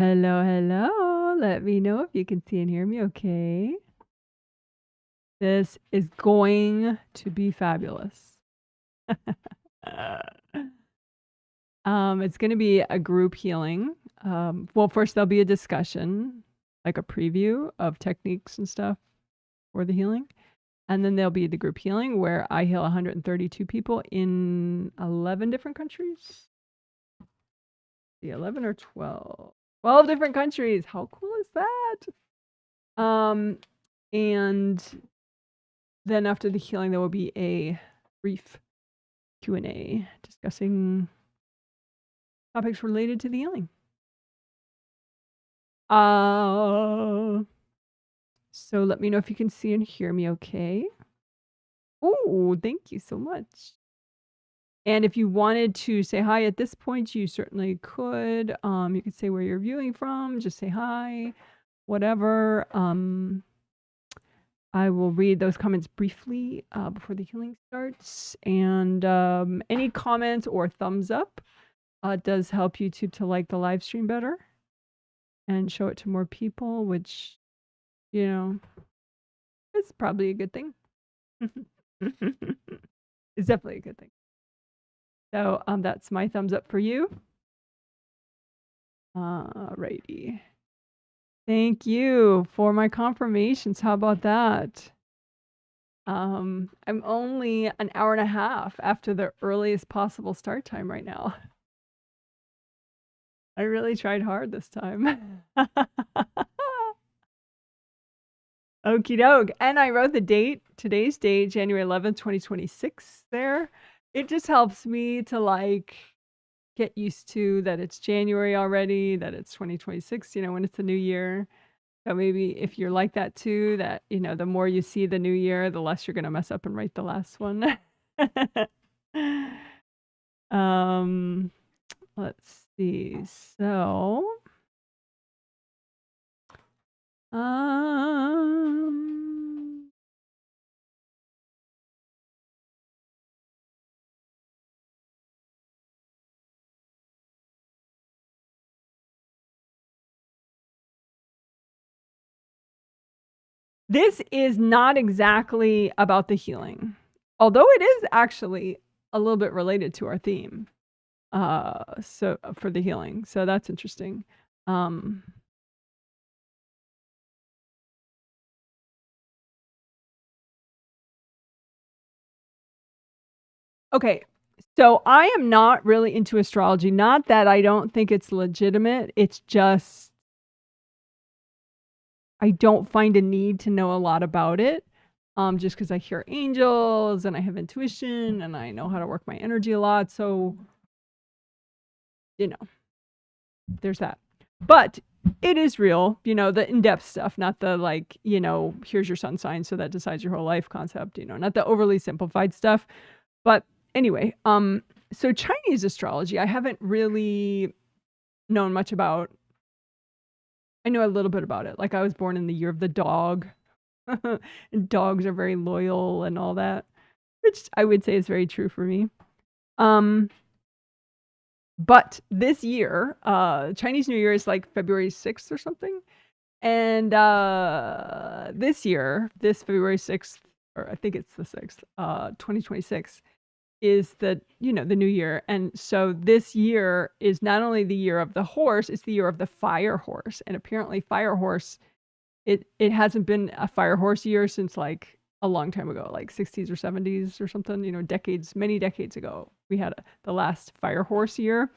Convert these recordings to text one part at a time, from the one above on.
Hello, hello. Let me know if you can see and hear me okay. This is going to be fabulous. It's going to be a group healing. Well, first there'll be a discussion, like a preview of techniques and stuff for the healing. And then there'll be the group healing where I heal 132 people in 11 different countries. The 11 or 12? 12 different countries. How cool is that? And then after the healing, there will be a brief Q&A discussing topics related to the healing. So let me know if you can see and hear me okay. Oh, thank you so much. And if you wanted to say hi at this point, you certainly could. You could say where you're viewing from, just say hi, whatever. I will read those comments briefly before the healing starts. And any comments or thumbs up does help YouTube to like the live stream better and show it to more people, which, you know, is probably a good thing. It's definitely a good thing. So that's my thumbs up for you. Alrighty. Thank you for my confirmations. How about that? I'm only an hour and a half after the earliest possible start time right now. I really tried hard this time. Okie doke. And I wrote the date, today's date, January 11th, 2026 there. It just helps me to like get used to that it's January already, that it's 2026, you know, when it's a new year. So maybe if you're like that too, that, you know, the more you see the new year, the less you're going to mess up and write the last one. Let's see. So, this is not exactly about the healing, although it is actually a little bit related to our theme. So for the healing, so that's interesting. Okay, so I am not really into astrology. Not that I don't think it's legitimate. It's just I don't find a need to know a lot about it. Just because I hear angels and I have intuition and I know how to work my energy a lot. So, you know, there's that. But it is real, you know, the in-depth stuff, not the like, you know, here's your sun sign, so that decides your whole life concept, you know, not the overly simplified stuff. But anyway, so Chinese astrology, I haven't really known much about. I know a little bit about it. Like I was born in the year of the dog. And dogs are very loyal and all that, which I would say is very true for me. But this year, Chinese New Year is like February 6th or something. And this year, this February 6th, or I think it's the 6th, 2026, is the, you know, the new year. And so this year is not only the year of the horse, it's the year of the fire horse. And apparently fire horse, it hasn't been a fire horse year since like a long time ago, like 60s or 70s or something, you know, decades, many decades ago. We had the last fire horse year.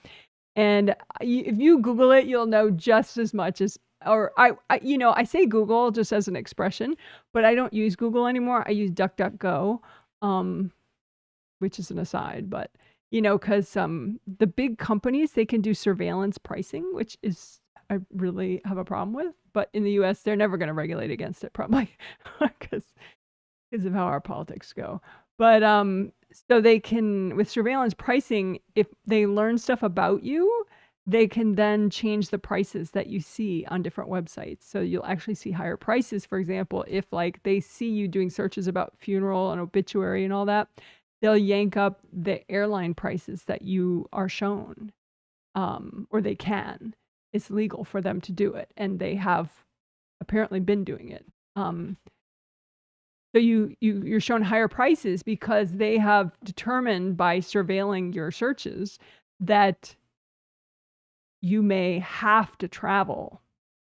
And if you Google it, you'll know just as much as, or I you know, I say Google just as an expression, but I don't use Google anymore. I use DuckDuckGo, which is an aside, but you know, because the big companies, they can do surveillance pricing, which is I really have a problem with. But in the US, they're never going to regulate against it, probably, because of how our politics go. But so they can, with surveillance pricing, if they learn stuff about you, they can then change the prices that you see on different websites. So you'll actually see higher prices, for example, if like they see you doing searches about funeral and obituary and all that, they'll yank up the airline prices that you are shown, or they can. it's legal for them to do it, and they have apparently been doing it. So you're shown higher prices because they have determined by surveilling your searches that you may have to travel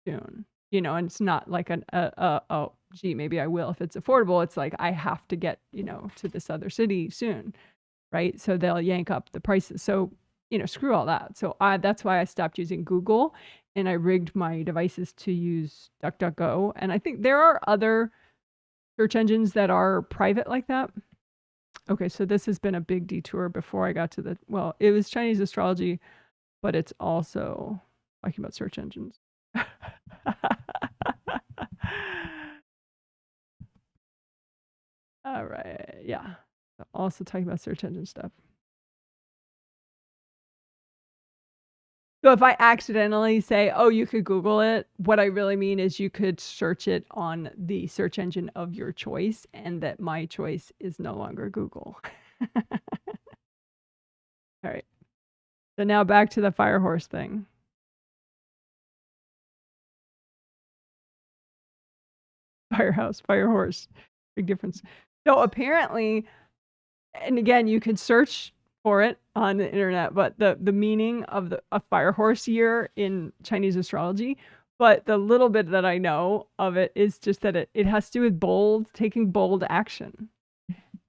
soon, and it's not like oh, gee, maybe I will if it's affordable. It's like, I have to get, to this other city soon, right? So they'll yank up the prices. So, screw all that. So that's why I stopped using Google, and I rigged my devices to use DuckDuckGo. And I think there are other search engines that are private like that. Okay, so this has been a big detour before I got to it was Chinese astrology, but it's also talking about search engines. All right, yeah. Also talking about search engine stuff. So if I accidentally say, oh, you could Google it, what I really mean is you could search it on the search engine of your choice, and that my choice is no longer Google. All right. So now back to the fire horse thing. Firehouse, fire horse. Big difference. So apparently, and again, you can search for it on the internet, but the meaning of a fire horse year in Chinese astrology, but the little bit that I know of it is just that it has to do with taking bold action.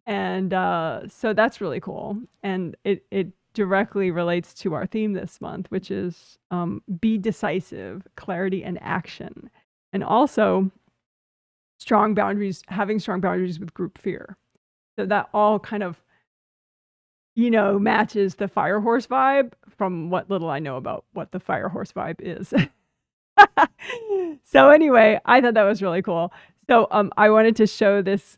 And so that's really cool. And it directly relates to our theme this month, which is be decisive, clarity and action. And also having strong boundaries with group fear. So that all kind of, matches the fire horse vibe from what little I know about what the fire horse vibe is. So anyway, I thought that was really cool. So I wanted to show this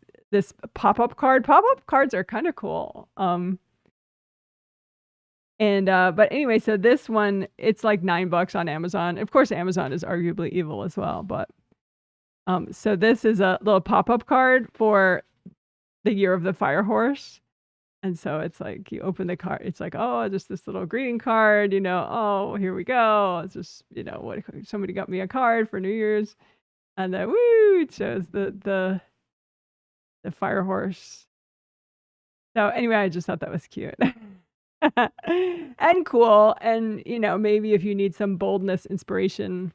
pop-up card. Pop-up cards are kind of cool. But anyway, so this one, it's like $9 on Amazon. Of course, Amazon is arguably evil as well, but so this is a little pop-up card for the year of the fire horse. And so it's like, you open the card, it's like, oh, just this little greeting card, oh, here we go. It's just, somebody got me a card for New Year's. And then, woo, it shows the fire horse. So anyway, I just thought that was cute. And cool. And, maybe if you need some boldness, inspiration,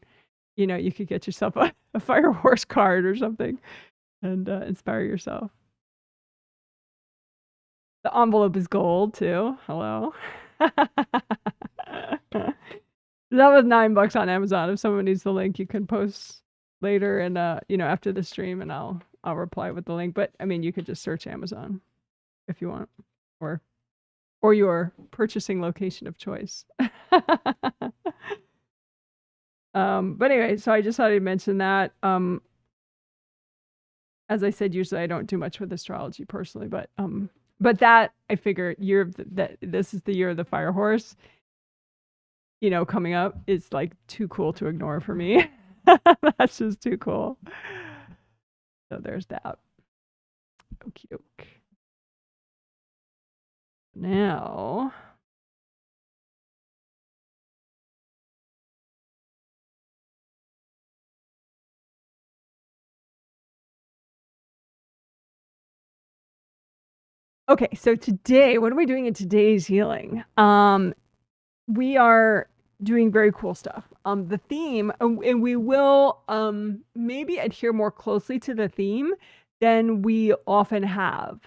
you could get yourself a fire horse card or something and inspire yourself. The envelope is gold too. Hello. That was $9 on Amazon. If someone needs the link, you can post later and after the stream, and I'll reply with the link. But I mean, you could just search Amazon if you want, or your purchasing location of choice. But anyway, so I just thought I'd mention that. As I said, usually I don't do much with astrology personally, but that I figure that this is the year of the fire horse, coming up, is like too cool to ignore for me. That's just too cool. So there's that. Okie doke. Now, okay, so today, what are we doing in today's healing? We are doing very cool stuff. The theme, and we will maybe adhere more closely to the theme than we often have.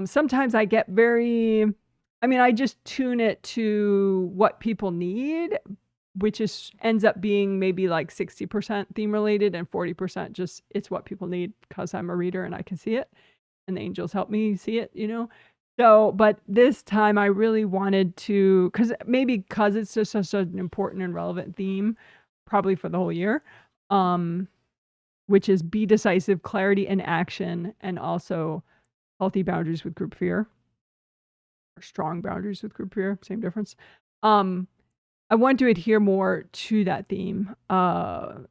Sometimes I get I just tune it to what people need, which ends up being maybe like 60% theme related and 40% just it's what people need because I'm a reader and I can see it, and the angels help me see it, So, but this time I really wanted to, because it's just such an important and relevant theme, probably for the whole year, which is be decisive, clarity and action, and also healthy boundaries with group fear, or strong boundaries with group fear, same difference. I want to adhere more to that theme, and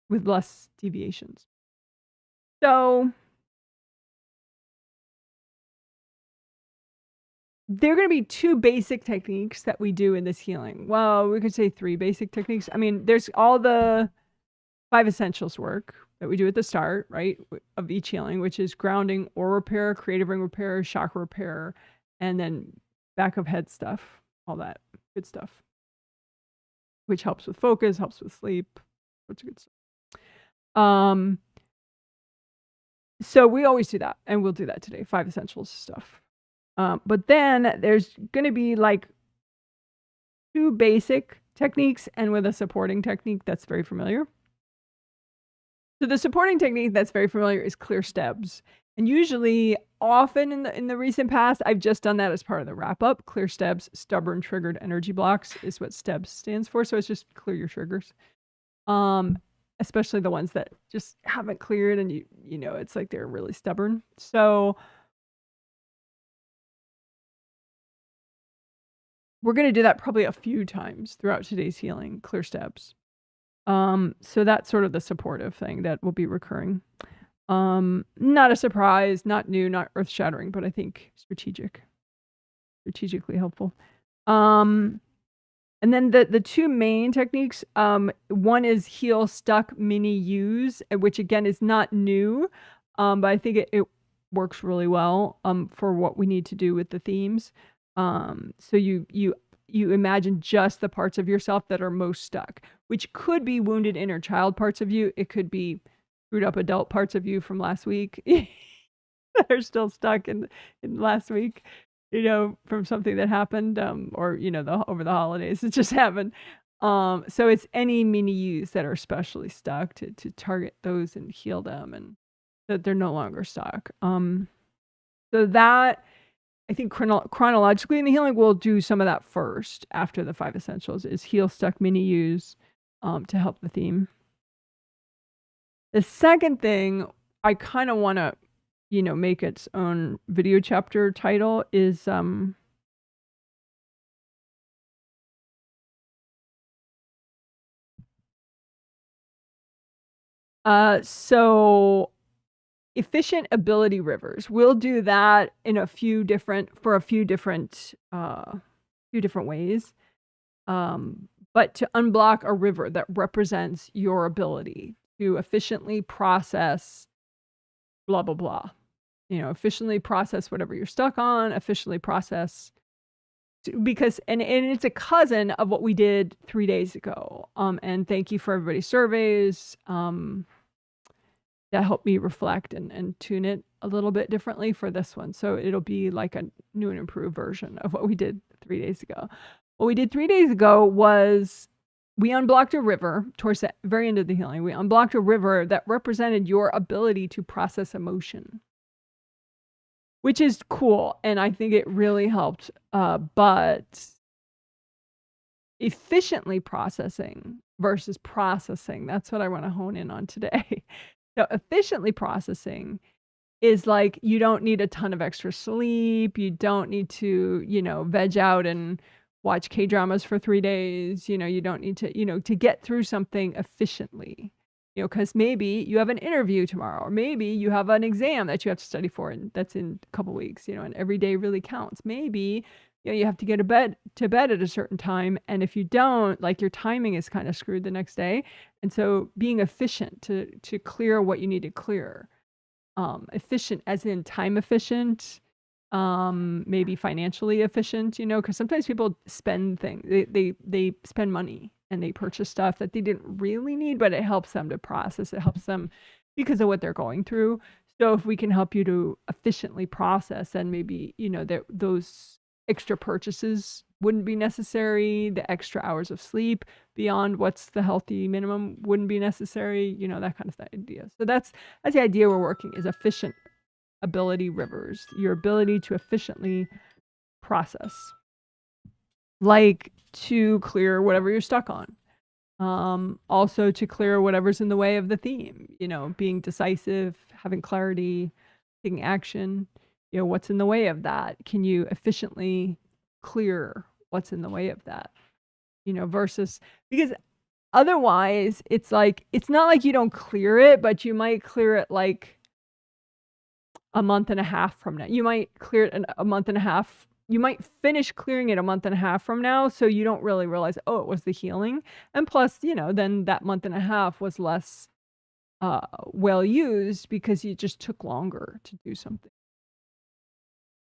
with less deviations. So there are going to be 2 basic techniques that we do in this healing. Well, we could say 3 basic techniques. I mean, there's all the 5 essentials work that we do at the start, right, of each healing, which is grounding, aura repair, creative ring repair, chakra repair, and then back of head stuff, all that good stuff, which helps with focus, helps with sleep, sorts of good stuff. So we always do that, and we'll do that today, 5 essentials stuff. But then there's going to be like 2 basic techniques and with a supporting technique that's very familiar. So the supporting technique that's very familiar is clear STEBs. And usually, often in the recent past, I've just done that as part of the wrap up. Clear STEBs, stubborn triggered energy blocks, is what STEBs stands for. So it's just clear your triggers. Especially the ones that just haven't cleared and you know it's like they're really stubborn. So we're going to do that probably a few times throughout today's healing, clear STEBs. So that's sort of the supportive thing that will be recurring. Not a surprise, not new, not earth-shattering, but I think strategically helpful. And then the 2 main techniques, one is heal stuck mini use, which again is not new, but I think it works really well for what we need to do with the themes. So you imagine just the parts of yourself that are most stuck, which could be wounded inner child parts of you. It could be screwed up adult parts of you from last week that are still stuck in last week, you know, from something that happened, or, you know, over the holidays, it just happened. So it's any mini yous that are especially stuck to target those and heal them and that they're no longer stuck. So that, I think chronologically in the healing, we'll do some of that first after the 5 essentials is heal stuck mini yous to help the theme. The second thing I kind of want to, you know, make its own video chapter title is so efficient ability rivers. We'll do that in a few different ways. But to unblock a river that represents your ability to efficiently process blah, blah, blah. You know, efficiently process whatever you're stuck on, efficiently process, because, and it's a cousin of what we did 3 days ago. And thank you for everybody's surveys. That helped me reflect and tune it a little bit differently for this one. So it'll be like a new and improved version of what we did 3 days ago. What we did 3 days ago was we unblocked a river towards the very end of the healing. We unblocked a river that represented your ability to process emotion, which is cool. And I think it really helped. But efficiently processing versus processing, that's what I want to hone in on today. So efficiently processing is like, you don't need a ton of extra sleep. You don't need to, you know, veg out and watch K-dramas for 3 days. You know, you don't need to, you know, to get through something efficiently, you know, because maybe you have an interview tomorrow, or maybe you have an exam that you have to study for, and that's in a couple weeks, you know, and every day really counts. Maybe, you know, you have to get to bed at a certain time. And if you don't, like, your timing is kind of screwed the next day. And so being efficient to clear what you need to clear, efficient as in time efficient, maybe financially efficient, you know, because sometimes people spend things, they spend money and they purchase stuff that they didn't really need, but it helps them to process. It helps them because of what they're going through. So if we can help you to efficiently process, then maybe, you know, those extra purchases wouldn't be necessary. The extra hours of sleep beyond what's the healthy minimum wouldn't be necessary, you know, that kind of idea. So that's the idea we're working, is efficient ability rivers, your ability to efficiently process, like to clear whatever you're stuck on. Also to clear whatever's in the way of the theme, you know, being decisive, having clarity, taking action. You know, what's in the way of that? Can you efficiently clear what's in the way of that? You know, versus, because otherwise it's like, it's not like you don't clear it, but you might clear it like a month and a half from now. You might clear it a month and a half, you might finish clearing it a month and a half from now, so you don't really realize, oh, it was the healing. And plus, then that month and a half was less well used because it just took longer to do something.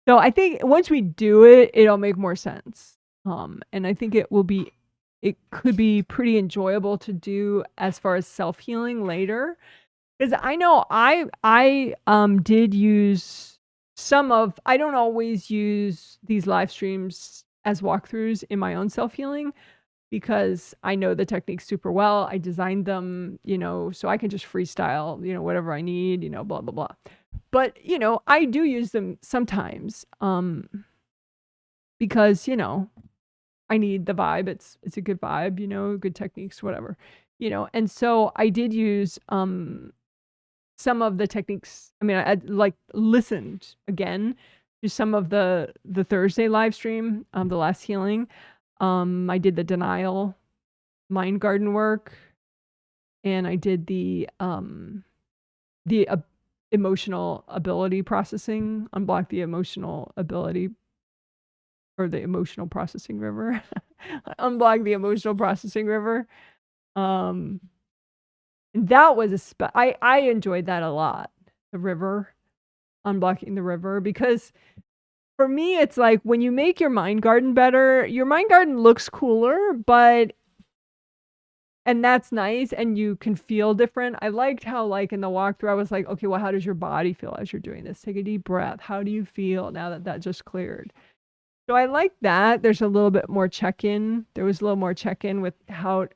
So I think once we do it, it'll make more sense. And I think it could be pretty enjoyable to do as far as self-healing later. Because I know I did use I don't always use these live streams as walkthroughs in my own self-healing because I know the techniques super well. I designed them, so I can just freestyle, whatever I need, blah, blah, blah. But, I do use them sometimes because, I need the vibe. It's a good vibe, good techniques, whatever, and so I did use some of the techniques. I mean, I like listened again to some of the Thursday live stream, the last healing. I did the denial mind garden work, and I did the emotional ability processing, unblock the emotional ability, or the emotional processing river, unblock the emotional processing river. That was I enjoyed that a lot. The river, unblocking the river, because for me, it's like when you make your mind garden better, your mind garden looks cooler, and that's nice, and you can feel different. I liked how, like, in the walkthrough, I was like, okay, well, how does your body feel as you're doing this? Take a deep breath. How do you feel now that just cleared? So I like that. There's a little bit more check-in. There was a little more check-in with how,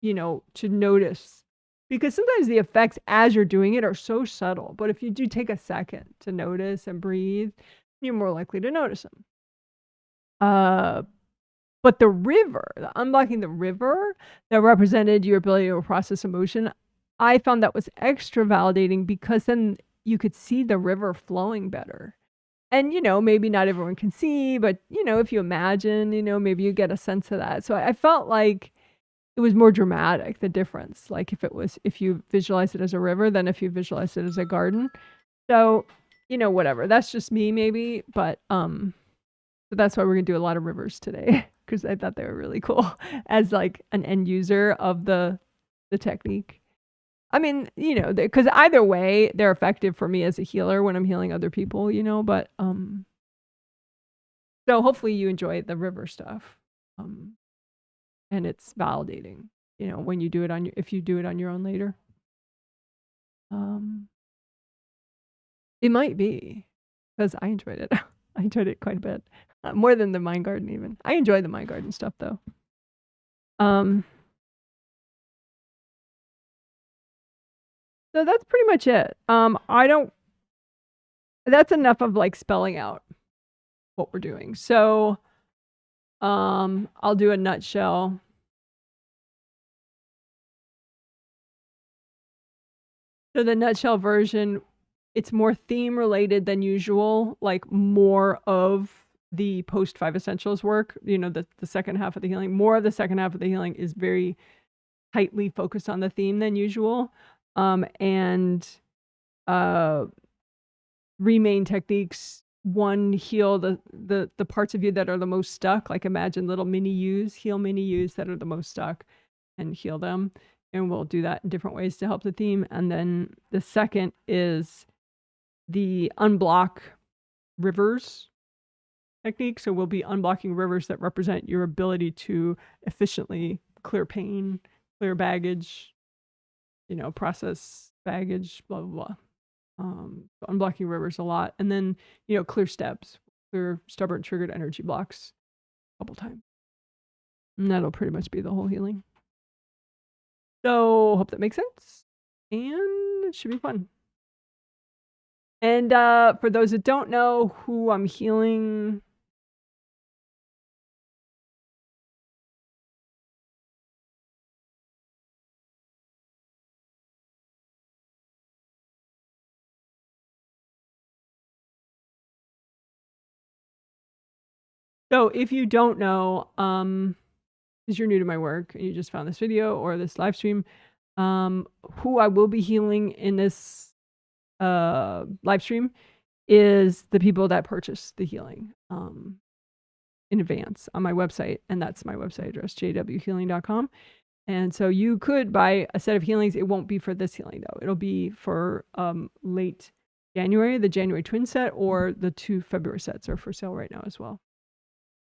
to notice. Because sometimes the effects as you're doing it are so subtle. But if you do take a second to notice and breathe, you're more likely to notice them. But the river, unblocking the river that represented your ability to process emotion, I found that was extra validating because then you could see the river flowing better. And, maybe not everyone can see, but, if you imagine, maybe you get a sense of that. So I felt like it was more dramatic, the difference. Like if you visualize it as a river than if you visualize it as a garden. So, whatever. That's just me maybe, but that's why we're going to do a lot of rivers today because I thought they were really cool as like an end user of the technique. I mean, because either way, they're effective for me as a healer when I'm healing other people, but so hopefully you enjoy the river stuff. And it's validating, when you do it if you do it on your own later. It might be because I enjoyed it. I enjoyed it quite a bit. More than the mind garden even. I enjoy the mind garden stuff though. So that's pretty much it. That's enough of like spelling out what we're doing. So I'll do a nutshell. So the nutshell version, it's more theme related than usual, like more of the post 5 essentials work, the second half of the healing. More of the second half of the healing is very tightly focused on the theme than usual. And remain techniques. One, heal the parts of you that are the most stuck. Like imagine little mini yous, heal mini yous that are the most stuck and heal them. And we'll do that in different ways to help the theme. And then the second is the unblock rivers technique. So we'll be unblocking rivers that represent your ability to efficiently clear pain, clear baggage, process baggage, blah, blah, blah. Unblocking rivers a lot. And then, clear STEBs, clear stubborn triggered energy blocks a couple times. And that'll pretty much be the whole healing. So hope that makes sense. And it should be fun. And for those that don't know who I'm healing, so if you don't know, because you're new to my work and you just found this video or this live stream, who I will be healing in this live stream is the people that purchase the healing in advance on my website. And that's my website address, jwhealing.com. And so you could buy a set of healings. It won't be for this healing, though. It'll be for late January, the January twin set, or the 2 February sets are for sale right now as well,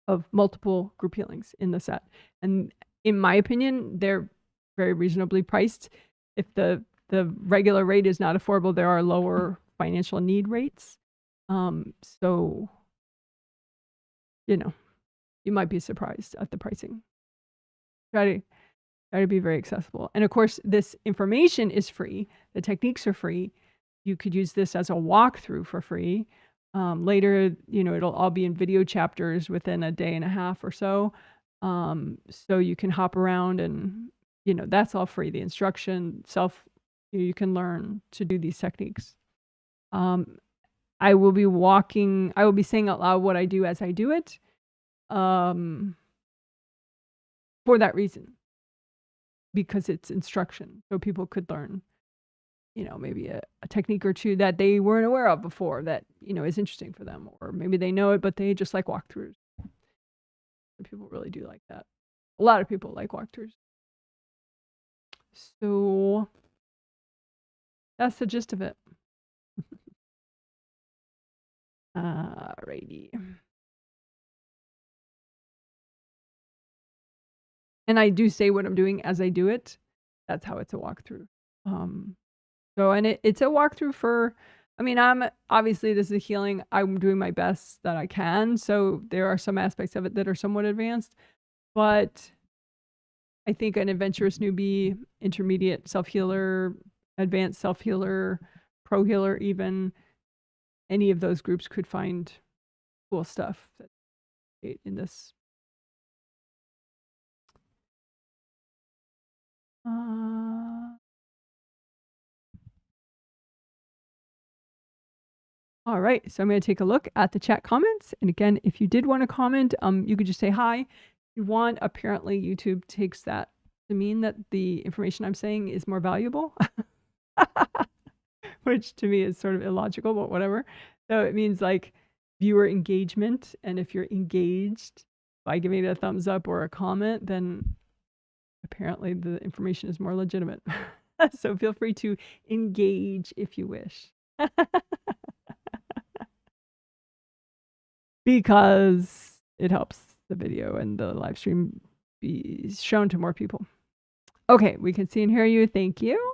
of multiple group healings in the set. And in my opinion, they're very reasonably priced. If the regular rate is not affordable, there are lower financial need rates. So, you know, you might be surprised at the pricing. Try to be very accessible. And of course, this information is free. The techniques are free. You could use this as a walkthrough for free. Later, it'll all be in video chapters within a day and a half or so. So you can hop around and, that's all free. The instruction, you can learn to do these techniques. I will be saying out loud what I do as I do it. For that reason, because it's instruction, so people could learn, maybe a technique or two that they weren't aware of before that, is interesting for them, or maybe they know it, but they just like walkthroughs. People really do like that. A lot of people like walkthroughs. So that's the gist of it. Alrighty. And I do say what I'm doing as I do it. That's how it's a walkthrough. And it's a walkthrough for, obviously this is healing. I'm doing my best that I can. So there are some aspects of it that are somewhat advanced, but I think an adventurous newbie, intermediate self-healer, advanced self-healer, pro healer, even any of those groups could find cool stuff in this. All right, so I'm going to take a look at the chat comments. And again, if you did want to comment, you could just say hi. If you want, apparently YouTube takes that to mean that the information I'm saying is more valuable, which to me is sort of illogical, but whatever. So it means like viewer engagement. And if you're engaged by giving it a thumbs up or a comment, then apparently the information is more legitimate. So feel free to engage if you wish. Because it helps the video and the live stream be shown to more people. Okay, we can see and hear you. Thank you.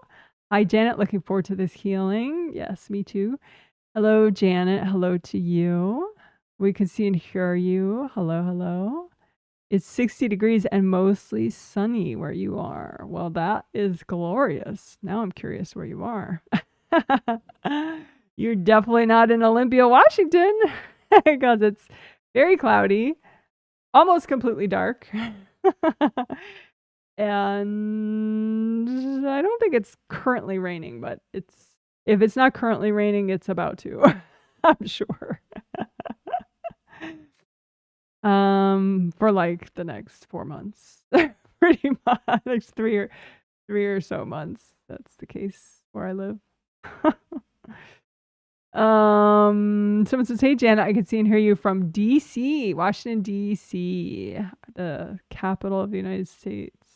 Hi, Janet. Looking forward to this healing. Yes, me too. Hello, Janet. Hello to you. We can see and hear you. Hello, hello. It's 60 degrees and mostly sunny where you are. Well, that is glorious. Now I'm curious where you are. You're definitely not in Olympia, Washington, because it's very cloudy, almost completely dark. And I don't think it's currently raining, but if it's not currently raining, it's about to, I'm sure. For like the next 4 months, pretty much, next three or so months. That's the case where I live. Someone says, hey, Janet, I can see and hear you from DC, Washington, DC, the capital of the United States.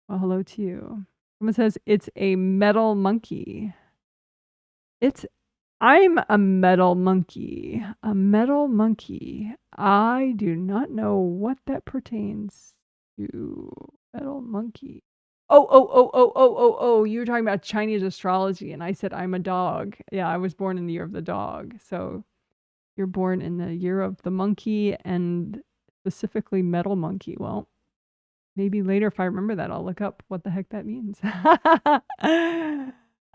Well, hello to you. Someone says, it's a metal monkey. I'm a metal monkey. A metal monkey. I do not know what that pertains to. Metal monkey. Oh, you were talking about Chinese astrology, and I said I'm a dog. Yeah, I was born in the year of the dog. So you're born in the year of the monkey, and specifically metal monkey. Well, maybe later if I remember that, I'll look up what the heck that means.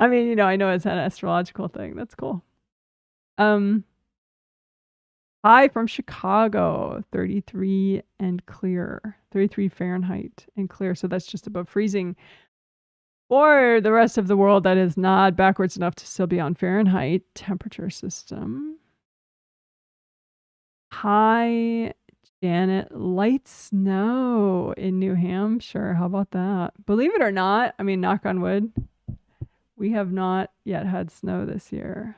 I mean, I know it's an astrological thing. That's cool. Hi from Chicago, 33 and clear, 33 Fahrenheit and clear. So that's just above freezing. For the rest of the world, that is not backwards enough to still be on Fahrenheit temperature system. Hi, Janet. Light snow in New Hampshire. How about that? Believe it or not, knock on wood, we have not yet had snow this year.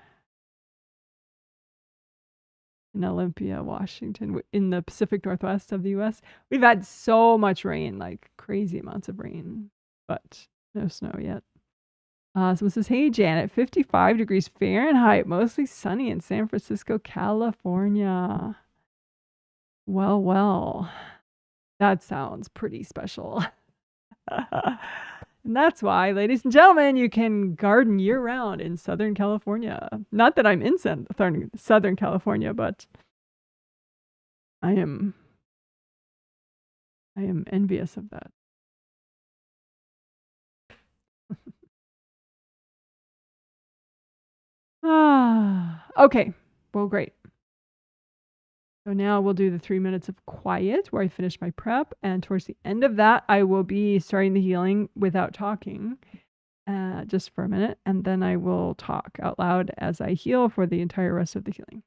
in Olympia, Washington, in the Pacific Northwest of the US. We've had so much rain, like crazy amounts of rain, but no snow yet. So it says, hey, Janet, 55 degrees Fahrenheit, mostly sunny in San Francisco, California. Well, well, that sounds pretty special. And that's why, ladies and gentlemen, you can garden year round in Southern California. Not that I'm in Southern California, but I am envious of that. Okay. Well, great. So now we'll do the 3 minutes of quiet where I finish my prep. And towards the end of that, I will be starting the healing without talking just for a minute. And then I will talk out loud as I heal for the entire rest of the healing.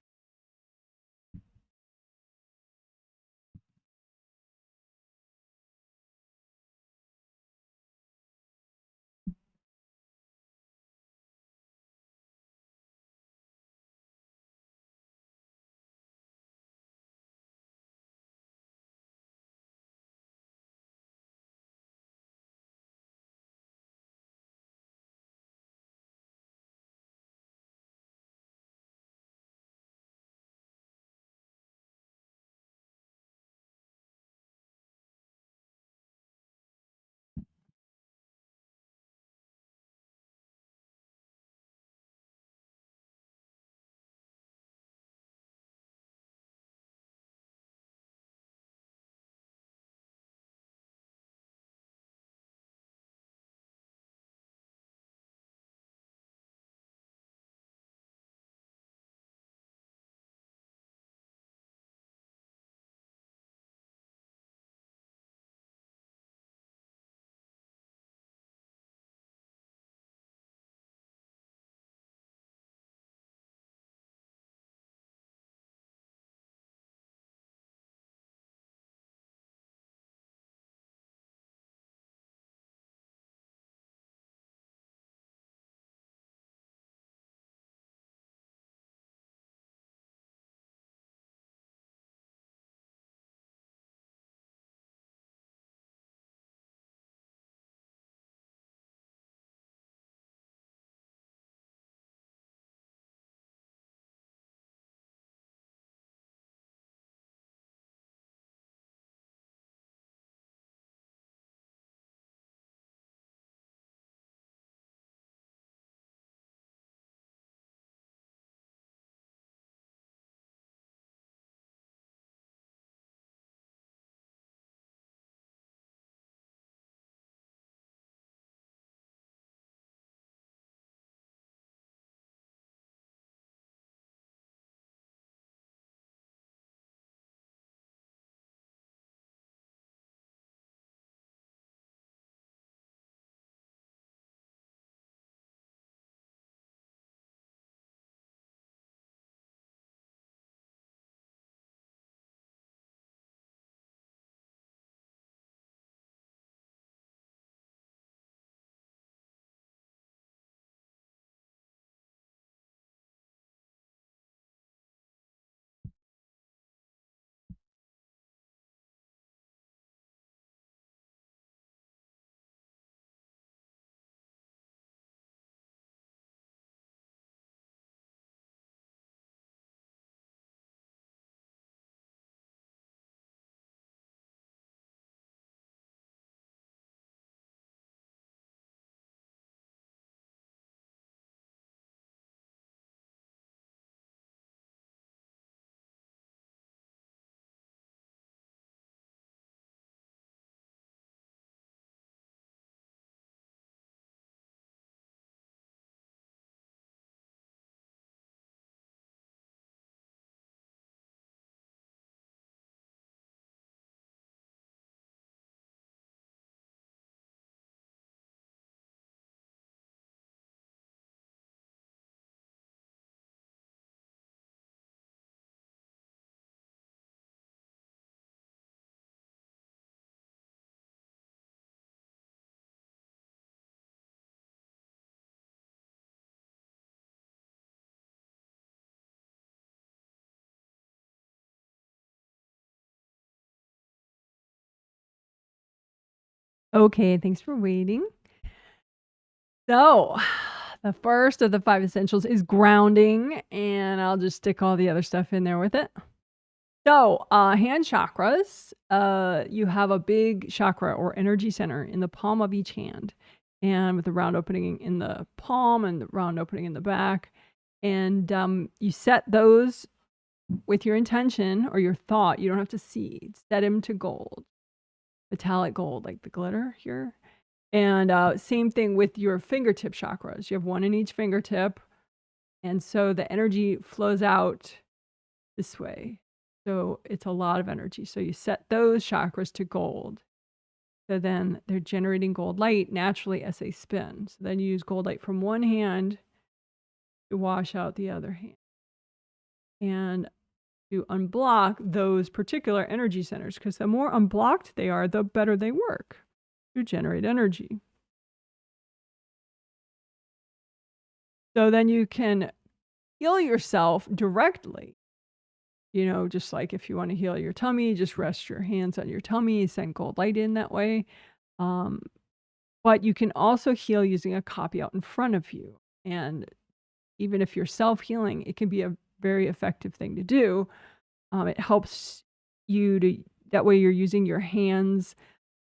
Okay, thanks for waiting. So, the first of the 5 essentials is grounding, and I'll just stick all the other stuff in there with it. So, hand chakras, you have a big chakra or energy center in the palm of each hand, and with a round opening in the palm and the round opening in the back. And you set those with your intention or your thought. You don't have to see. Set them to gold, metallic gold, like the glitter here. And same thing with your fingertip chakras. You have one in each fingertip. And so the energy flows out this way. So it's a lot of energy. So you set those chakras to gold. So then they're generating gold light naturally as they spin. So then you use gold light from one hand to wash out the other hand. And to unblock those particular energy centers, because the more unblocked they are, the better they work to generate energy. So then you can heal yourself directly. You know, just like if you want to heal your tummy, just rest your hands on your tummy, send gold light in that way. But you can also heal using a copy out in front of you. And even if you're self-healing, it can be a very effective thing to do. It helps you to, that way you're using your hands.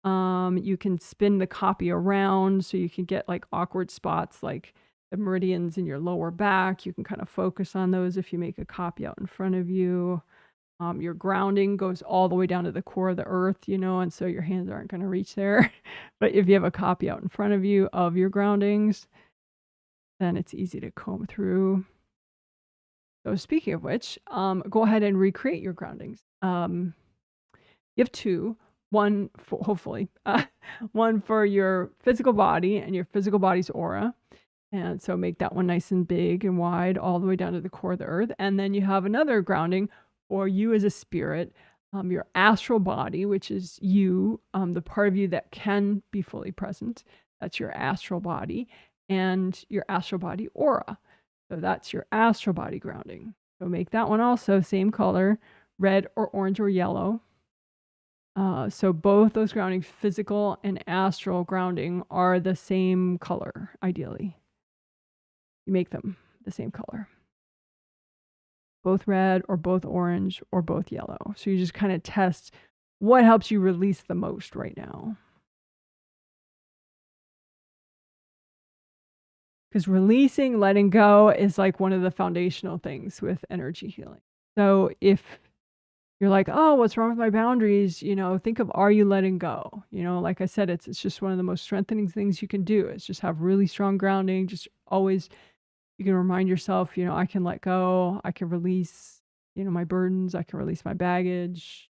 You can spin the copy around so you can get like awkward spots like the meridians in your lower back. You can kind of focus on those if you make a copy out in front of you. Your grounding goes all the way down to the core of the earth, you know, and so your hands aren't going to reach there. But if you have a copy out in front of you of your groundings, then it's easy to comb through. So speaking of which, go ahead and recreate your groundings. You have two. One, for, hopefully, one for your physical body and your physical body's aura. And so make that one nice and big and wide all the way down to the core of the earth. And then you have another grounding for you as a spirit, your astral body, which is you, the part of you that can be fully present. That's your astral body, and your astral body aura. So that's your astral body grounding. So make that one also same color, red or orange or yellow. So both those groundings, physical and astral grounding, are the same color, ideally. You make them the same color. Both red or both orange or both yellow. So you just kind of test what helps you release the most right now. Because releasing, letting go is like one of the foundational things with energy healing. So if you're like, oh, what's wrong with my boundaries? You know, think of, are you letting go? You know, like I said, it's just one of the most strengthening things you can do is just have really strong grounding. Just always, you can remind yourself, you know, I can let go. I can release, you know, my burdens. I can release my baggage,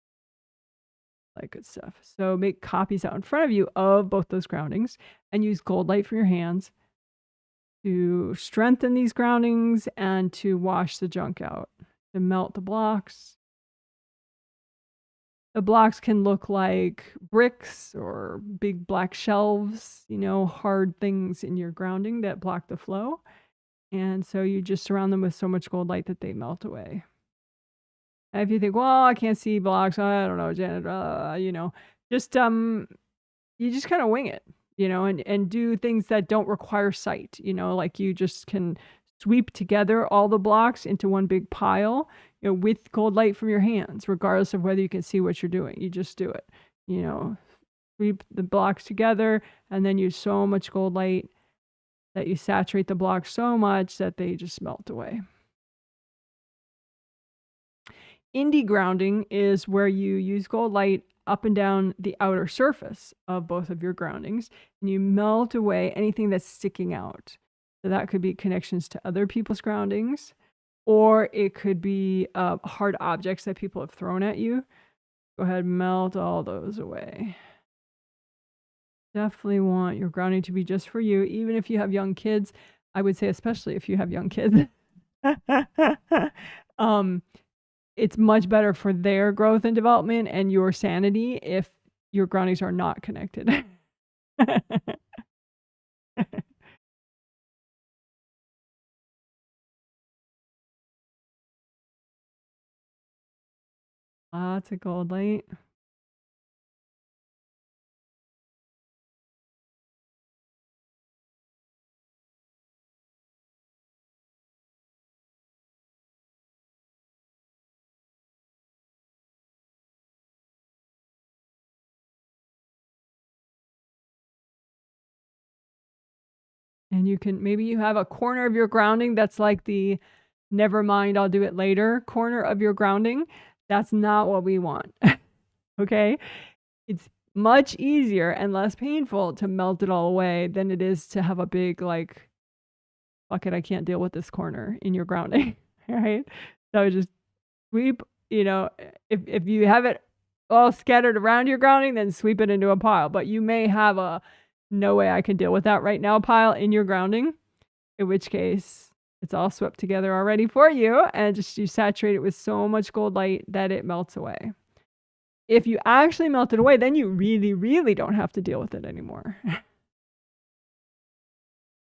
like good stuff. So make copies out in front of you of both those groundings and use gold light from your hands to strengthen these groundings and to wash the junk out, to melt the blocks. The blocks can look like bricks or big black shelves, you know, hard things in your grounding that block the flow. And so you just surround them with so much gold light that they melt away. And if you think, well, I can't see blocks, I don't know, Janet, you know, just you just kind of wing it, you know, and do things that don't require sight, you know, like you just can sweep together all the blocks into one big pile, you know, with gold light from your hands, regardless of whether you can see what you're doing. You just do it, you know, sweep the blocks together and then use so much gold light that you saturate the blocks so much that they just melt away. Indie grounding is where you use gold light up and down the outer surface of both of your groundings, and you melt away anything that's sticking out. So that could be connections to other people's groundings, or it could be hard objects that people have thrown at you. Go ahead and melt all those away. Definitely want your grounding to be just for you, even if you have young kids. I would say especially if you have young kids. It's much better for their growth and development and your sanity if your groundings are not connected. Lots of gold light. And you can, maybe you have a corner of your grounding that's like the never mind, I'll do it later corner of your grounding. That's not what we want. Okay? It's much easier and less painful to melt it all away than it is to have a big, like, fuck it, I can't deal with this corner in your grounding. Right? So just sweep, if you have it all scattered around your grounding, then sweep it into a pile. But you may have a no way I can deal with that right now pile in your grounding, in which case it's all swept together already for you, and just you saturate it with so much gold light that it melts away. If you actually melt it away, then you really, really don't have to deal with it anymore.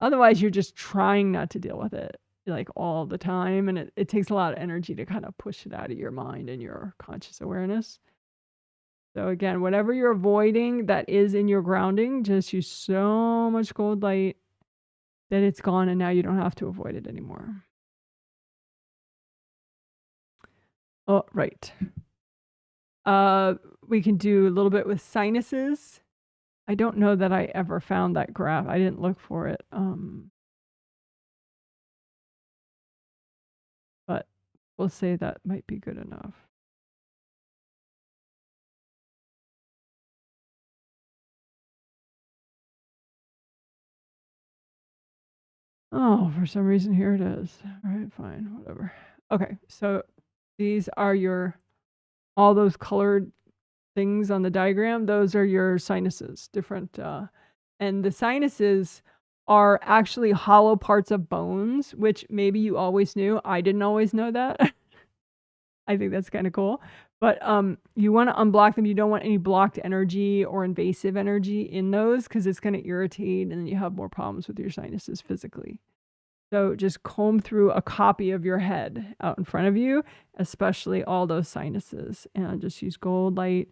Otherwise, you're just trying not to deal with it like all the time, and it takes a lot of energy to kind of push it out of your mind and your conscious awareness. So again, whatever you're avoiding that is in your grounding, just use so much gold light that it's gone, and now you don't have to avoid it anymore. Oh, right. We can do a little bit with sinuses. I don't know that I ever found that graph. I didn't look for it. But we'll say that might be good enough. Oh, for some reason, here it is. All right, fine, whatever. Okay, so these are all those colored things on the diagram. Those are your sinuses, different, and the sinuses are actually hollow parts of bones, which maybe you always knew. I didn't always know that. I think that's kind of cool. But you want to unblock them. You don't want any blocked energy or invasive energy in those, because it's going to irritate, and then you have more problems with your sinuses physically. So just comb through a copy of your head out in front of you, especially all those sinuses, and just use gold light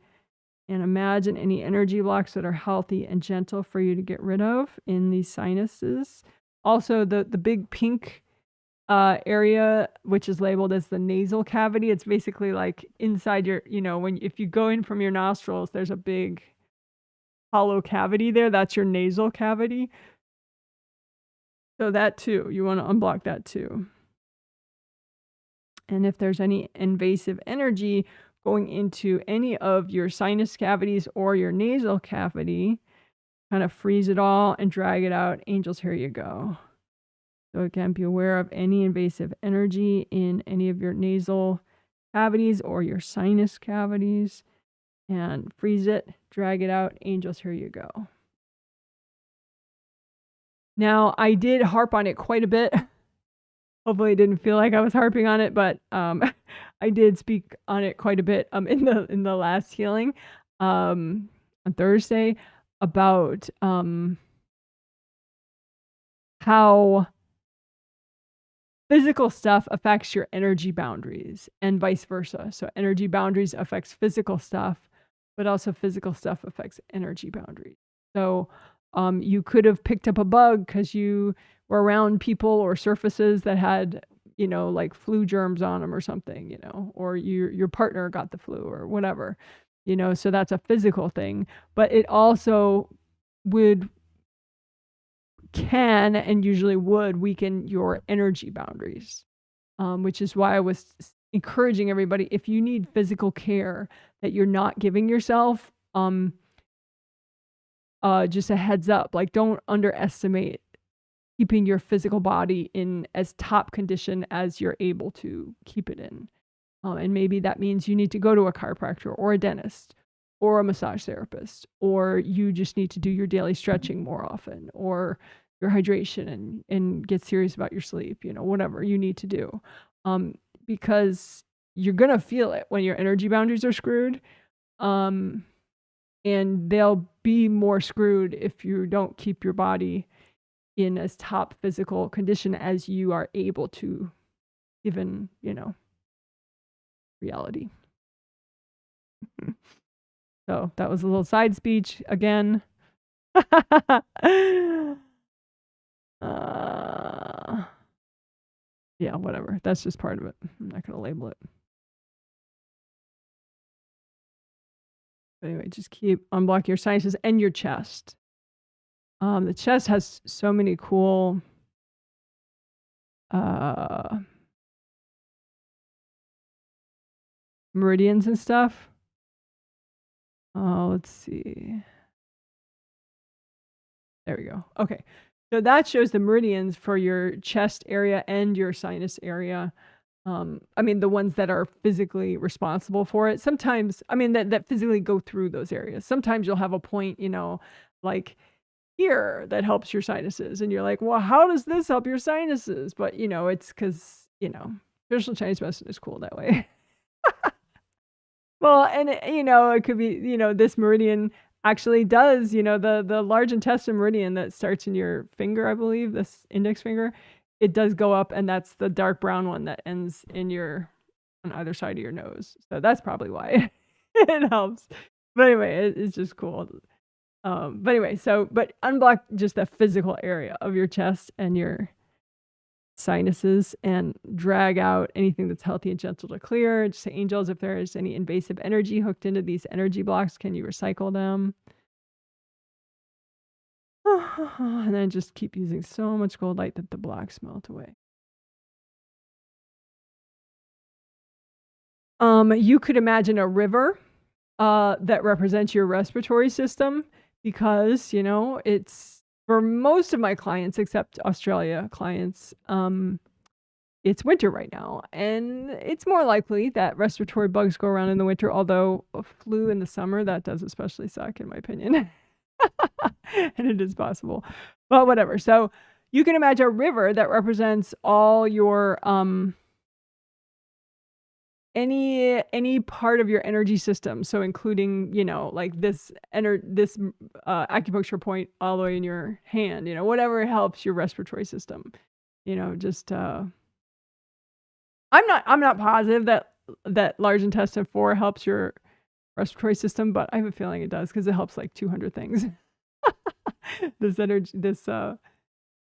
and imagine any energy blocks that are healthy and gentle for you to get rid of in these sinuses. Also, the big pink area, which is labeled as the nasal cavity, it's basically like inside your, if you go in from your nostrils, there's a big hollow cavity there. That's your nasal cavity. So that too, you want to unblock that too. And if there's any invasive energy going into any of your sinus cavities or your nasal cavity, kind of freeze it all and drag it out. Angels, here you go. So again, be aware of any invasive energy in any of your nasal cavities or your sinus cavities, and freeze it, drag it out. Angels, here you go. Now, I did harp on it quite a bit. Hopefully it didn't feel like I was harping on it, but I did speak on it quite a bit in the last healing on Thursday about how physical stuff affects your energy boundaries and vice versa. So energy boundaries affects physical stuff, but also physical stuff affects energy boundaries. So you could have picked up a bug because you were around people or surfaces that had, like flu germs on them or something, or your partner got the flu or whatever, so that's a physical thing. But it also can and usually would weaken your energy boundaries, which is why I was encouraging everybody, if you need physical care that you're not giving yourself, just a heads up, like don't underestimate keeping your physical body in as top condition as you're able to keep it in. And maybe that means you need to go to a chiropractor or a dentist or a massage therapist, or you just need to do your daily stretching more often, or your hydration and get serious about your sleep, whatever you need to do. Because you're going to feel it when your energy boundaries are screwed. And they'll be more screwed if you don't keep your body in as top physical condition as you are able to, given, reality. So that was a little side speech again. Yeah, whatever. That's just part of it. I'm not going to label it. But anyway, just unblock your sinuses and your chest. The chest has so many cool meridians and stuff. Let's see. There we go. Okay. So that shows the meridians for your chest area and your sinus area. I mean, the ones that are physically responsible for it. Sometimes, I mean, that physically go through those areas. Sometimes you'll have a point, you know, like here that helps your sinuses. And you're like, well, how does this help your sinuses? But, you know, it's because, you know, traditional Chinese medicine is cool that way. Well, and you know, it could be, you know, this meridian actually does, you know, the large intestine meridian that starts in your finger, I believe, this index finger, it does go up, and that's the dark brown one that ends in your on either side of your nose. So that's probably why it helps. But anyway, it's just cool. But anyway, but unblock just the physical area of your chest and your sinuses and drag out anything that's healthy and gentle to clear. Just say, angels, if there is any invasive energy hooked into these energy blocks, can you recycle them? And then just keep using so much gold light that the blocks melt away. You could imagine a river that represents your respiratory system, because, you know, it's for most of my clients, except Australia clients, it's winter right now, and it's more likely that respiratory bugs go around in the winter, although a flu in the summer, that does especially suck, in my opinion. And it is possible. But whatever. So you can imagine a river that represents all your any part of your energy system. So including, you know, like this acupuncture point all the way in your hand, you know, whatever helps your respiratory system. You know, just I'm not positive that large intestine 4 helps your respiratory system, but I have a feeling it does, because it helps like 200 things. This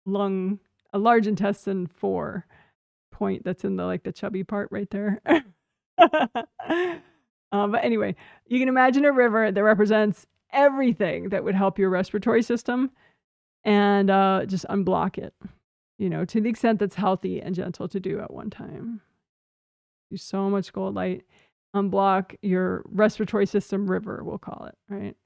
lung, a large intestine 4 point that's in the chubby part right there. But anyway, you can imagine a river that represents everything that would help your respiratory system, and just unblock it, you know, to the extent that's healthy and gentle to do at one time. Use so much gold light, unblock your respiratory system river, we'll call it, right?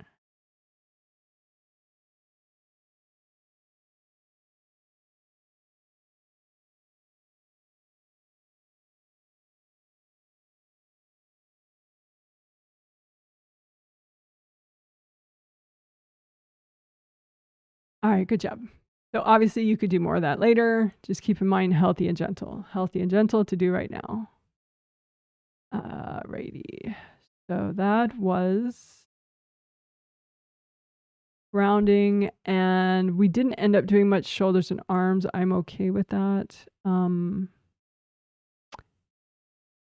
All right, good job. So obviously you could do more of that later. Just keep in mind healthy and gentle to do right now. Righty. So that was grounding, and we didn't end up doing much shoulders and arms. I'm okay with that.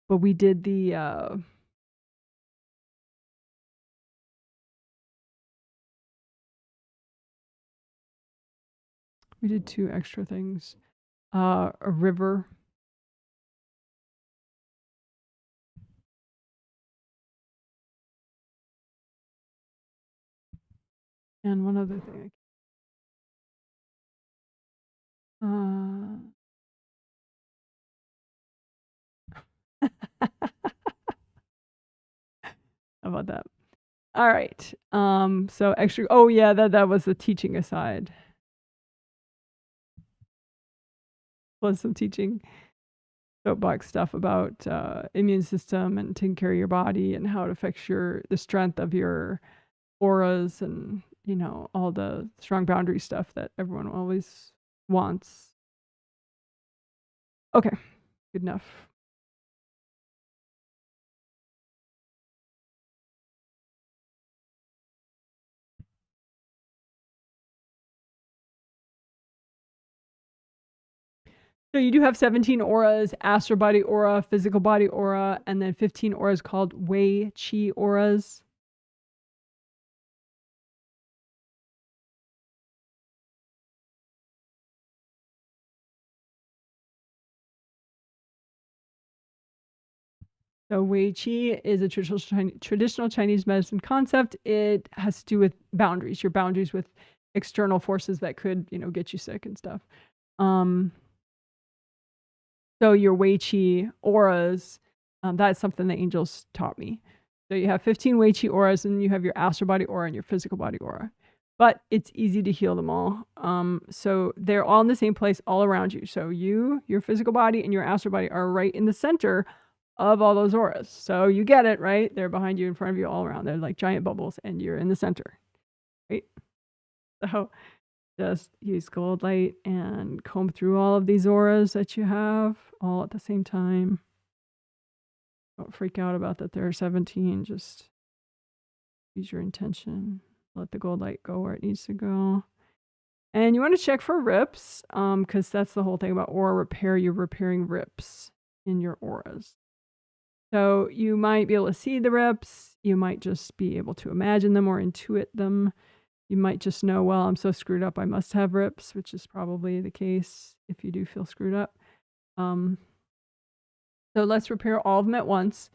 But we did the we did 2 extra things. A river. And one other thing. How about that? All right. So extra. Oh yeah, that was the teaching aside. Plus some teaching soapbox stuff about immune system and taking care of your body and how it affects the strength of your auras, and, you know, all the strong boundary stuff that everyone always wants. Okay, good enough. So you do have 17 auras: astral body aura, physical body aura, and then 15 auras called Wei Qi auras. So Wei Qi is a traditional Chinese medicine concept. It has to do with boundaries, your boundaries with external forces that could, get you sick and stuff. So your Wei Qi auras, that's something the angels taught me. So you have 15 Wei Qi auras, and you have your astral body aura and your physical body aura. But it's easy to heal them all. So they're all in the same place all around you. So your physical body, and your astral body are right in the center of all those auras. So you get it, right? They're behind you, in front of you, all around. They're like giant bubbles, and you're in the center, right? So just use gold light and comb through all of these auras that you have all at the same time. Don't freak out about that there are 17. Just use your intention. Let the gold light go where it needs to go. And you want to check for rips, because that's the whole thing about aura repair. You're repairing rips in your auras. So you might be able to see the rips. You might just be able to imagine them or intuit them. You might just know, well, I'm so screwed up, I must have rips, which is probably the case if you do feel screwed up. So let's repair all of them at once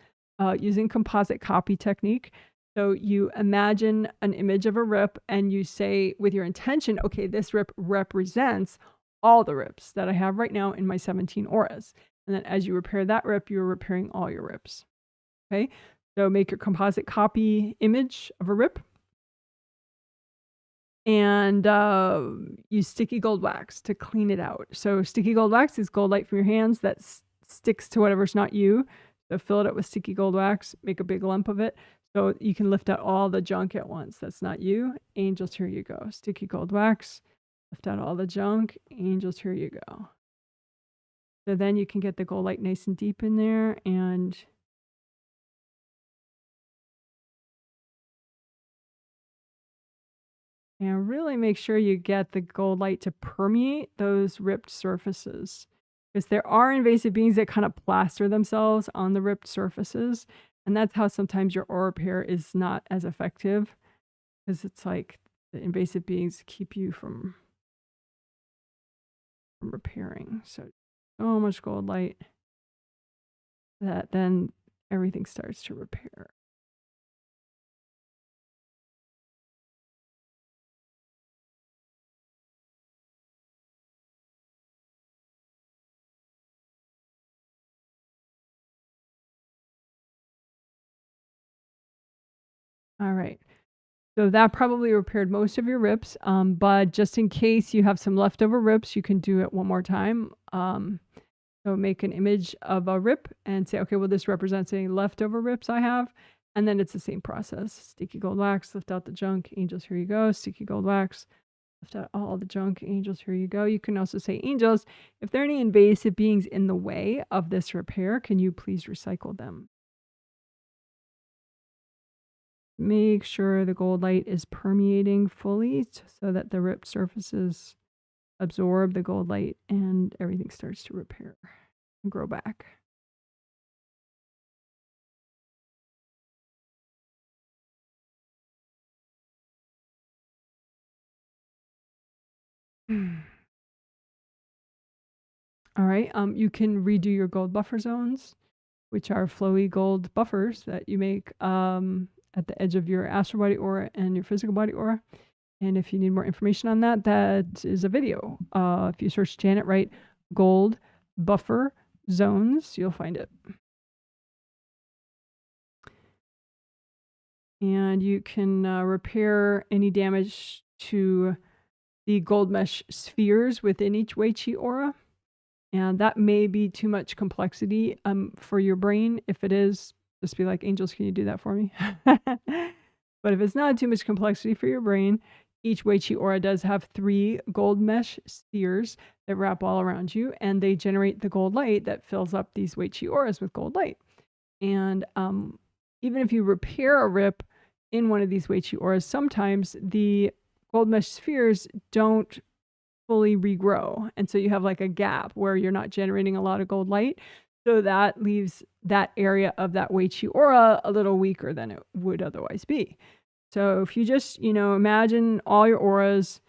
using composite copy technique. So you imagine an image of a rip, and you say with your intention, okay, this rip represents all the rips that I have right now in my 17 auras. And then as you repair that rip, you're repairing all your rips. Okay, so make your composite copy image of a rip. And use sticky gold wax to clean it out. So sticky gold wax is gold light from your hands that sticks to whatever's not you. So fill it up with sticky gold wax, make a big lump of it, so you can lift out all the junk at once that's not you. Angels, here you go. Sticky gold wax, lift out all the junk. Angels, here you go. So then you can get the gold light nice and deep in there, and really make sure you get the gold light to permeate those ripped surfaces, because there are invasive beings that kind of plaster themselves on the ripped surfaces. And that's how sometimes your aura repair is not as effective, because it's like the invasive beings keep you from repairing. So much gold light that then everything starts to repair. All right. So that probably repaired most of your rips, but just in case you have some leftover rips, you can do it one more time. So make an image of a rip and say, okay, well, this represents any leftover rips I have. And then it's the same process. Sticky gold wax, lift out the junk. Angels, here you go. Sticky gold wax, lift out all the junk. Angels, here you go. You can also say, angels, if there are any invasive beings in the way of this repair, can you please recycle them? Make sure the gold light is permeating fully so that the ripped surfaces absorb the gold light and everything starts to repair and grow back. All right, you can redo your gold buffer zones, which are flowy gold buffers that you make at the edge of your astral body aura and your physical body aura. And if you need more information on that, that is a video. If you search Janet Wright gold buffer zones, you'll find it. And you can repair any damage to the gold mesh spheres within each Wei Qi aura. And that may be too much complexity for your brain. If it is, just be like, angels, can you do that for me? But if it's not too much complexity for your brain, each Wei Qi aura does have 3 gold mesh spheres that wrap all around you, and they generate the gold light that fills up these Wei Qi auras with gold light. And even if you repair a rip in one of these Wei Qi auras, sometimes the gold mesh spheres don't fully regrow. And so you have like a gap where you're not generating a lot of gold light. So that leaves that area of that Wei Qi aura a little weaker than it would otherwise be. So if you just, imagine all your auras,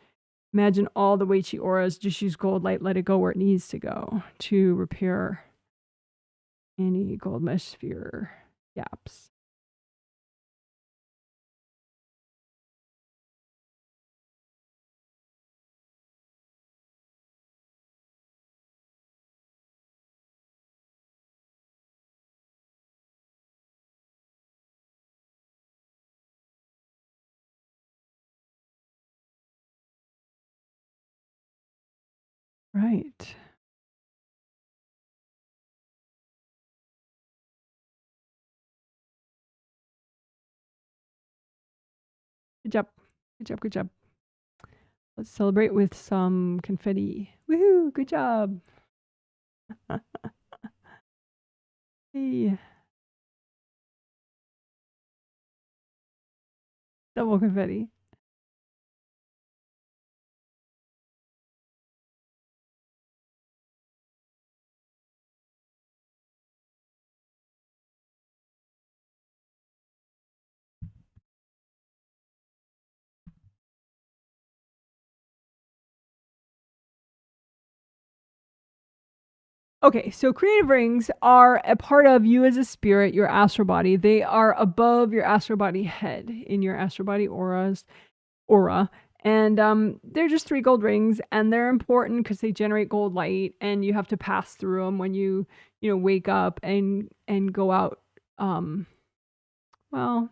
imagine all the Wei Qi auras, just use gold light, let it go where it needs to go to repair any gold mesh sphere gaps. Right. Good job. Good job. Good job. Let's celebrate with some confetti. Woohoo! Good job. Hey, double confetti. Okay, so creative rings are a part of you as a spirit, your astral body. They are above your astral body head in your astral body aura. And they're just 3 gold rings, and they're important because they generate gold light, and you have to pass through them when you wake up and go out. Well,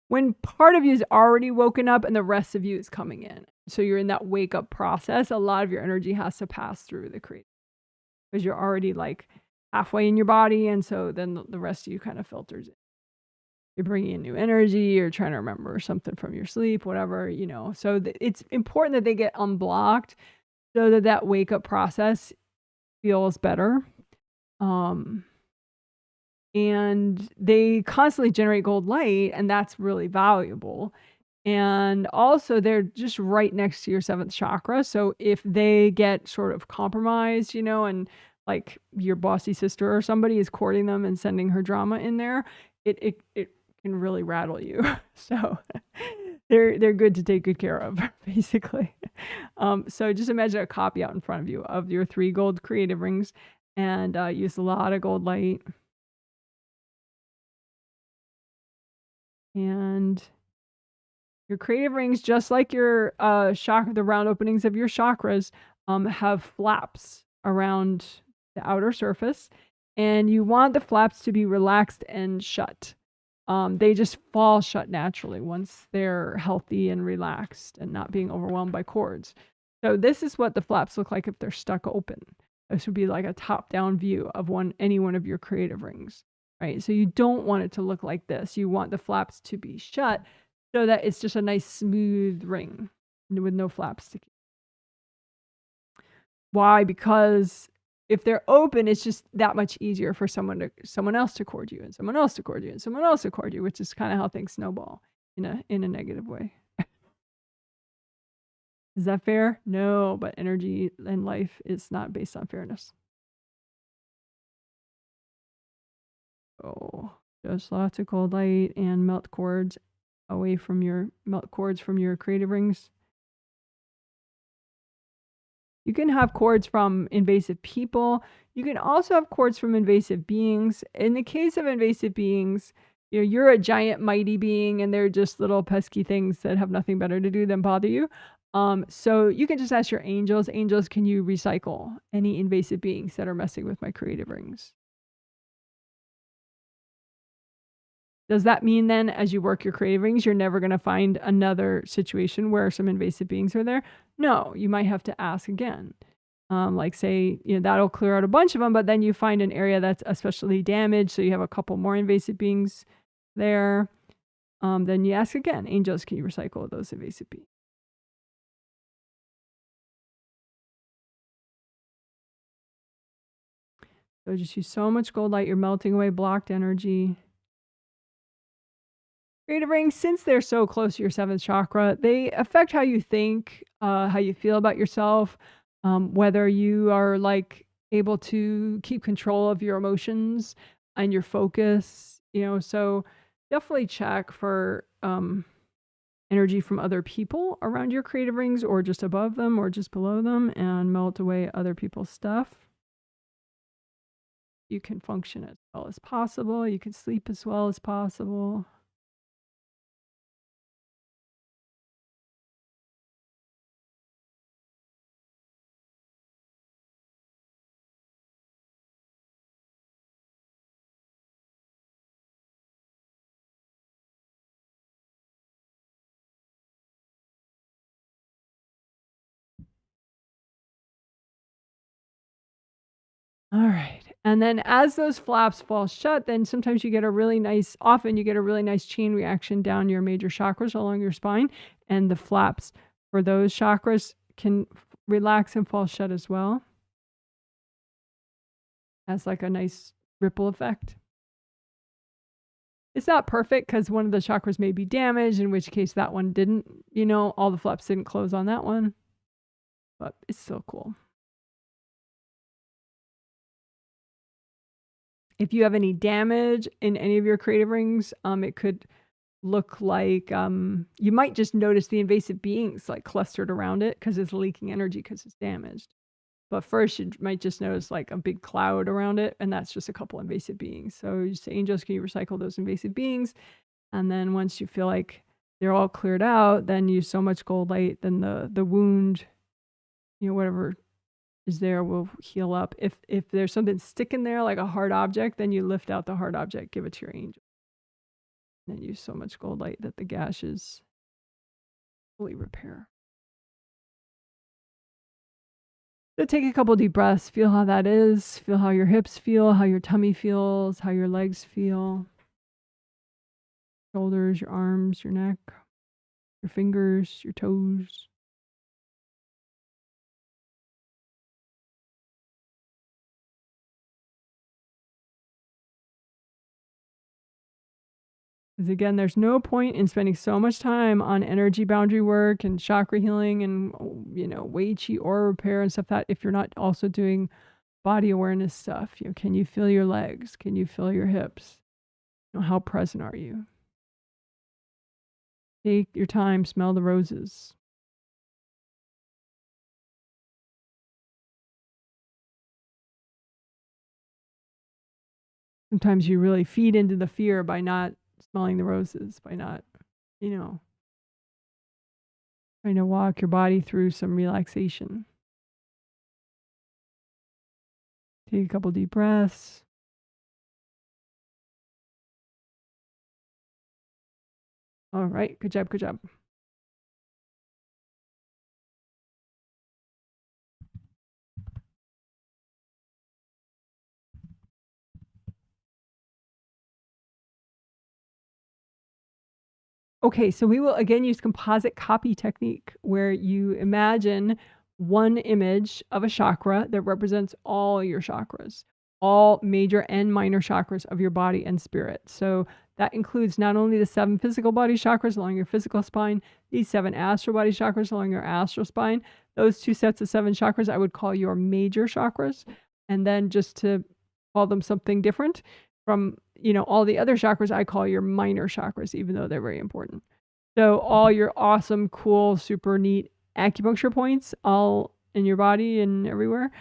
when part of you is already woken up and the rest of you is coming in, so you're in that wake up process. A lot of your energy has to pass through the creative because you're already like halfway in your body, and so then the rest of you kind of filters in. You're bringing in new energy, you're trying to remember something from your sleep, whatever, so it's important that they get unblocked so that that wake up process feels better. And they constantly generate gold light, and that's really valuable. And also they're just right next to your 7th chakra, so if they get sort of compromised, and like your bossy sister or somebody is courting them and sending her drama in there, it can really rattle you. So they're good to take good care of, basically. So just imagine a copy out in front of you of your 3 gold creative rings, and use a lot of gold light. And your creative rings, just like your chakra, the round openings of your chakras, have flaps around the outer surface, and you want the flaps to be relaxed and shut. They just fall shut naturally once they're healthy and relaxed and not being overwhelmed by cords. So this is what the flaps look like if they're stuck open. This would be like a top-down view of any one of your creative rings, right? So you don't want it to look like this. You want the flaps to be shut so that it's just a nice smooth ring with no flaps sticking. Why? Because if they're open, it's just that much easier for someone else to cord you, and someone else to cord you, and someone else to cord you, which is kind of how things snowball in a negative way. Is that fair? No, but energy and life is not based on fairness. Oh, just lots of cold light and melt cords from your creative rings. You can have cords from invasive people. You can also have cords from invasive beings. In the case of invasive beings, you're a giant mighty being and they're just little pesky things that have nothing better to do than bother you. So you can just ask your angels. Angels, can you recycle any invasive beings that are messing with my creative rings? Does that mean then as you work your creative rings, you're never going to find another situation where some invasive beings are there? No, you might have to ask again. Like say, that'll clear out a bunch of them, but then you find an area that's especially damaged, so you have a couple more invasive beings there. Then you ask again, angels, can you recycle those invasive beings? So just use so much gold light, you're melting away blocked energy. Creative rings, since they're so close to your 7th chakra, they affect how you think, how you feel about yourself, whether you are like able to keep control of your emotions and your focus. So definitely check for energy from other people around your creative rings, or just above them, or just below them, and melt away other people's stuff. You can function as well as possible. You can sleep as well as possible. All right. And then as those flaps fall shut, then sometimes you get a really nice, often you get a really nice chain reaction down your major chakras along your spine. And the flaps for those chakras can relax and fall shut as well. As like a nice ripple effect. It's not perfect because one of the chakras may be damaged, in which case that one didn't, all the flaps didn't close on that one. But it's still cool. If you have any damage in any of your creative rings, it could look like you might just notice the invasive beings like clustered around it because it's leaking energy because it's damaged. But first, you might just notice like a big cloud around it, and that's just a couple invasive beings. So you say, angels, can you recycle those invasive beings? And then once you feel like they're all cleared out, then use so much gold light, then the wound, whatever is there will heal up. If there's something sticking there like a hard object, then you lift out the hard object, give it to your angel. And then use so much gold light that the gashes fully repair. So take a couple deep breaths, feel how that is, feel how your hips feel, how your tummy feels, how your legs feel, shoulders, your arms, your neck, your fingers, your toes. Because again, there's no point in spending so much time on energy boundary work and chakra healing and, Wei Qi aura repair and stuff that if you're not also doing body awareness stuff. Can you feel your legs? Can you feel your hips? How present are you? Take your time, smell the roses. Sometimes you really feed into the fear by not smelling the roses, by not, trying to walk your body through some relaxation. Take a couple deep breaths. All right, good job, good job. Okay, so we will again use composite copy technique where you imagine one image of a chakra that represents all your chakras, all major and minor chakras of your body and spirit. So that includes not only the 7 physical body chakras along your physical spine, these 7 astral body chakras along your astral spine. Those 2 sets of 7 chakras I would call your major chakras. And then just to call them something different from all the other chakras, I call your minor chakras, even though they're very important. So all your awesome, cool, super neat acupuncture points all in your body and everywhere,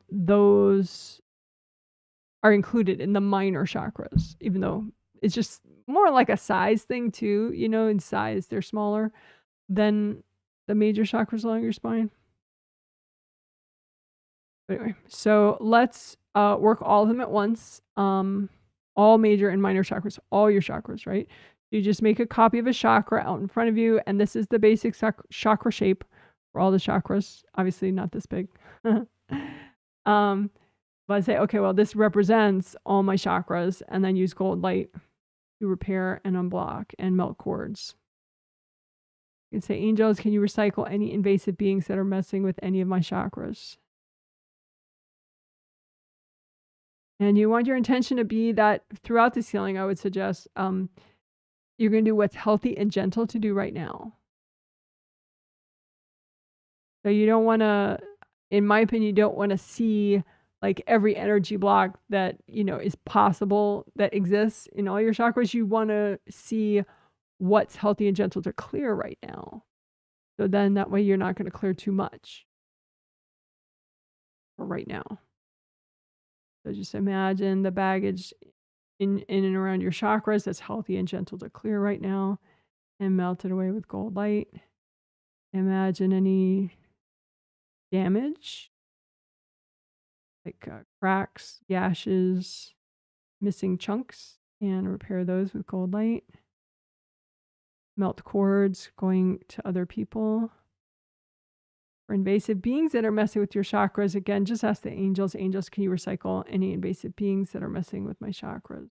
those are included in the minor chakras, even though it's just more like a size thing too. In size, they're smaller than the major chakras along your spine. But anyway, so let's work all of them at once. All major and minor chakras, all your chakras, right? You just make a copy of a chakra out in front of you, and this is the basic chakra shape for all the chakras. Obviously, not this big. But I say, okay, well, this represents all my chakras, and then use gold light to repair and unblock and melt cords. You can say, angels, can you recycle any invasive beings that are messing with any of my chakras? And you want your intention to be that throughout this healing, I would suggest you're going to do what's healthy and gentle to do right now. So you don't want to, in my opinion, you don't want to see like every energy block that, is possible that exists in all your chakras. You want to see what's healthy and gentle to clear right now. So then that way you're not going to clear too much for right now. So just imagine the baggage in and around your chakras that's healthy and gentle to clear right now and melt it away with gold light. Imagine any damage, like cracks, gashes, missing chunks, and repair those with gold light. Melt cords going to other people. For invasive beings that are messing with your chakras, again, just ask the angels. Angels, can you recycle any invasive beings that are messing with my chakras?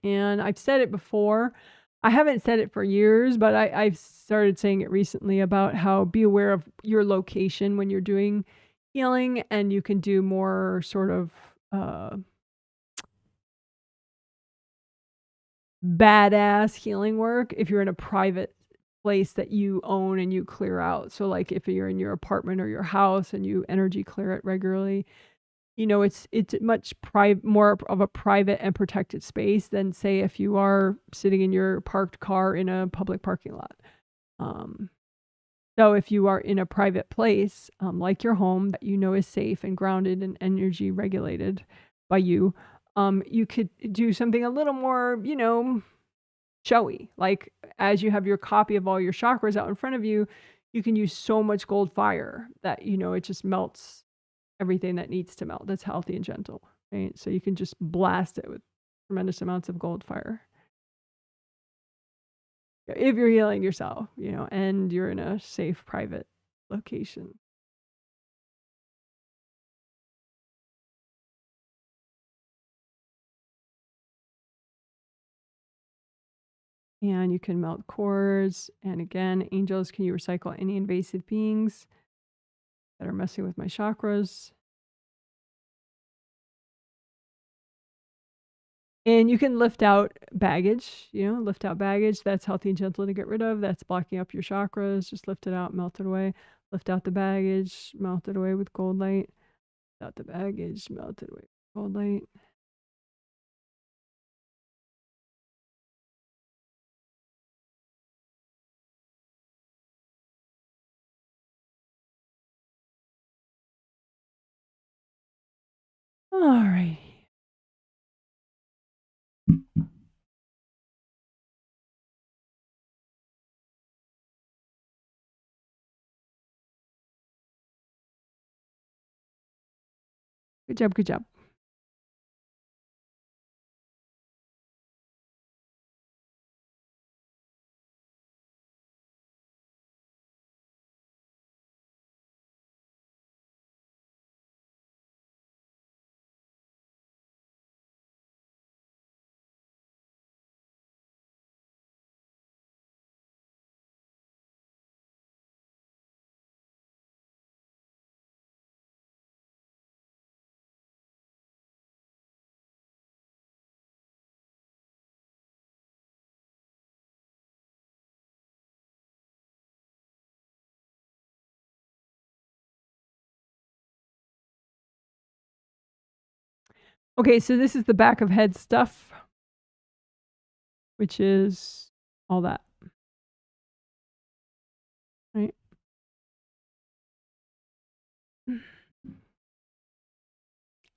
And I've said it before. I haven't said it for years, but I've started saying it recently about how be aware of your location when you're doing healing, and you can do more sort of badass healing work if you're in a private place that you own and you clear out. So like if you're in your apartment or your house and you energy clear it regularly, it's much more of a private and protected space than say if you are sitting in your parked car in a public parking lot. So if you are in a private place, like your home that is safe and grounded and energy regulated by you, you could do something a little more, showy. Like as you have your copy of all your chakras out in front of you, you can use so much gold fire that, it just melts everything that needs to melt. That's healthy and gentle, right? So you can just blast it with tremendous amounts of gold fire. If you're healing yourself, and you're in a safe, private location. And you can melt cords. And again, angels, can you recycle any invasive beings that are messing with my chakras? And you can lift out baggage, that's healthy and gentle to get rid of. That's blocking up your chakras. Just lift it out, melt it away. Lift out the baggage, melt it away with gold light. Lift out the baggage, melt it away with gold light. All right. Good job, good job. Okay, so this is the back of head stuff, which is all that. Right?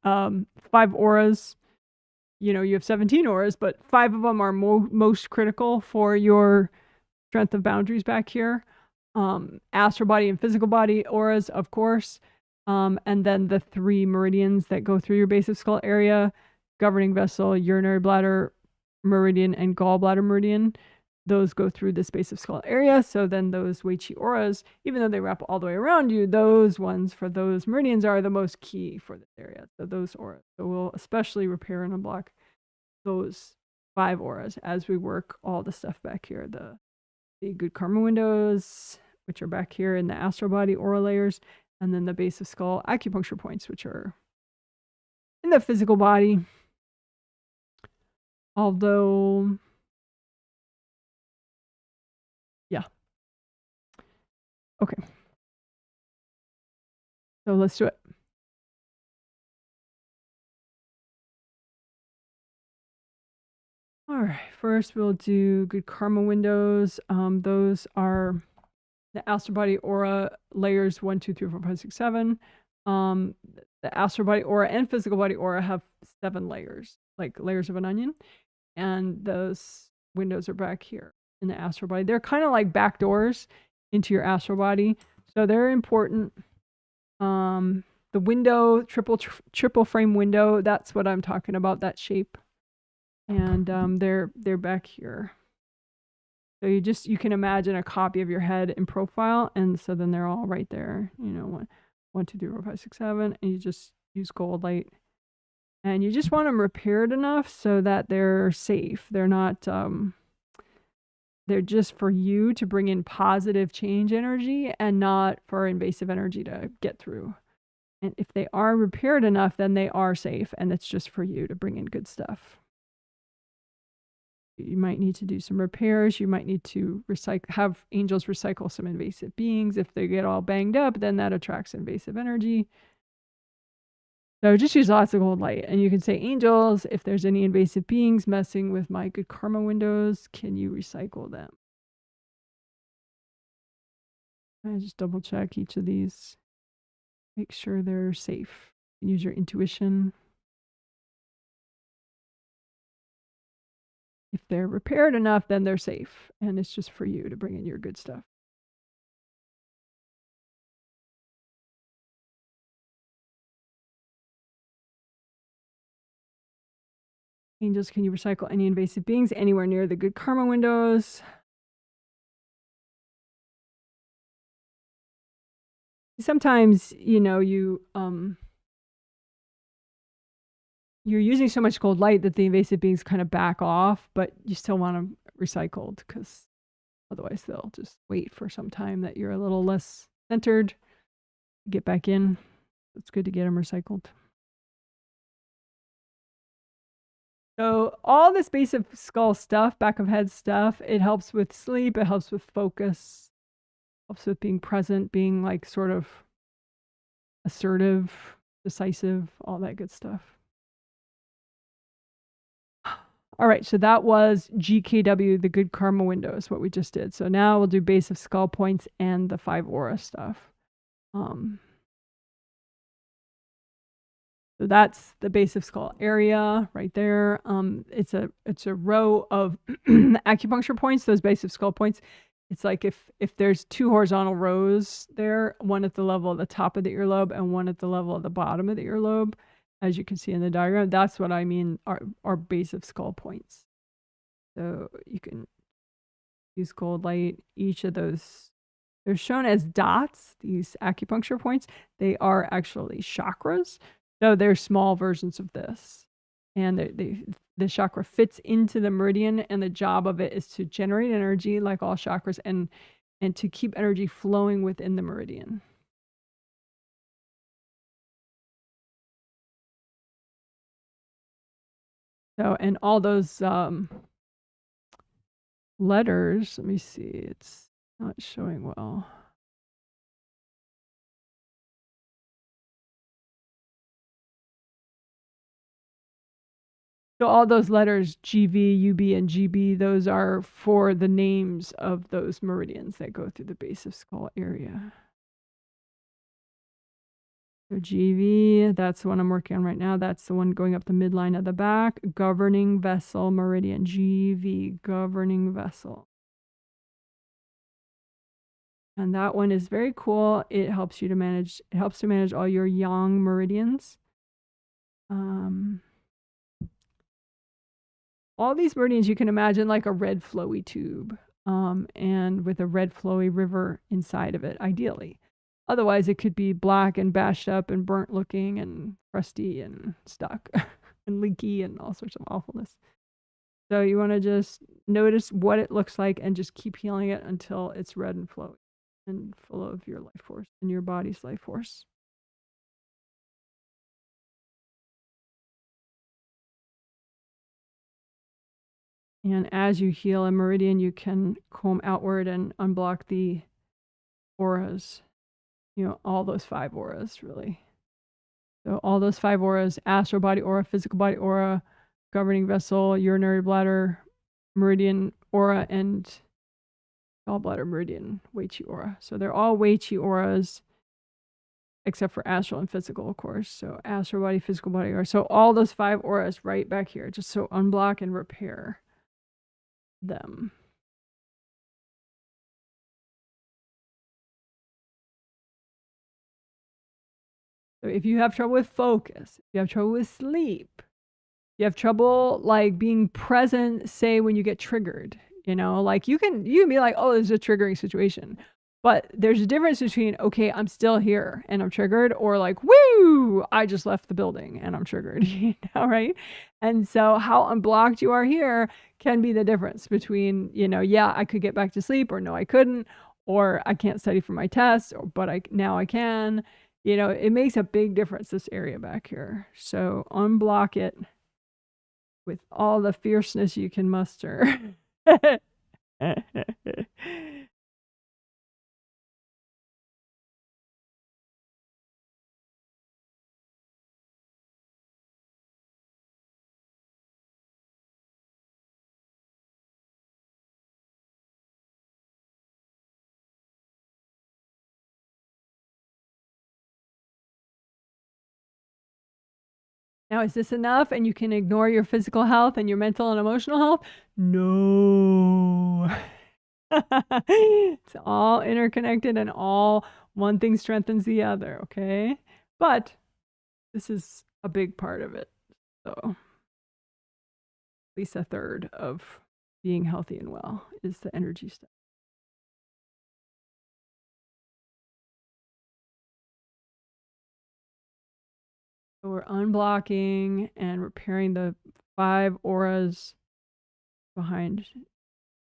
5 auras. You have 17 auras, but 5 of them are most critical for your strength of boundaries back here. Astral body and physical body auras, of course. And then the 3 meridians that go through your base of skull area: governing vessel, urinary bladder meridian, and gallbladder meridian. Those go through the base of skull area. So then those Wei Qi auras, even though they wrap all the way around you, those ones for those meridians are the most key for this area. So those auras. So we'll especially repair and unblock those 5 auras as we work all the stuff back here. The good karma windows, which are back here in the astral body aura layers, and then the base of skull acupuncture points, which are in the physical body. Although, yeah. Okay. So let's do it. All right, first we'll do good karma windows. Those are the astral body aura layers 1, 2, 3, 4, 5, 6, 7. The astral body aura and physical body aura have 7 layers, like layers of an onion. And those windows are back here in the astral body. They're kind of like back doors into your astral body. So they're important. The window, triple frame window, that's what I'm talking about, that shape and they're back here. So you can imagine a copy of your head in profile, and so then they're all right there. You know, 1, 2, 3, 4, 5, 6, 7, and you just use gold light, and you just want them repaired enough so that they're safe. They're not. They're just for you to bring in positive change energy, and not for invasive energy to get through. And if they are repaired enough, then they are safe, and it's just for you to bring in good stuff. You might need to do some repairs. You might need to have angels recycle some invasive beings. If they get all banged up, then that attracts invasive energy. So just use lots of gold light. And you can say, angels, if there's any invasive beings messing with my good karma windows, can you recycle them? I just double check each of these. Make sure they're safe. Use your intuition. If they're repaired enough, then they're safe. And it's just for you to bring in your good stuff. Angels, can you recycle any invasive beings anywhere near the good karma windows? Sometimes, you know, you're using so much gold light that the invasive beings kind of back off, but you still want them recycled, because otherwise they'll just wait for some time that you're a little less centered, get back in. It's good to get them recycled. So all this base of skull stuff, back of head stuff, it helps with sleep, it helps with focus, helps with being present, being like sort of assertive, decisive, all that good stuff. All right, so that was GKW, the good karma windows, what we just did. So now we'll do base of skull points and the 5 aura stuff. So that's the base of skull area right there. It's a row of acupuncture points, those base of skull points. It's like if there's 2 horizontal rows there, one at the level of the top of the earlobe and one at the level of the bottom of the earlobe, as you can see in the diagram, that's what I mean are base of skull points. So you can use gold light. Each of those, they're shown as dots, these acupuncture points. They are actually chakras. So they're small versions of this. And the chakra fits into the meridian, and the job of it is to generate energy like all chakras, and to keep energy flowing within the meridian. So, and all those letters, let me see, it's not showing well. So all those letters, GV, UB, and GB, those are for the names of those meridians that go through the base of skull area. So GV, that's the one I'm working on right now. That's the one going up the midline of the back. Governing vessel meridian, GV, governing vessel. And that one is very cool. It helps to manage all your yang meridians. All these meridians you can imagine like a red flowy tube, and with a red flowy river inside of it, ideally. Otherwise, it could be black and bashed up and burnt looking and crusty and stuck and leaky and all sorts of awfulness. So you want to just notice what it looks like and just keep healing it until it's red and flowy and full of your life force and your body's life force. And as you heal a meridian, you can comb outward and unblock the auras. You know, all those 5 auras, really. So all those 5 auras: astral body aura, physical body aura, governing vessel, urinary bladder meridian aura, and gallbladder meridian Wei Qi aura. So they're all Wei Qi auras, except for astral and physical, of course. So astral body, physical body aura. So all those 5 auras right back here, just so unblock and repair them. So if you have trouble with focus, if you have trouble with sleep, You have trouble like being present, say when you get triggered, you know, like you can be like, oh, this is a triggering situation. But there's a difference between, okay, I'm still here and I'm triggered, or like, woo, I just left the building and I'm triggered, you know, right? And so how unblocked you are here can be the difference between, you know, yeah, I could get back to sleep, or no, I couldn't, or I can't study for my test, or but now I can. You know, it makes a big difference, this area back here. So unblock it with all the fierceness you can muster. Now, is this enough and you can ignore your physical health and your mental and emotional health? No. It's all interconnected, and all one thing strengthens the other, okay? But this is a big part of it. So at least a third of being healthy and well is the energy stuff. So we're unblocking and repairing the 5 auras behind,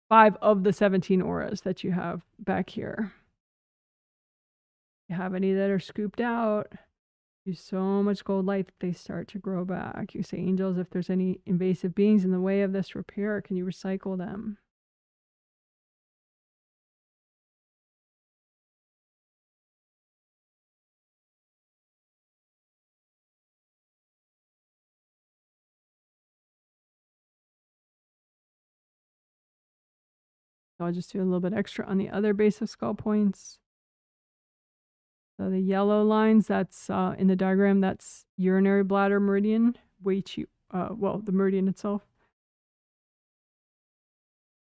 5 of the 17 auras that you have back here. If you have any that are scooped out, use so much gold light that they start to grow back. You say, angels, if there's any invasive beings in the way of this repair, can you recycle them? So I'll just do a little bit extra on the other base of skull points. So the yellow lines, that's in the diagram, that's urinary bladder meridian, well, the meridian itself,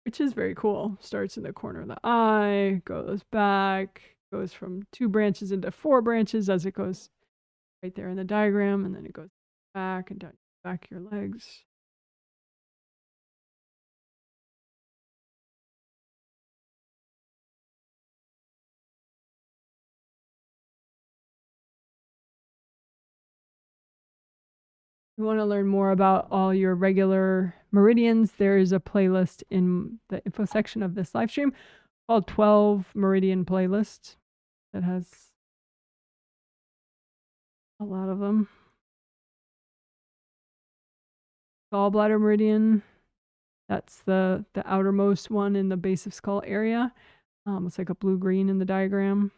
which is very cool. Starts in the corner of the eye, goes back, goes from 2 branches into 4 branches as it goes right there in the diagram, and then it goes back and down the back of your legs. You want to learn more about all your regular meridians, there is a playlist in the info section of this live stream called 12 Meridian Playlist that has a lot of them. Gallbladder meridian, that's the outermost one in the base of skull area. It's like a blue-green in the diagram.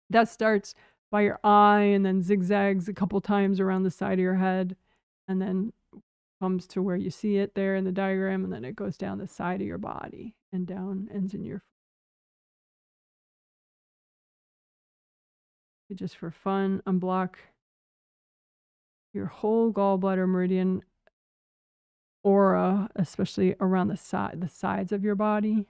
That starts by your eye and then zigzags a couple times around the side of your head, and then comes to where you see it there in the diagram, and then it goes down the side of your body and down, ends in your. Just for fun, unblock your whole gallbladder meridian aura, especially around the sides of your body.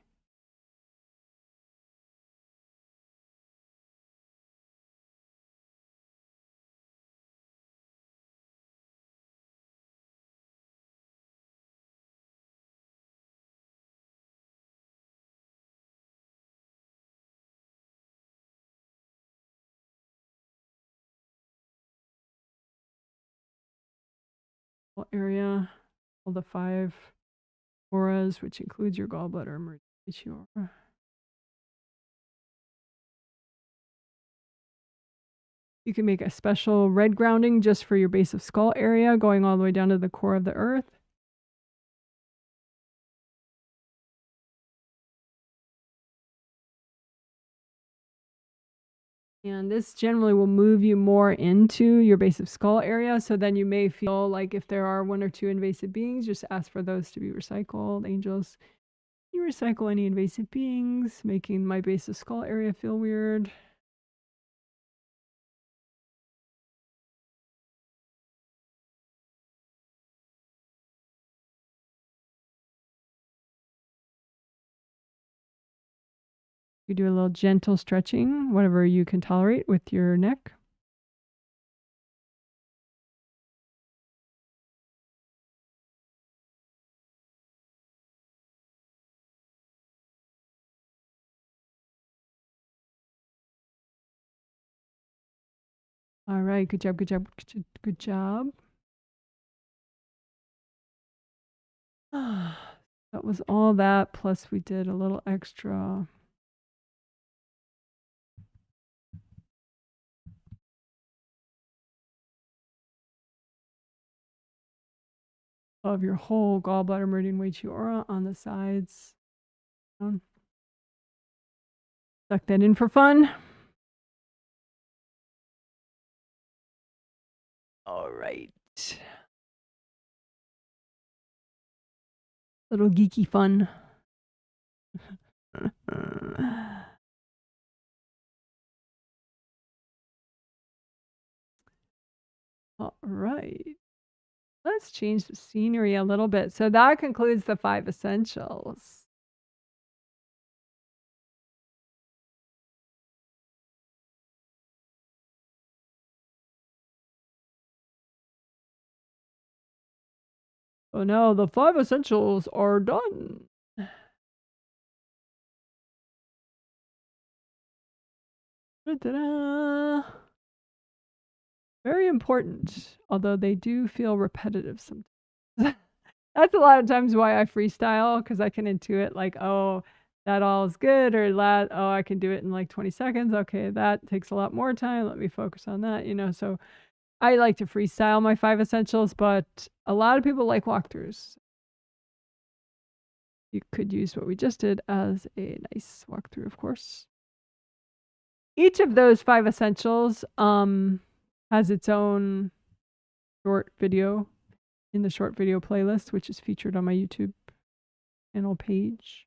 Area, all the 5 auras, which includes your gallbladder meridian aura. You can make a special red grounding just for your base of skull area, going all the way down to the core of the earth. And this generally will move you more into your base of skull area. So then you may feel like if there are 1 or 2 invasive beings, just ask for those to be recycled. Angels, you recycle any invasive beings, making my base of skull area feel weird. You do a little gentle stretching, whatever you can tolerate with your neck. All right. Good job. Good job. Good job. That was all that. Plus, we did a little extra. Of your whole gallbladder, meridian, way to aura on the sides. Suck that in for fun. All right. Little geeky fun. All right. Let's change the scenery a little bit. So that concludes the 5 essentials. So now the 5 essentials are done. Ta-da! Very important, although they do feel repetitive sometimes. That's a lot of times why I freestyle, because I can intuit like, oh, that all is good, or that, oh, I can do it in like 20 seconds. Okay, that takes a lot more time. Let me focus on that, So I like to freestyle my 5 essentials, but a lot of people like walkthroughs. You could use what we just did as a nice walkthrough, of course. Each of those 5 essentials has its own short video in the short video playlist, which is featured on my YouTube channel page.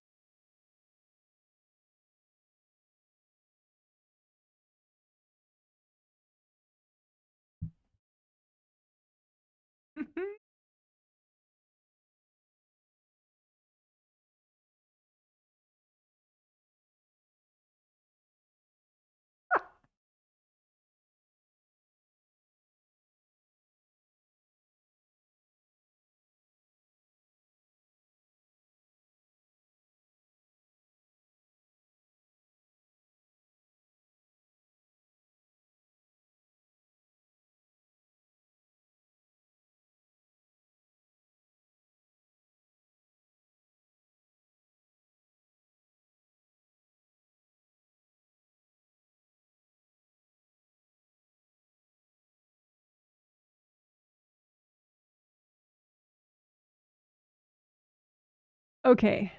Okay.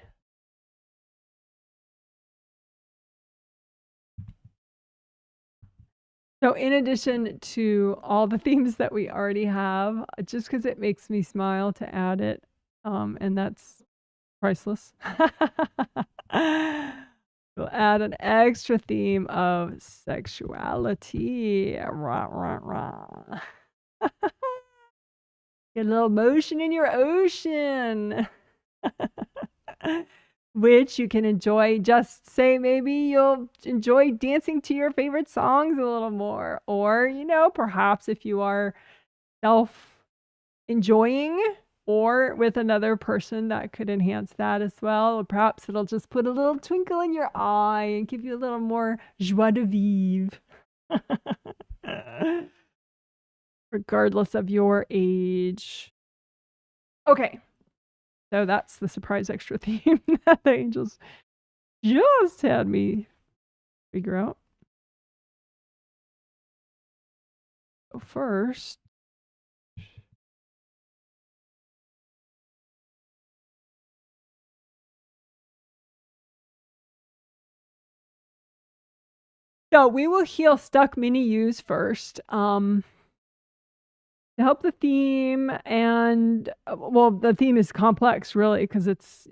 So in addition to all the themes that we already have, just because it makes me smile to add it, and that's priceless. We'll add an extra theme of sexuality. Rah, rah, rah. Get a little motion in your ocean. Which you can enjoy. Just say maybe you'll enjoy dancing to your favorite songs a little more. Or, perhaps if you are self-enjoying or with another person, that could enhance that as well. Or perhaps it'll just put a little twinkle in your eye and give you a little more joie de vivre. Regardless of your age. Okay. So that's the surprise extra theme that the angels just had me figure out. So first, so we will heal stuck mini U's first. To help the theme, and well, the theme is complex really, because it's,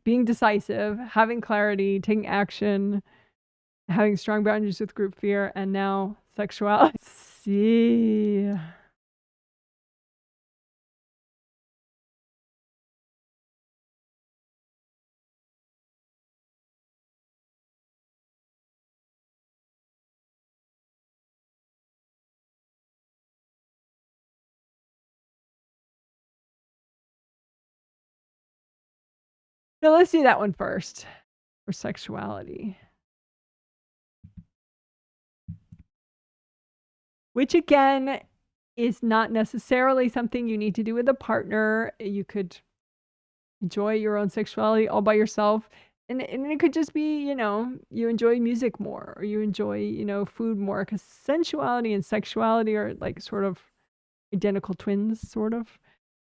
being decisive, having clarity, taking action, having strong boundaries with group fear, and now sexuality. See. So let's do that one first for sexuality. which again is not necessarily something you need to do with a partner. You could enjoy your own sexuality all by yourself. And it could just be, you enjoy music more, or you enjoy, food more, because sensuality and sexuality are like sort of identical twins, sort of.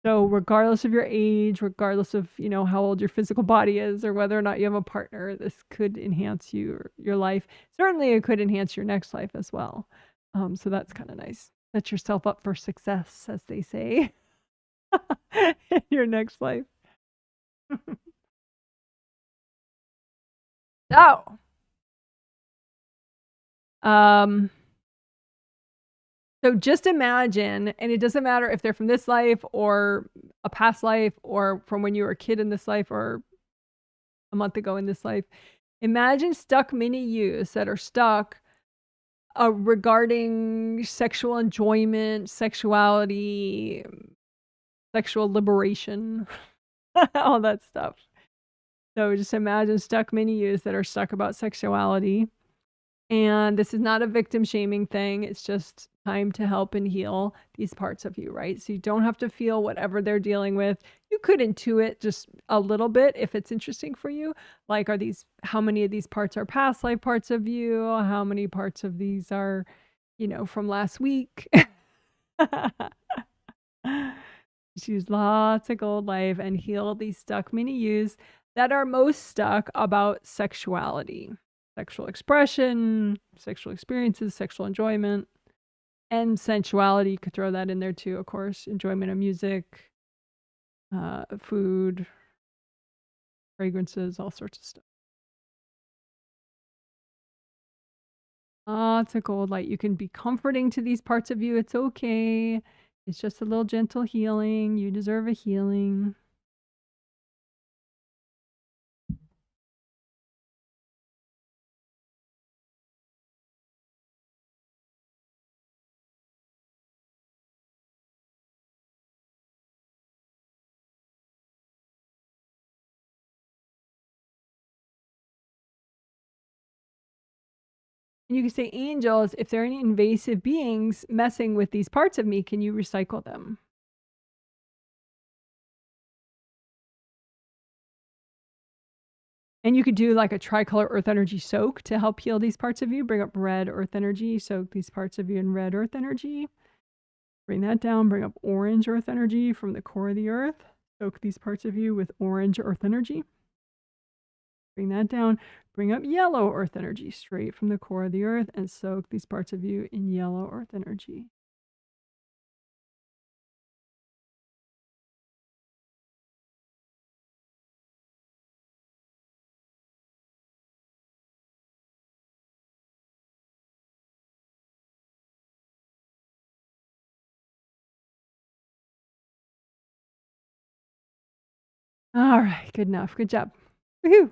So regardless of your age, regardless of, how old your physical body is, or whether or not you have a partner, this could enhance your life. Certainly it could enhance your next life as well. So that's kind of nice. Set yourself up for success, as they say, in your next life. So, so just imagine, and it doesn't matter if they're from this life or a past life or from when you were a kid in this life or a month ago in this life. Imagine stuck mini yous that are stuck regarding sexual enjoyment, sexuality, sexual liberation, all that stuff. So just imagine stuck mini yous that are stuck about sexuality. And this is not a victim shaming thing. It's just time to help and heal these parts of you, right? So you don't have to feel whatever they're dealing with. You could intuit just a little bit if it's interesting for you. Like, how many of these parts are past life parts of you? How many parts of these are, from last week? Just use lots of gold life and heal these stuck mini yous that are most stuck about sexuality. Sexual expression, sexual experiences, sexual enjoyment, and sensuality. You could throw that in there too, of course. Enjoyment of music, food, fragrances, all sorts of stuff. Lots of gold light. You can be comforting to these parts of you. It's okay. It's just a little gentle healing. You deserve a healing. And you can say, angels, if there are any invasive beings messing with these parts of me, can you recycle them? And you could do like a tricolor earth energy soak to help heal these parts of you. Bring up red earth energy, soak these parts of you in red earth energy. Bring that down, bring up orange earth energy from the core of the earth. Soak these parts of you with orange earth energy. Bring that down, bring up yellow earth energy straight from the core of the earth and soak these parts of you in yellow earth energy. All right, good enough. Good job. Woohoo!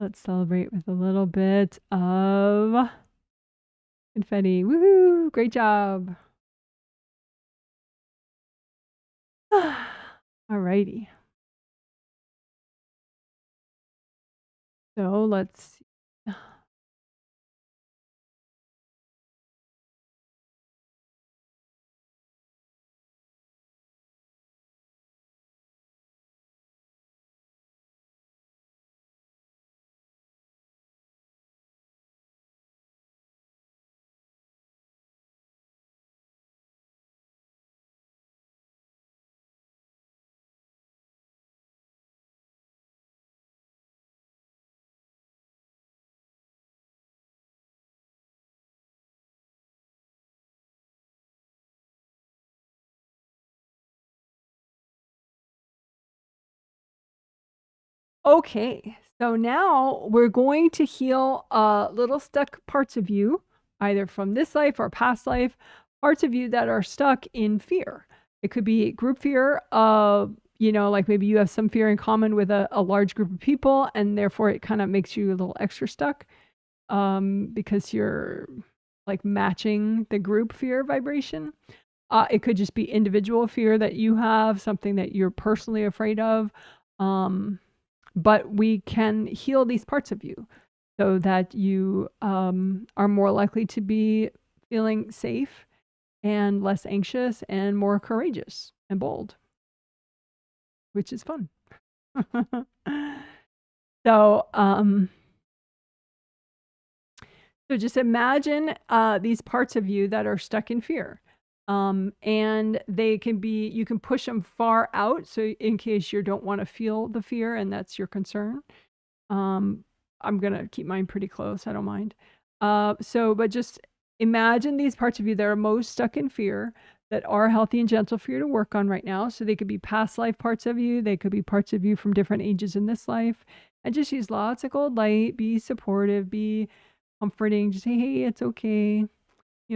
Let's celebrate with a little bit of confetti. Woohoo! Great job. All righty. So let's see. Okay, so now we're going to heal little stuck parts of you, either from this life or past life, parts of you that are stuck in fear. It could be group fear of, like maybe you have some fear in common with a large group of people, and therefore it kind of makes you a little extra stuck because you're like matching the group fear vibration. It could just be individual fear that you have, something that you're personally afraid of. But we can heal these parts of you. so that you are more likely to be feeling safe and less anxious and more courageous and bold, which is fun. So, so just imagine these parts of you that are stuck in fear. And they can be, you can push them far out. So in case you don't want to feel the fear and that's your concern. I'm going to keep mine pretty close. I don't mind. But just imagine these parts of you that are most stuck in fear, that are healthy and gentle for you to work on right now. So they could be past life parts of you. They could be parts of you from different ages in this life. And just use lots of gold light, be supportive, be comforting. Just say, hey, it's okay.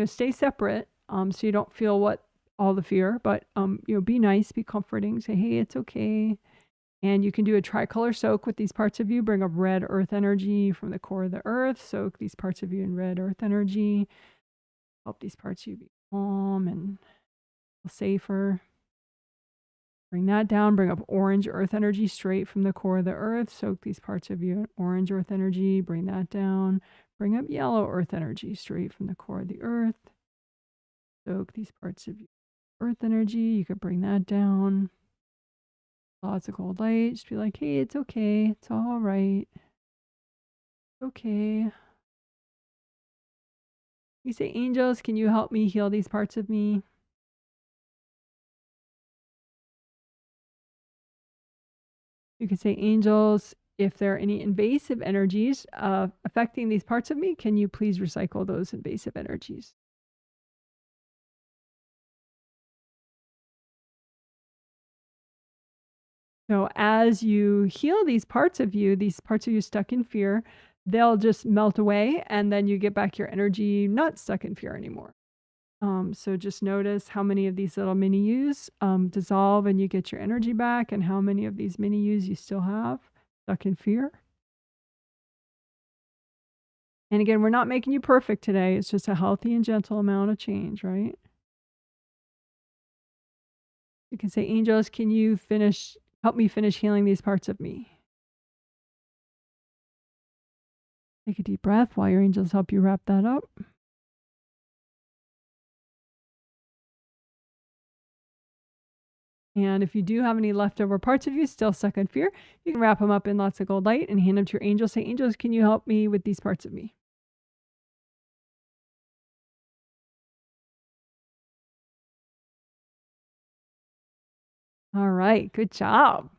Stay separate. So you don't feel all the fear, but, be nice, be comforting, say, hey, it's okay. And you can do a tricolor soak with these parts of you. Bring up red earth energy from the core of the earth. Soak these parts of you in red earth energy. Help these parts of you be calm and feel safer. Bring that down. Bring up orange earth energy straight from the core of the earth. Soak these parts of you in orange earth energy. Bring that down. Bring up yellow earth energy straight from the core of the earth. Soak these parts of you earth energy. You could bring that down. Lots of gold light. Just be like, hey, it's okay. It's all right. Okay. You say, angels, can you help me heal these parts of me? You can say, angels, if there are any invasive energies affecting these parts of me, can you please recycle those invasive energies? So as you heal these parts of you stuck in fear, they'll just melt away, and then you get back your energy not stuck in fear anymore. So just notice how many of these little mini yous dissolve and you get your energy back, and how many of these mini yous you still have stuck in fear. And again, we're not making you perfect today. It's just a healthy and gentle amount of change, right? You can say, angels, can you help me finish healing these parts of me? Take a deep breath while your angels help you wrap that up. And if you do have any leftover parts of you still stuck in fear, you can wrap them up in lots of gold light and hand them to your angels. Say, angels, can you help me with these parts of me? All right. Good job.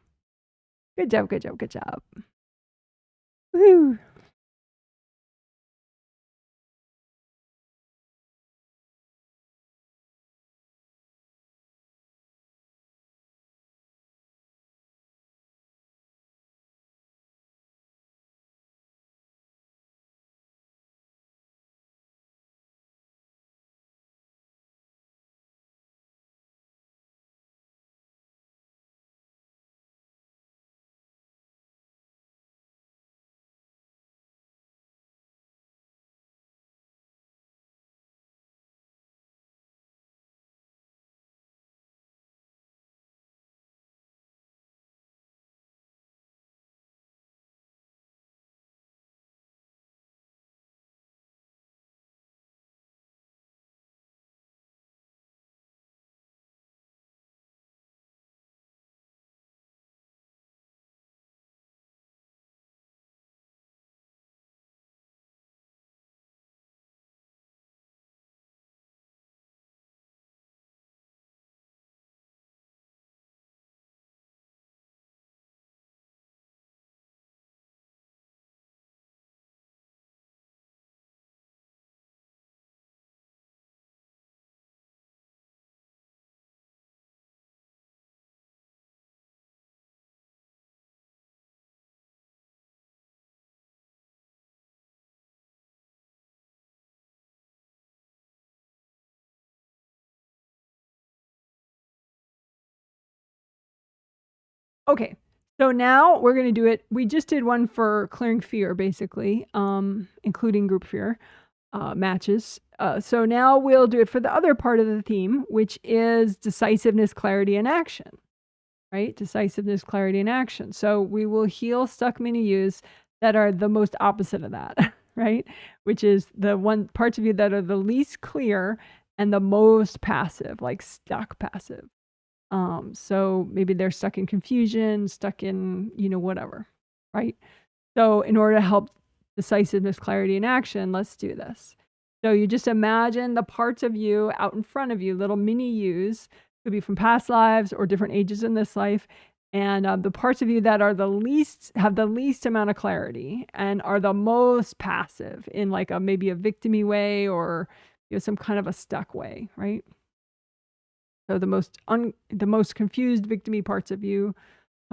Good job, good job, good job. Woo. Okay. So now we're going to do it. We just did one for clearing fear, basically, including group fear matches. So now we'll do it for the other part of the theme, which is decisiveness, clarity, and action. Right? Decisiveness, clarity, and action. So we will heal stuck mini yous that are the most opposite of that, right? Which is the one parts of you that are the least clear and the most passive, like stuck passive. So maybe they're stuck in confusion, stuck in, whatever, right? So in order to help decisiveness, clarity, and action, let's do this. So you just imagine the parts of you out in front of you, little mini yous, could be from past lives or different ages in this life. And the parts of you that are have the least amount of clarity and are the most passive in like maybe a victimy way or some kind of a stuck way, right? So the most confused victimy parts of you,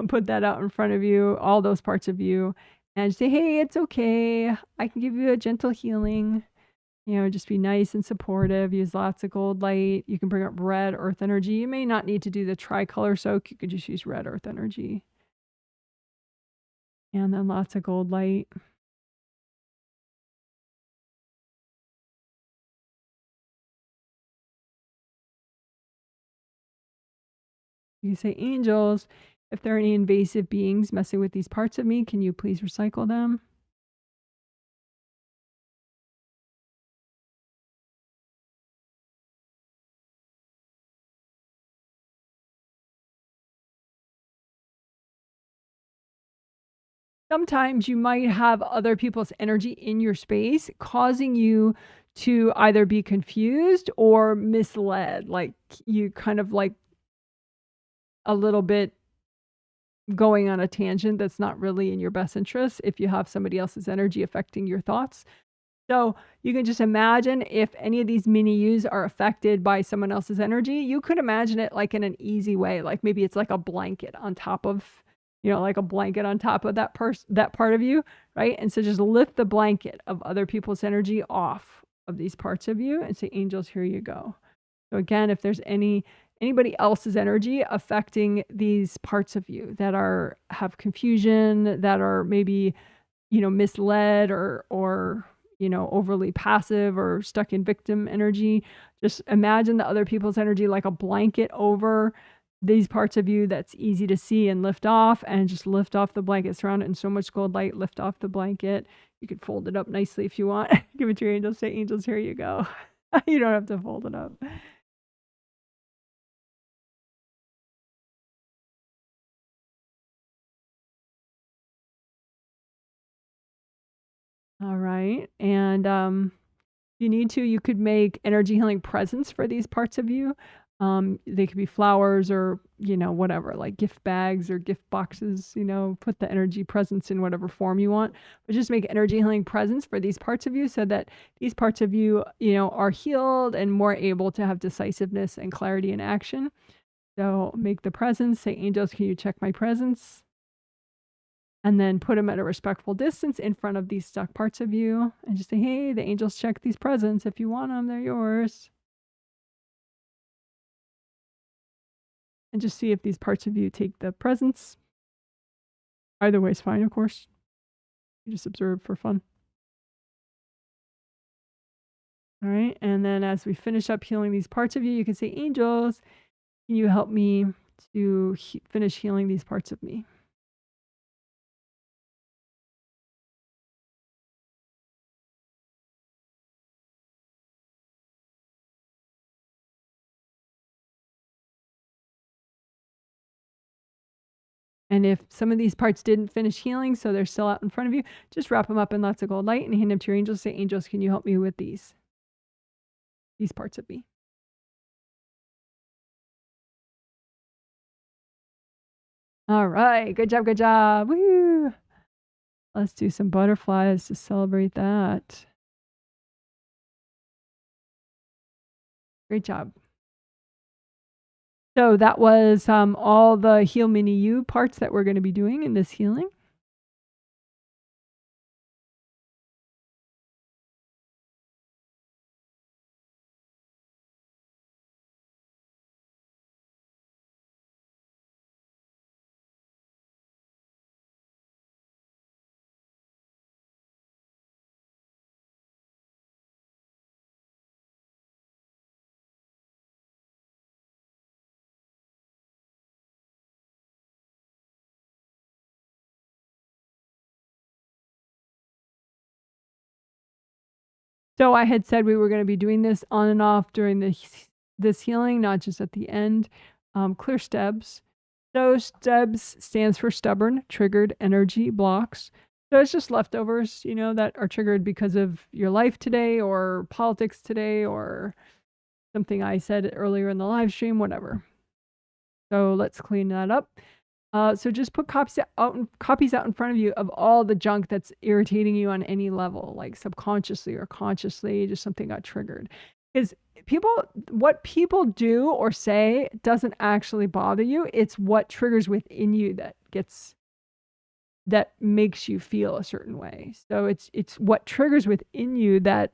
put that out in front of you, all those parts of you, and say, hey, it's okay. I can give you a gentle healing. Just be nice and supportive. Use lots of gold light. You can bring up red earth energy. You may not need to do the tricolor soak. You could just use red earth energy. And then lots of gold light. You say, angels, if there are any invasive beings messing with these parts of me, can you please recycle them? Sometimes you might have other people's energy in your space causing you to either be confused or misled. Like you kind of like a little bit going on a tangent that's not really in your best interest if you have somebody else's energy affecting your thoughts. So you can just imagine if any of these mini yous are affected by someone else's energy, you could imagine it like in an easy way. Like maybe it's like a blanket on top of, like a blanket on top of that part of you, right? And so just lift the blanket of other people's energy off of these parts of you and say, angels, here you go. So again, if there's anybody else's energy affecting these parts of you that have confusion, that are maybe, misled or overly passive or stuck in victim energy, just imagine the other people's energy like a blanket over these parts of you that's easy to see and lift off, and just lift off the blanket, surround it in so much gold light, lift off the blanket. You could fold it up nicely if you want. Give it to your angels, say, angels, here you go. You don't have to fold it up. All right. And if you need to, you could make energy healing presents for these parts of you. They could be flowers or, whatever, like gift bags or gift boxes, put the energy presents in whatever form you want. But just make energy healing presents for these parts of you so that these parts of you, are healed and more able to have decisiveness and clarity in action. So make the presents, say, angels, can you check my presents? And then put them at a respectful distance in front of these stuck parts of you and just say, hey, the angels check these presents. If you want them, they're yours. And just see if these parts of you take the presents. Either way is fine, of course. You just observe for fun. All right. And then as we finish up healing these parts of you, you can say, angels, can you help me to finish healing these parts of me? And if some of these parts didn't finish healing, so they're still out in front of you, just wrap them up in lots of gold light and hand them to your angels. Say, angels, can you help me with these parts of me? All right. Good job. Good job. Woo! Let's do some butterflies to celebrate that. Great job. So that was all the Heal Mini You parts that we're going to be doing in this healing. So I had said we were going to be doing this on and off during this healing, not just at the end. Clear STEBs. So STEBs stands for stubborn, triggered energy blocks. So it's just leftovers, that are triggered because of your life today or politics today or something I said earlier in the live stream, whatever. So let's clean that up. So just put copies out in front of you of all the junk that's irritating you on any level, like subconsciously or consciously, just something got triggered. Because what people do or say doesn't actually bother you. It's what triggers within you that makes you feel a certain way. So it's what triggers within you that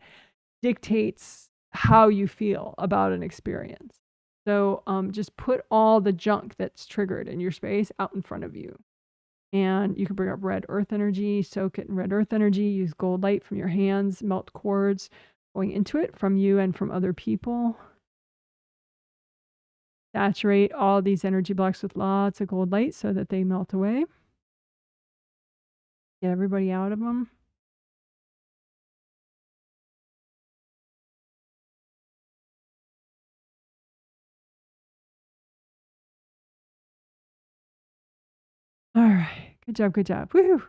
dictates how you feel about an experience. So just put all the junk that's triggered in your space out in front of you. And you can bring up red earth energy, soak it in red earth energy, use gold light from your hands, melt cords going into it from you and from other people. Saturate all these energy blocks with lots of gold light so that they melt away. Get everybody out of them. All right. Good job. Good job. Woohoo.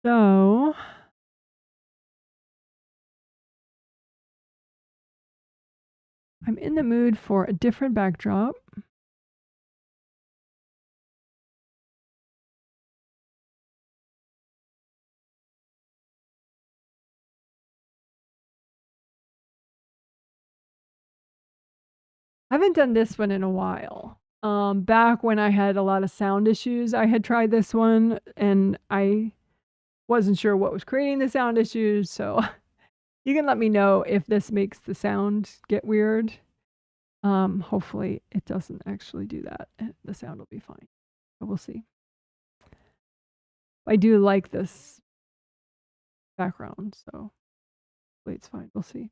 So I'm in the mood for a different backdrop. I haven't done this one in a while. Back when I had a lot of sound issues, I had tried this one and I wasn't sure what was creating the sound issues. So you can let me know if this makes the sound get weird. Hopefully it doesn't actually do that. The sound will be fine. But we'll see. I do like this background, so hopefully it's fine. We'll see.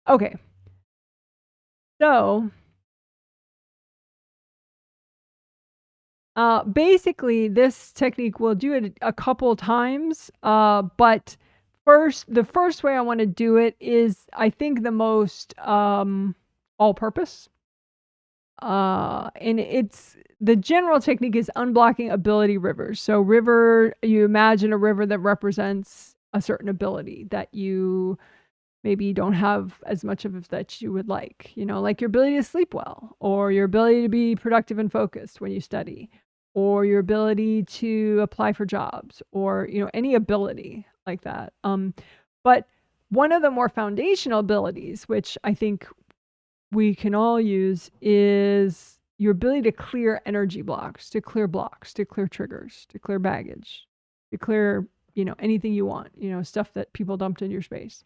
Okay. So basically this technique we'll do it a couple times, but the first way I want to do it is I think the most all-purpose. And the general technique is unblocking ability rivers. So you imagine a river that represents a certain ability that you maybe don't have as much of that you would like, like your ability to sleep well, or your ability to be productive and focused when you study, or your ability to apply for jobs, or, any ability like that. But one of the more foundational abilities, which I think we can all use, is your ability to clear energy blocks, to clear triggers, to clear baggage, to clear, anything you want, stuff that people dumped in your space.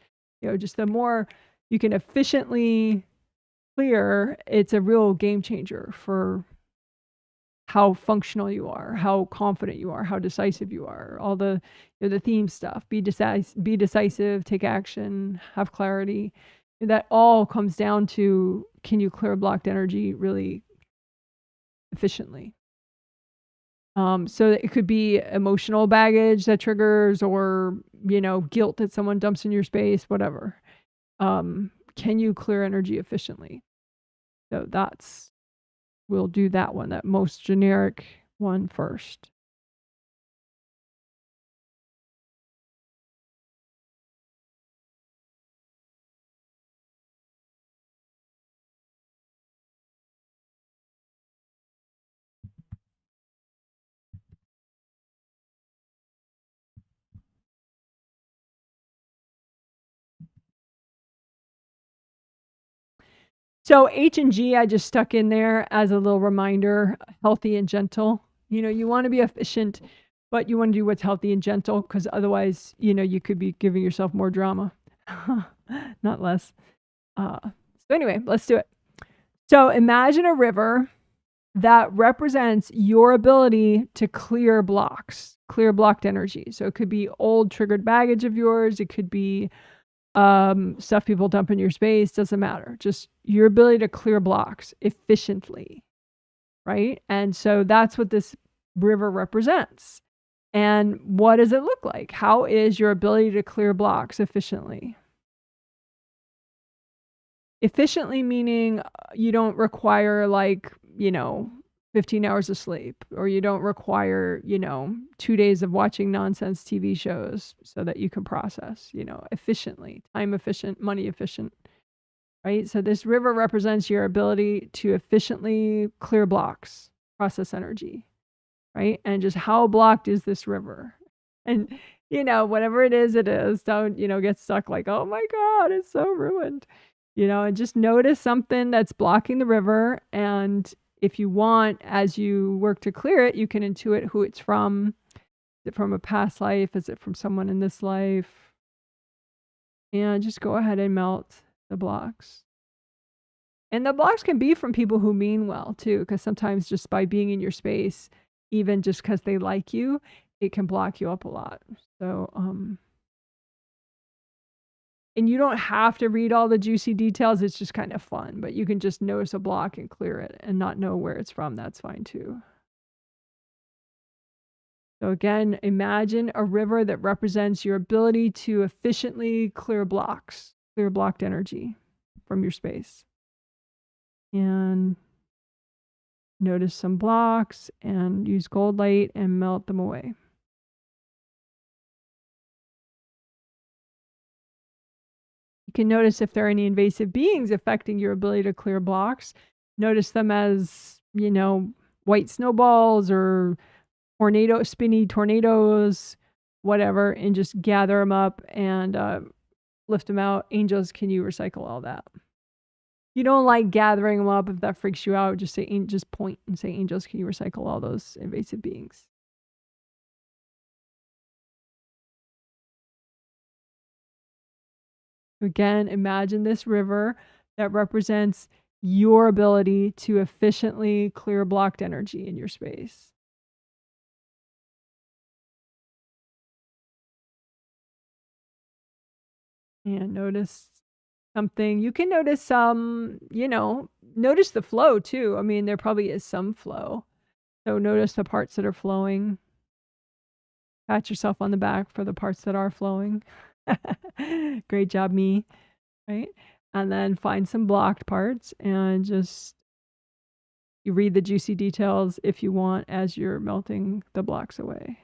Just the more you can efficiently clear, it's a real game changer for how functional you are, how confident you are, how decisive you are, all the the theme stuff. Be decisive, take action, have clarity. That all comes down to, can you clear blocked energy really efficiently? So it could be emotional baggage that triggers, or guilt that someone dumps in your space, whatever. Can you clear energy efficiently? So we'll do that one, that most generic one first. So H and G, I just stuck in there as a little reminder, healthy and gentle. You want to be efficient, but you want to do what's healthy and gentle, because otherwise, you could be giving yourself more drama, not less. So anyway, let's do it. So imagine a river that represents your ability to clear blocks, clear blocked energy. So it could be old triggered baggage of yours. It could be stuff people dump in your space. Doesn't matter. Just your ability to clear blocks efficiently, right? And so that's what this river represents. And what does it look like? How is your ability to clear blocks efficiently? Efficiently meaning you don't require 15 hours of sleep, or you don't require 2 days of watching nonsense TV shows so that you can process, efficiently, time efficient, money efficient, right? So this river represents your ability to efficiently clear blocks, process energy, right? And just how blocked is this river? And whatever it is, don't get stuck like, oh my God, it's so ruined. And just notice something that's blocking the river. And if you want, as you work to clear it, you can intuit who it's from. Is it from a past life? Is it from someone in this life? And just go ahead and melt the blocks. And the blocks can be from people who mean well too, because sometimes just by being in your space, even just because they like you, it can block you up a lot. So, and you don't have to read all the juicy details. It's just kind of fun, but you can just notice a block and clear it and not know where it's from. That's fine too. So again, imagine a river that represents your ability to efficiently clear blocks, clear blocked energy from your space. And notice some blocks and use gold light and melt them away. You can notice if there are any invasive beings affecting your ability to clear blocks. Notice them as, white snowballs or spinny tornadoes, whatever, and just gather them up and lift them out. Angels, can you recycle all that? You don't like gathering them up. If that freaks you out, just point and say, angels, can you recycle all those invasive beings? Again, imagine this river that represents your ability to efficiently clear blocked energy in your space. And notice something. You can notice some, notice the flow too. I mean, there probably is some flow. So notice the parts that are flowing. Pat yourself on the back for the parts that are flowing. Great job, me. Right? And then find some blocked parts and just you read the juicy details if you want as you're melting the blocks away.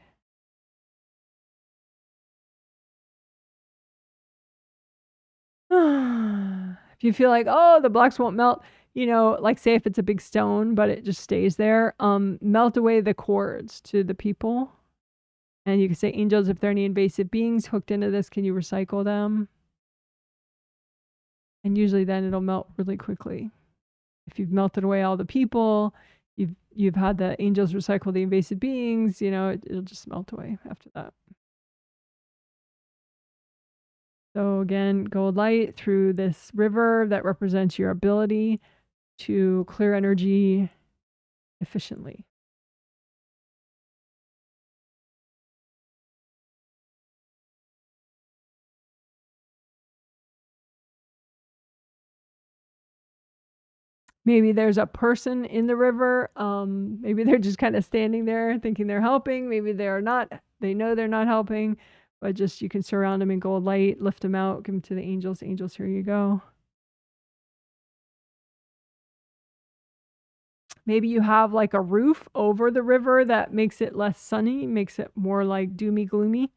If you feel like, oh, the blocks won't melt, like say if it's a big stone, but it just stays there, melt away the cords to the people. And you can say, angels, if there are any invasive beings hooked into this, can you recycle them? And usually then it'll melt really quickly. If you've melted away all the people, you've had the angels recycle the invasive beings, it'll just melt away after that. So again, gold light through this river that represents your ability to clear energy efficiently. Maybe there's a person in the river. Maybe they're just kind of standing there thinking they're helping. Maybe they're not. They know they're not helping, but just you can surround them in gold light, lift them out, give them to the angels. Angels, here you go. Maybe you have like a roof over the river that makes it less sunny, makes it more like doomy, gloomy.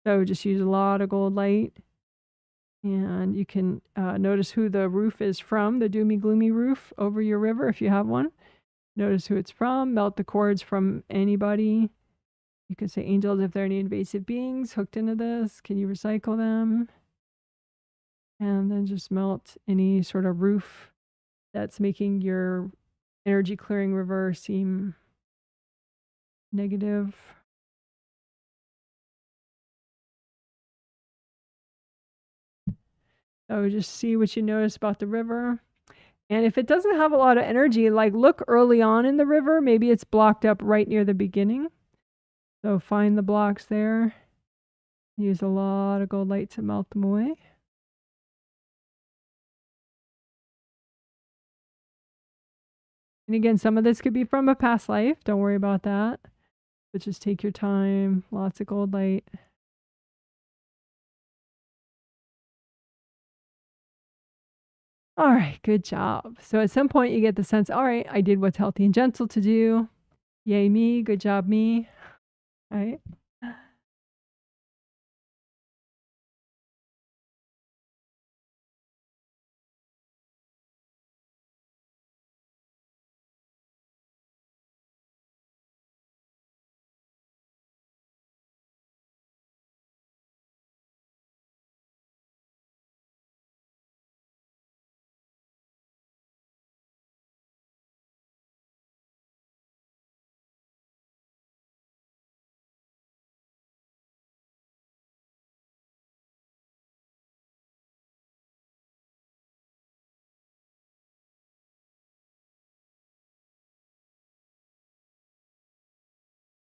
So just use a lot of gold light. And you can notice who the roof is from, the doomy, gloomy roof over your river if you have one. Notice who it's from. Melt the cords from anybody. You can say, angels, if there are any invasive beings hooked into this, can you recycle them? And then just melt any sort of roof that's making your energy clearing river seem negative. So just see what you notice about the river. And if it doesn't have a lot of energy, like look early on in the river, maybe it's blocked up right near the beginning. So find the blocks there. Use a lot of gold light to melt them away. And again, some of this could be from a past life. Don't worry about that. But just take your time. Lots of gold light. All right, good job. So at some point you get the sense, all right, I did what's healthy and gentle to do. Yay me, good job me. All right.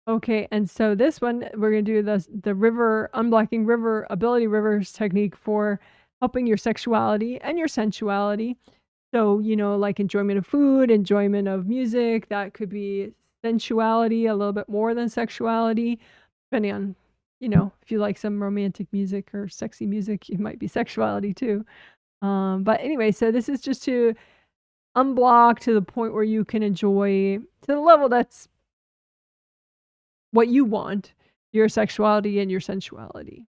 Okay, and so this one, we're going to do the river, unblocking river, ability rivers technique for helping your sexuality and your sensuality. So, you know, like enjoyment of food, enjoyment of music, that could be sensuality a little bit more than sexuality, depending on, you know, if you like some romantic music or sexy music, it might be sexuality too. But anyway, so this is just to unblock to the point where you can enjoy to the level that's what you want, your sexuality and your sensuality.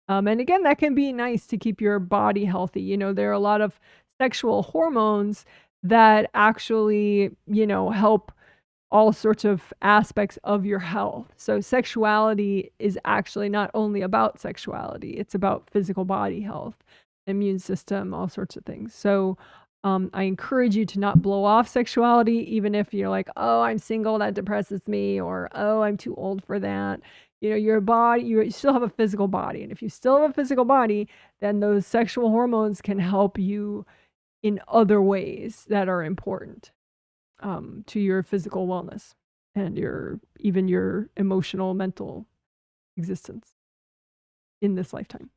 And again, that can be nice to keep your body healthy. You know, there are a lot of sexual hormones that actually, you know, help all sorts of aspects of your health. So sexuality is actually not only about sexuality, it's about physical body health, immune system, all sorts of things. So I encourage you to not blow off sexuality, even if you're like, oh, I'm single, that depresses me, or oh, I'm too old for that. You know, your body, you still have a physical body. And if you still have a physical body, then those sexual hormones can help you in other ways that are important to your physical wellness and even your emotional, mental existence in this lifetime.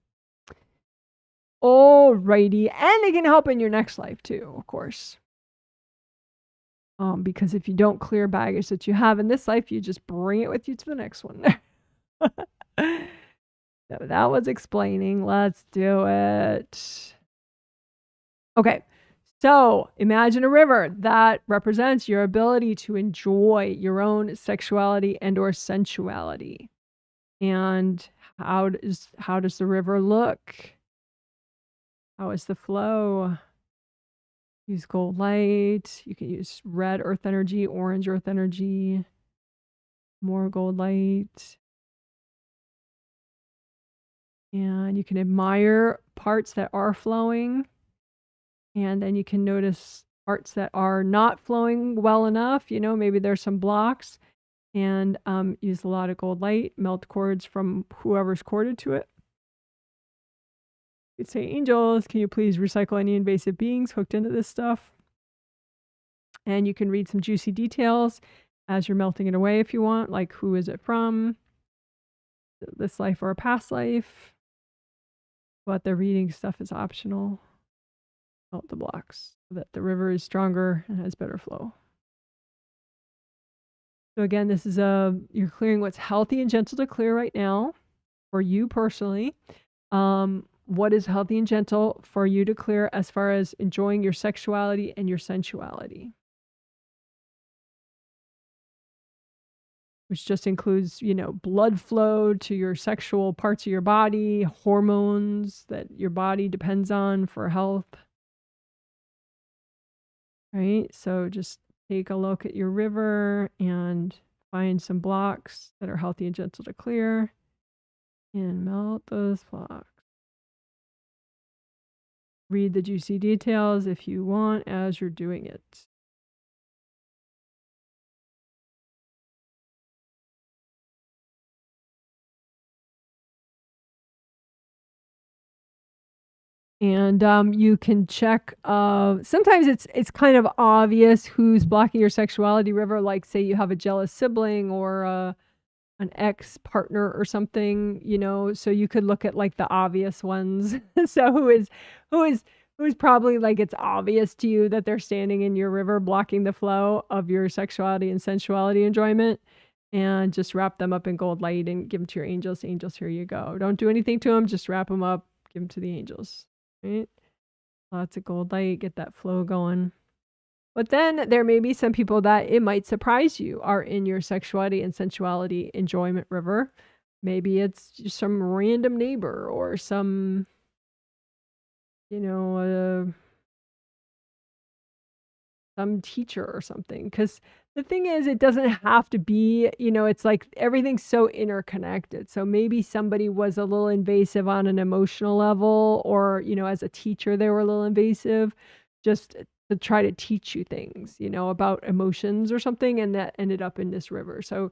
Alrighty, and they can help in your next life too, of course. Because if you don't clear baggage that you have in this life, you just bring it with you to the next one. So that was explaining. Let's do it. Okay, so imagine a river that represents your ability to enjoy your own sexuality and or sensuality. And how does the river look? How is the flow? Use gold light. You can use red earth energy, orange earth energy, more gold light. And you can admire parts that are flowing. And then you can notice parts that are not flowing well enough. You know, maybe there's some blocks. And use a lot of gold light, melt cords from whoever's corded to it. You could say, angels, can you please recycle any invasive beings hooked into this stuff? And you can read some juicy details as you're melting it away if you want, like who is it from, this life or a past life. But the reading stuff is optional. Melt the blocks. so that the river is stronger and has better flow. So again, this is you're clearing what's healthy and gentle to clear right now for you personally. What is healthy and gentle for you to clear as far as enjoying your sexuality and your sensuality? Which just includes, blood flow to your sexual parts of your body, hormones that your body depends on for health. Right? So just take a look at your river and find some blocks that are healthy and gentle to clear and melt those blocks. Read the juicy details if you want as you're doing it. And you can check. Sometimes it's kind of obvious who's blocking your sexuality river. Like, say you have a jealous sibling or an ex partner or something. So you could look at like the obvious ones. So who's probably like it's obvious to you that they're standing in your river blocking the flow of your sexuality and sensuality enjoyment. And just wrap them up in gold light and give them to your angels. Angels, here you go. Don't do anything to them. Just wrap them up. Give them to the angels. Right? Lots of gold light, get that flow going. But then there may be some people that it might surprise you are in your sexuality and sensuality enjoyment river. Maybe it's just some random neighbor or some, some teacher or something. Because the thing is, it doesn't have to be, it's like everything's so interconnected. So maybe somebody was a little invasive on an emotional level, or, as a teacher, they were a little invasive just to try to teach you things, about emotions or something. And that ended up in this river. So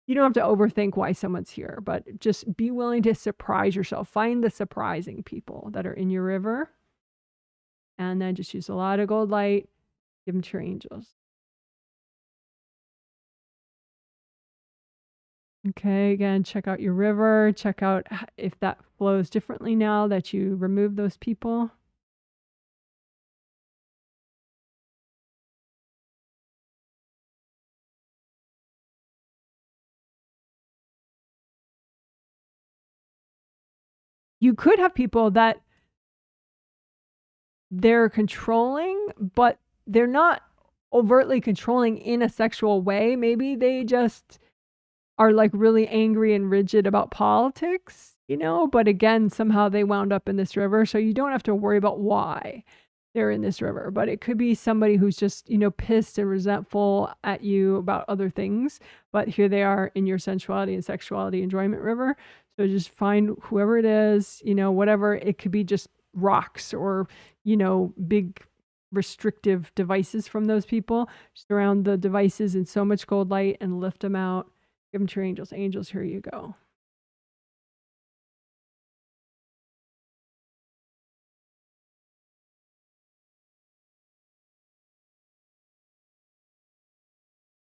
you don't have to overthink why someone's here, but just be willing to surprise yourself. Find the surprising people that are in your river. And then just use a lot of gold light. Give them to your angels. Okay, again, check out your river. Check out if that flows differently now that you remove those people. You could have people that they're controlling, but they're not overtly controlling in a sexual way. Maybe they just are like really angry and rigid about politics, but again, somehow they wound up in this river. So you don't have to worry about why they're in this river, but it could be somebody who's just, pissed and resentful at you about other things. But here they are in your sensuality and sexuality enjoyment river. So just find whoever it is, whatever. It could be just rocks or, big restrictive devices from those people. Surround the devices in so much gold light and lift them out. Give them to your angels. Angels, here you go.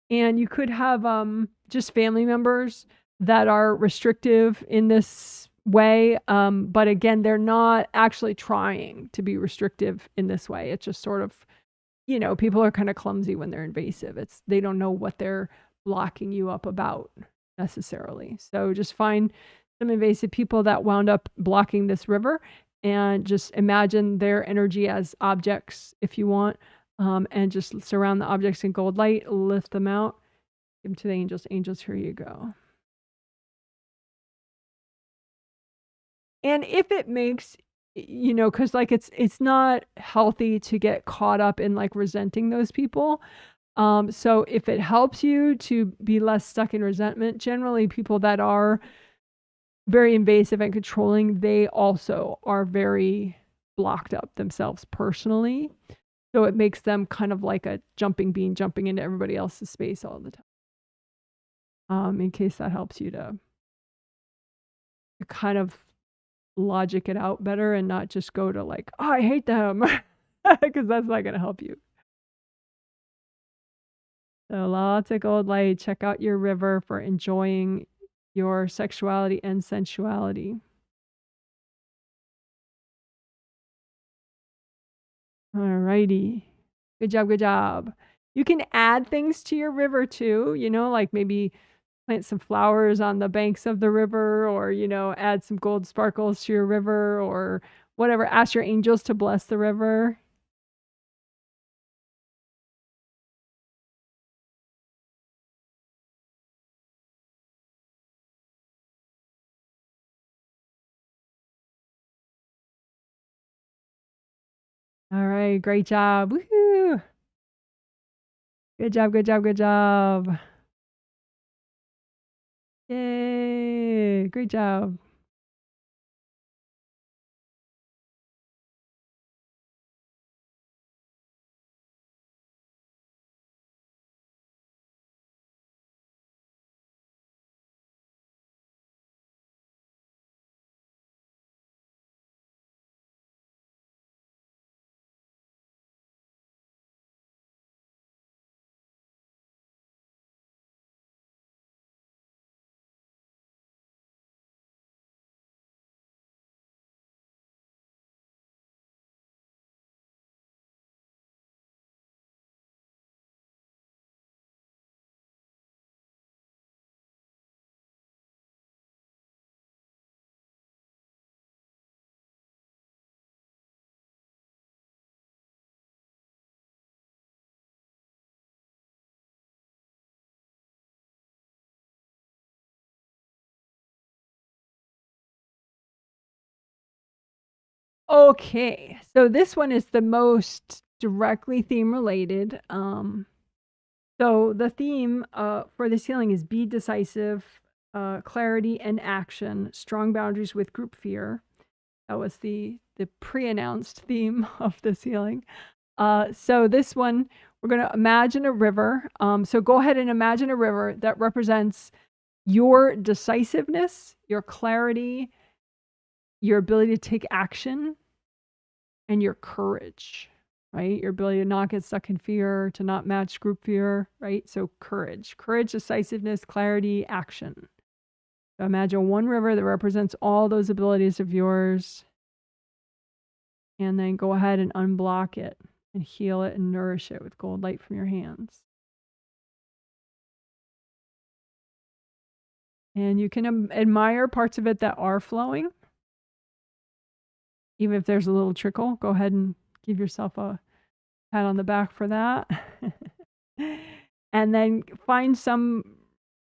And you could have just family members that are restrictive in this way. But again, they're not actually trying to be restrictive in this way. It's just sort of, people are kind of clumsy when they're invasive. They don't know what they're blocking you up about necessarily. So just find some invasive people that wound up blocking this river and just imagine their energy as objects if you want. And just surround the objects in gold light, lift them out, give them to the angels. Angels, here you go. And if it makes, because like it's not healthy to get caught up in like resenting those people. So if it helps you to be less stuck in resentment, generally people that are very invasive and controlling, they also are very blocked up themselves personally. So it makes them kind of like a jumping bean jumping into everybody else's space all the time. In case that helps you to kind of logic it out better and not just go to like, oh, I hate them, because that's not going to help you. So lots of gold light. Check out your river for enjoying your sexuality and sensuality. Alrighty. Good job, good job. You can add things to your river too, you know, like maybe plant some flowers on the banks of the river, or, you know, add some gold sparkles to your river or whatever. Ask your angels to bless the river. All right, great job. Woohoo! Good job, good job, good job. Yay! Great job. Okay, so this one is the most directly theme related. So the theme for this healing is be decisive, clarity and action, strong boundaries with group fear. That was the pre-announced theme of this healing. So this one, we're going to imagine a river. So go ahead and imagine a river that represents your decisiveness, your clarity, your ability to take action, and your courage, right? Your ability to not get stuck in fear, to not match group fear, right? So courage, decisiveness, clarity, action. So imagine one river that represents all those abilities of yours. And then go ahead and unblock it and heal it and nourish it with gold light from your hands. And you can admire parts of it that are flowing. Even if there's a little trickle, go ahead and give yourself a pat on the back for that. And then find some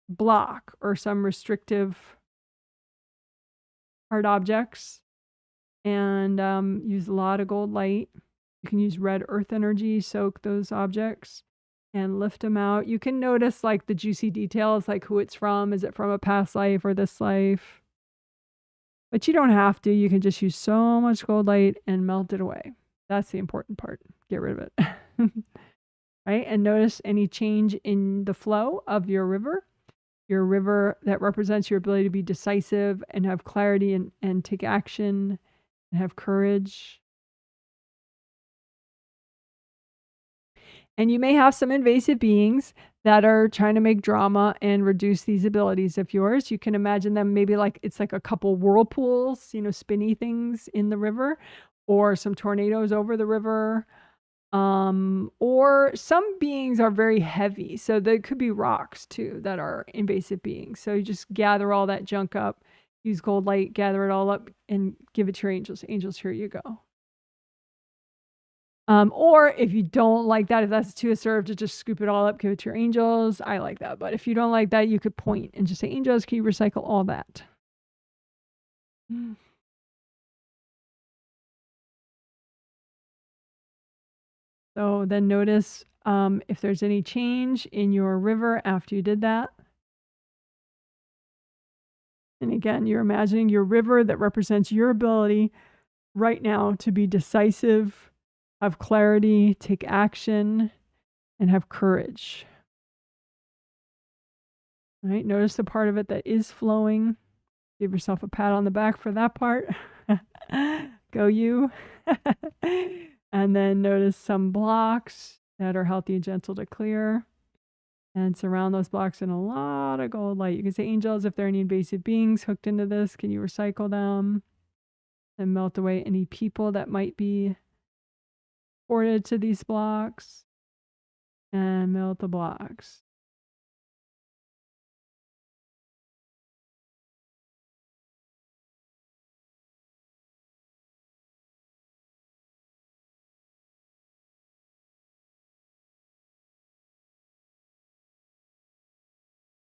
block or some restrictive hard objects and use a lot of gold light. You can use red earth energy, soak those objects and lift them out. You can notice like the juicy details, like who it's from. Is it from a past life or this life? But you don't have to. You can just use so much gold light and melt it away. That's the important part. Get rid of it. Right? And notice any change in the flow of your river that represents your ability to be decisive and have clarity and take action and have courage. And you may have some invasive beings that are trying to make drama and reduce these abilities of yours. You can imagine them maybe like it's like a couple whirlpools, you know, spinny things in the river, or some tornadoes over the river. Or some beings are very heavy. So there could be rocks too that are invasive beings. So you just gather all that junk up, use gold light, gather it all up and give it to your angels. Angels, here you go. Or if you don't like that, if that's too assertive to just scoop it all up, give it to your angels. I like that. But if you don't like that, you could point and just say, angels, can you recycle all that? So then notice if there's any change in your river after you did that. And again, you're imagining your river that represents your ability right now to be decisive, have clarity, take action, and have courage. All right, notice the part of it that is flowing. Give yourself a pat on the back for that part. Go you. And then notice some blocks that are healthy and gentle to clear. And surround those blocks in a lot of gold light. You can say, angels, if there are any invasive beings hooked into this, can you recycle them? And melt away any people that might be transported to these blocks and melt the blocks.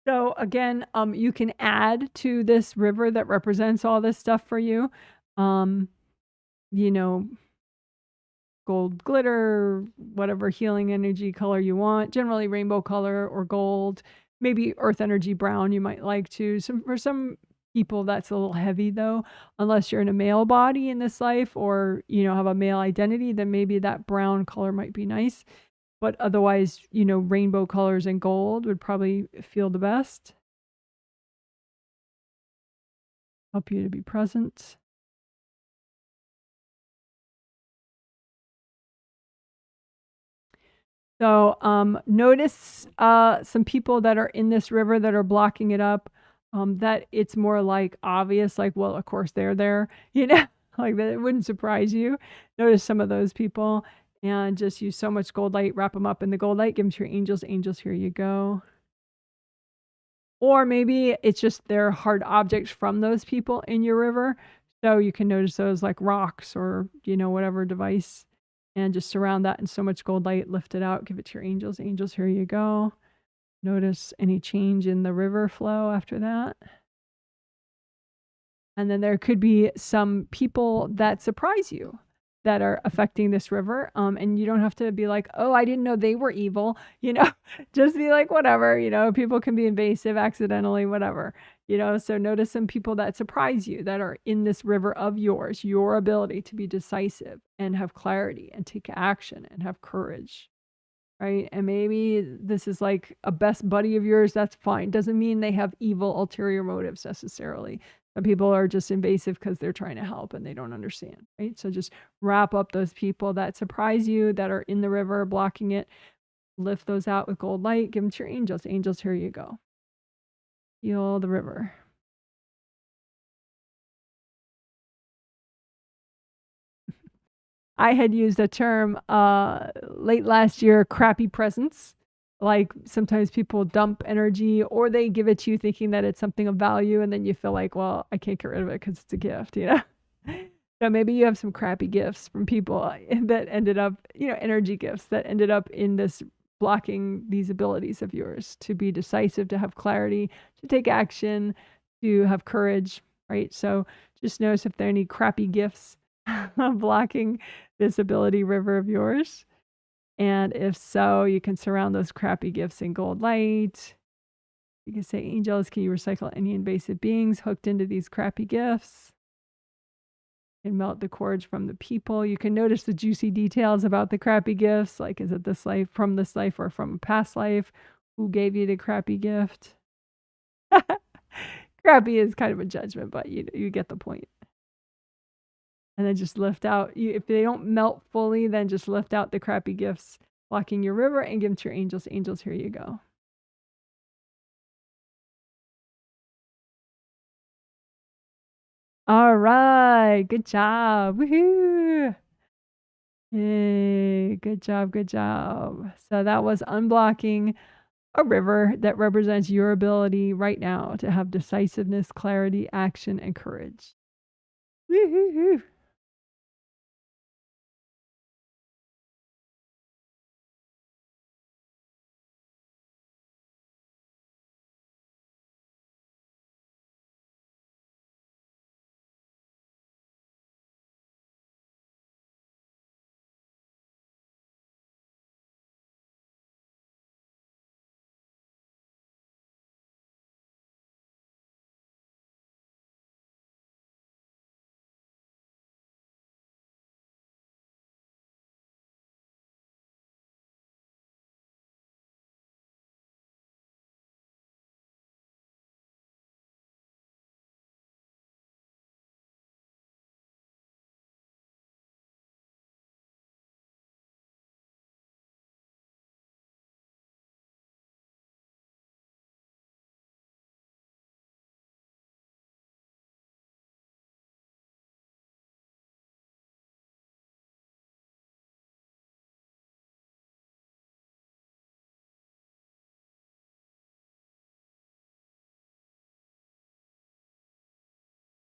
So again, you can add to this river that represents all this stuff for you. Um, you know, gold glitter, whatever healing energy color you want, generally rainbow color or gold, maybe earth energy brown you might like to. For some people that's a little heavy though, unless you're in a male body in this life or have a male identity, then maybe that brown color might be nice. But otherwise, rainbow colors and gold would probably feel the best. Help you to be present. So notice some people that are in this river that are blocking it up, that it's more like obvious, like, well, of course they're there, like that it wouldn't surprise you. Notice some of those people and just use so much gold light, wrap them up in the gold light, give them to your angels. Angels, here you go. Or maybe it's just they're hard objects from those people in your river. So you can notice those like rocks or, whatever device, and just surround that in so much gold light, lift it out, give it to your angels. Angels, here you go. Notice any change in the river flow after that. And then there could be some people that surprise you that are affecting this river. And you don't have to be like, oh, I didn't know they were evil, just be like, whatever, people can be invasive accidentally, whatever, so notice some people that surprise you that are in this river of yours, your ability to be decisive and have clarity and take action and have courage. Right. And maybe this is like a best buddy of yours. That's fine. Doesn't mean they have evil ulterior motives necessarily. Some people are just invasive because they're trying to help and they don't understand. Right. So just wrap up those people that surprise you, that are in the river blocking it. Lift those out with gold light. Give them to your angels. Angels, here you go. Heal the river. I had used a term late last year, crappy presents. Like sometimes people dump energy or they give it to you thinking that it's something of value, and then you feel like, well, I can't get rid of it because it's a gift, So maybe you have some crappy gifts from people that ended up, energy gifts that ended up in this blocking these abilities of yours to be decisive, to have clarity, to take action, to have courage, right? So just notice if there are any crappy gifts blocking this ability river of yours. And if so, you can surround those crappy gifts in gold light. You can say, angels, can you recycle any invasive beings hooked into these crappy gifts? And melt the cords from the people. You can notice the juicy details about the crappy gifts. Like, is it this life, from this life, or from a past life? Who gave you the crappy gift? Crappy is kind of a judgment, but you get the point. And then just lift out. If they don't melt fully, then just lift out the crappy gifts blocking your river and give them to your angels. Angels, here you go. All right. Good job. Woohoo. Yay. Good job. Good job. So that was unblocking a river that represents your ability right now to have decisiveness, clarity, action, and courage. Woo-hoo-hoo.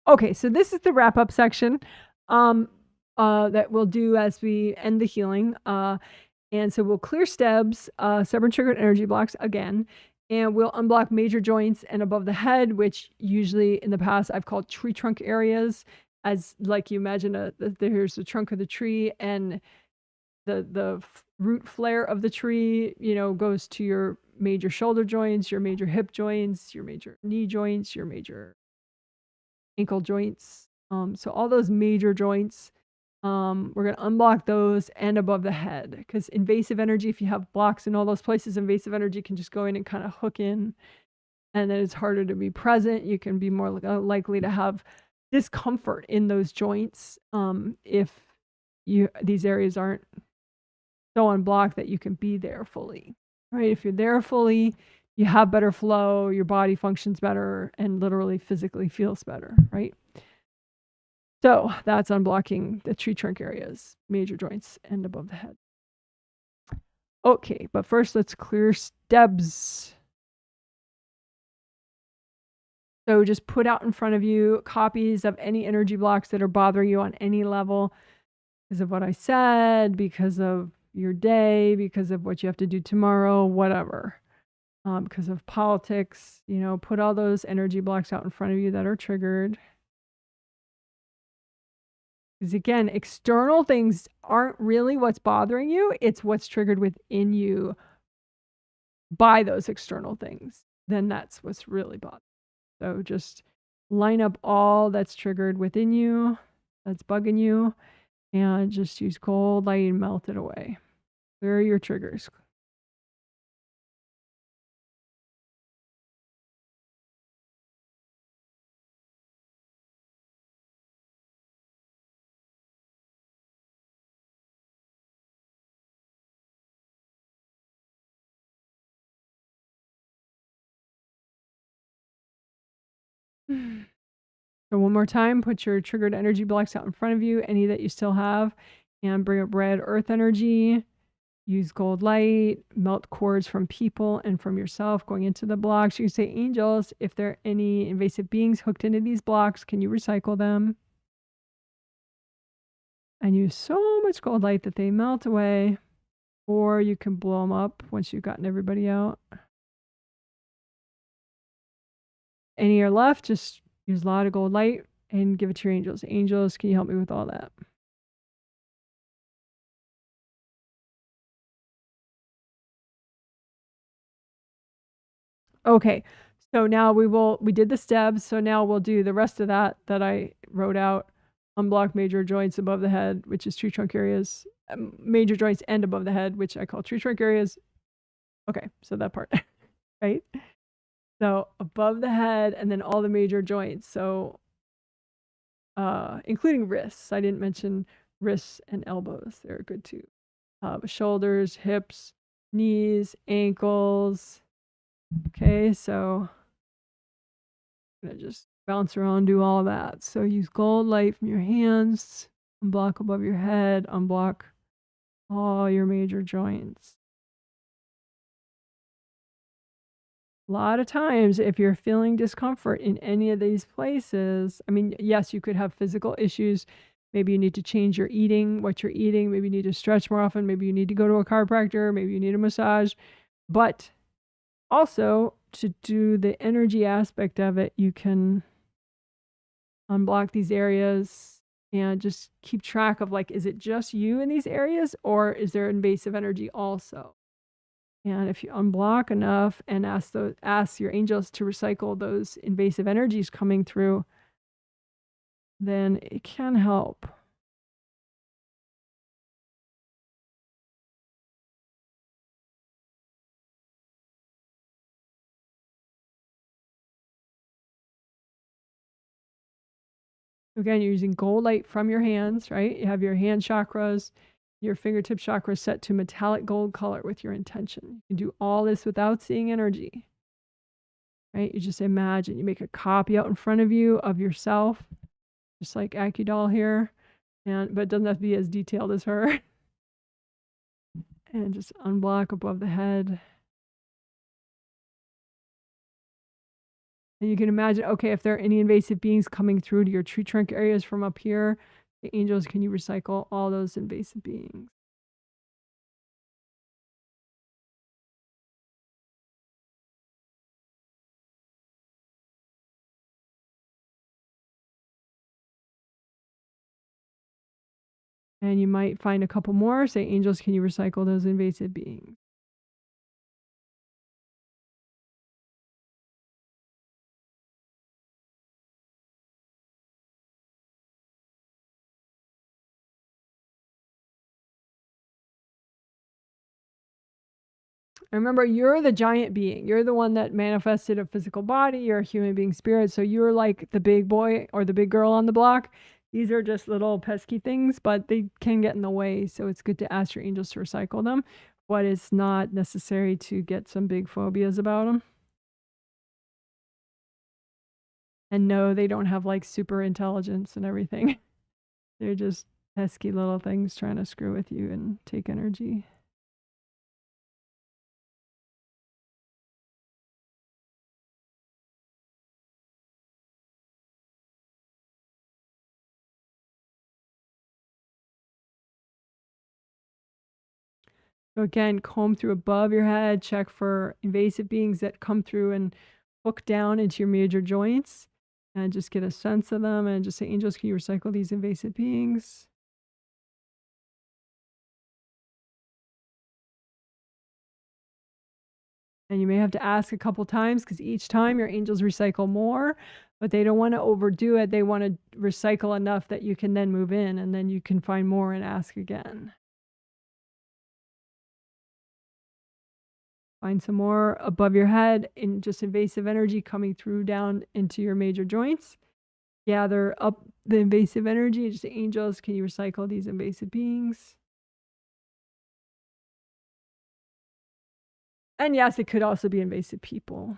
Okay, so this is the wrap up section that we'll do as we end the healing. And so we'll clear STEBs, stubborn triggered energy blocks again, and we'll unblock major joints and above the head, which usually in the past I've called tree trunk areas, as like you imagine there's the trunk of the tree and the root flare of the tree, you know, goes to your major shoulder joints, your major hip joints, your major knee joints, your major ankle joints. So all those major joints, we're going to unblock those and above the head, because invasive energy, if you have blocks in all those places, invasive energy can just go in and kind of hook in, and then it's harder to be present. You can be more likely to have discomfort in those joints if these areas aren't so unblocked that you can be there fully, right? If you're there fully, you have better flow, your body functions better, and literally physically feels better, right? So that's unblocking the tree trunk areas, major joints, and above the head. Okay, but first let's clear STEBs. So just put out in front of you copies of any energy blocks that are bothering you on any level because of what I said, because of your day, because of what you have to do tomorrow, whatever. Because of politics, you know, put all those energy blocks out in front of you that are triggered. Because again, external things aren't really what's bothering you. It's what's triggered within you by those external things. Then that's what's really bothering. So just line up all that's triggered within you, that's bugging you, and just use cold light and melt it away. Where are your triggers? So one more time, put your triggered energy blocks out in front of you, any that you still have, and bring up red earth energy. Use gold light, melt cords from people and from yourself going into the blocks. You can say, angels, if there are any invasive beings hooked into these blocks, can you recycle them? And use so much gold light that they melt away, or you can blow them up once you've gotten everybody out. Any are left, just use a lot of gold light and give it to your angels. Angels, can you help me with all that? Okay, so now we did the STEBs, so now we'll do the rest of that I wrote out. Unblock major joints above the head, which is tree trunk areas, major joints and above the head, which I call tree trunk areas. Okay, so that part, right? So above the head and then all the major joints. So including wrists. I didn't mention wrists and elbows. They're good too. Shoulders, hips, knees, ankles. Okay, so I'm gonna just bounce around, do all that. So use gold light from your hands, unblock above your head, unblock all your major joints. A lot of times, if you're feeling discomfort in any of these places, I mean, yes, you could have physical issues. Maybe you need to change your eating, what you're eating. Maybe you need to stretch more often. Maybe you need to go to a chiropractor. Maybe you need a massage. But also, to do the energy aspect of it, you can unblock these areas and just keep track of, like, is it just you in these areas, or is there invasive energy also? And if you unblock enough and ask your angels to recycle those invasive energies coming through, then it can help. Again, you're using gold light from your hands, right? You have your hand chakras, your fingertip chakra set to metallic gold color with your intention. You can do all this without seeing energy, right? You just imagine, you make a copy out in front of you of yourself, just like AccuDoll here, but it doesn't have to be as detailed as her. And just unblock above the head. And you can imagine, okay, if there are any invasive beings coming through to your tree trunk areas from up here, the angels, can you recycle all those invasive beings? And you might find a couple more. Say, angels, can you recycle those invasive beings? Remember, you're the giant being. You're the one that manifested a physical body. You're a human being spirit. So you're like the big boy or the big girl on the block. These are just little pesky things, but they can get in the way. So it's good to ask your angels to recycle them. But it's not necessary to get some big phobias about them. And no, they don't have like super intelligence and everything. They're just pesky little things trying to screw with you and take energy. So again, comb through above your head, check for invasive beings that come through and hook down into your major joints, and just get a sense of them and just say, angels, can you recycle these invasive beings? And you may have to ask a couple times because each time your angels recycle more, but they don't want to overdo it. They want to recycle enough that you can then move in and then you can find more and ask again. Find some more above your head in just invasive energy coming through down into your major joints. Gather up the invasive energy. Just say, angels, can you recycle these invasive beings? And yes, it could also be invasive people.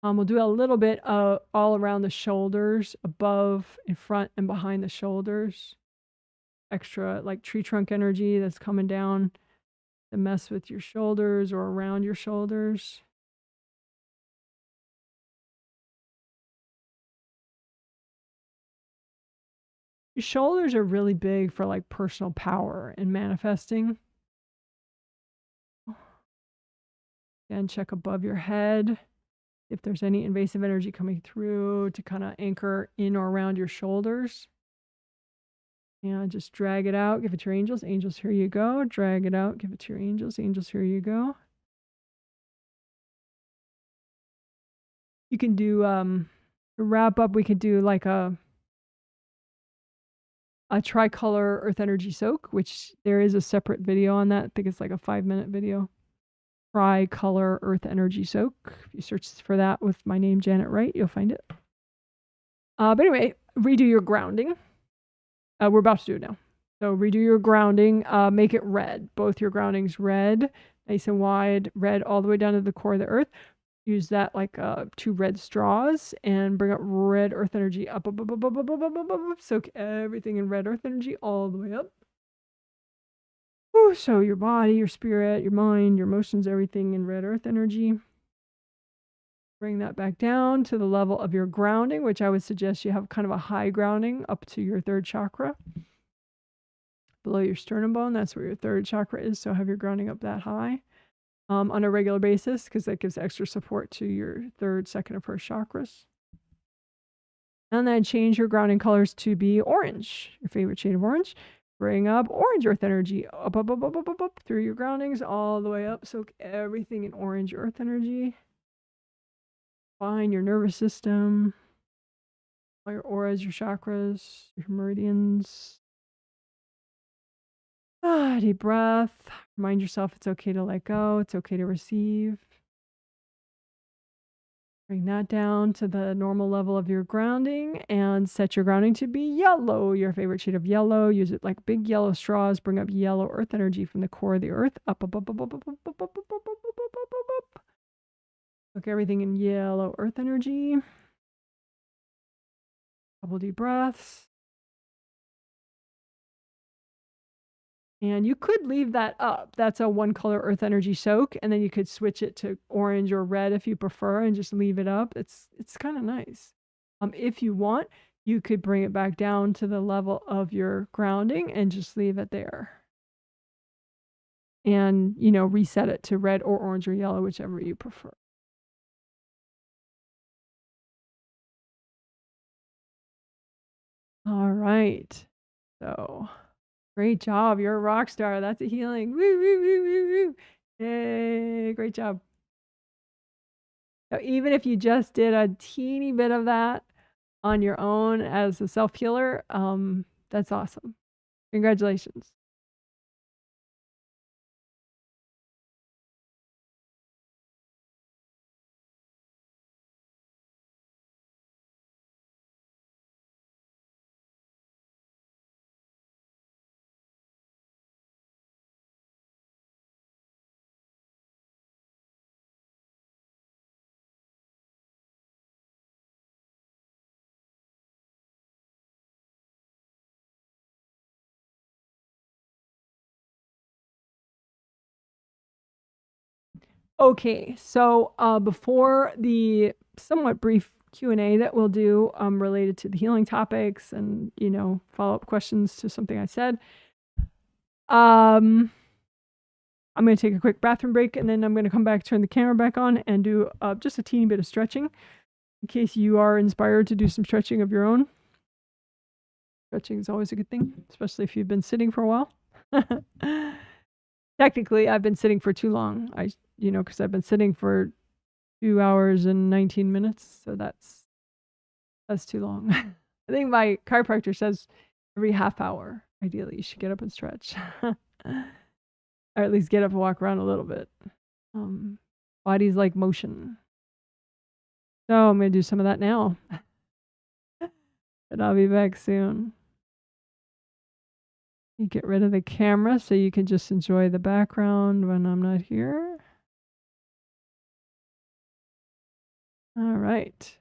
We'll do a little bit all around the shoulders, above, in front, and behind the shoulders. Extra like tree trunk energy that's coming down to mess with your shoulders or around your shoulders. Your shoulders are really big for like personal power and manifesting. And check above your head if there's any invasive energy coming through to kind of anchor in or around your shoulders. And just drag it out, give it to your angels. Angels, here you go. Drag it out, give it to your angels. Angels, here you go. You can do, to wrap up, we could do like a tricolor earth energy soak, which there is a separate video on that. I think it's like a 5-minute video. Tricolor earth energy soak. If you search for that with my name, Janet Wright, you'll find it. But anyway, redo your grounding. We're about to do it now. So redo your grounding. Make it red. Both your groundings red, nice and wide, red all the way down to the core of the earth. Use that like 2 red straws and bring up red earth energy up, up, up, up, up, up, up, up, up, up. Soak everything in red earth energy all the way up. Ooh, so your body, your spirit, your mind, your emotions, everything in red earth energy. Bring that back down to the level of your grounding, which I would suggest you have kind of a high grounding up to your 3rd chakra. Below your sternum bone, that's where your 3rd chakra is. So have your grounding up that high on a regular basis, because that gives extra support to your 3rd, 2nd, and 1st chakras. And then change your grounding colors to be orange, your favorite shade of orange. Bring up orange earth energy up, up, up, up, up, up, up through your groundings all the way up. Soak everything in orange earth energy. Find your nervous system, all your auras, your chakras, your meridians. Deep breath. Remind yourself it's okay to let go. It's okay to receive. Bring that down to the normal level of your grounding and set your grounding to be yellow, your favorite shade of yellow. Use it like big yellow straws. Bring up yellow earth energy from the core of the earth. Up, up, up, up, up, up, up, up, up, up, up, up, up, up. Look everything in yellow earth energy. Couple deep breaths. And you could leave that up. That's a one color earth energy soak. And then you could switch it to orange or red if you prefer and just leave it up. It's kind of nice. If you want, you could bring it back down to the level of your grounding and just leave it there. And, reset it to red or orange or yellow, whichever you prefer. All right. So great job. You're a rock star. That's a healing. Woo, woo, woo, woo, woo. Yay. Great job. So even if you just did a teeny bit of that on your own as a self-healer, that's awesome. Congratulations. Okay, so before the somewhat brief Q&A that we'll do related to the healing topics and, follow-up questions to something I said, I'm going to take a quick bathroom break, and then I'm going to come back, turn the camera back on, and do just a teeny bit of stretching in case you are inspired to do some stretching of your own. Stretching is always a good thing, especially if you've been sitting for a while. Technically, I've been sitting for too long. Because I've been sitting for 2 hours and 19 minutes, so that's too long. I think my chiropractor says every half hour, ideally, you should get up and stretch. Or at least get up and walk around a little bit. Body's like motion. So I'm going to do some of that now. And I'll be back soon. You get rid of the camera so you can just enjoy the background when I'm not here. All right.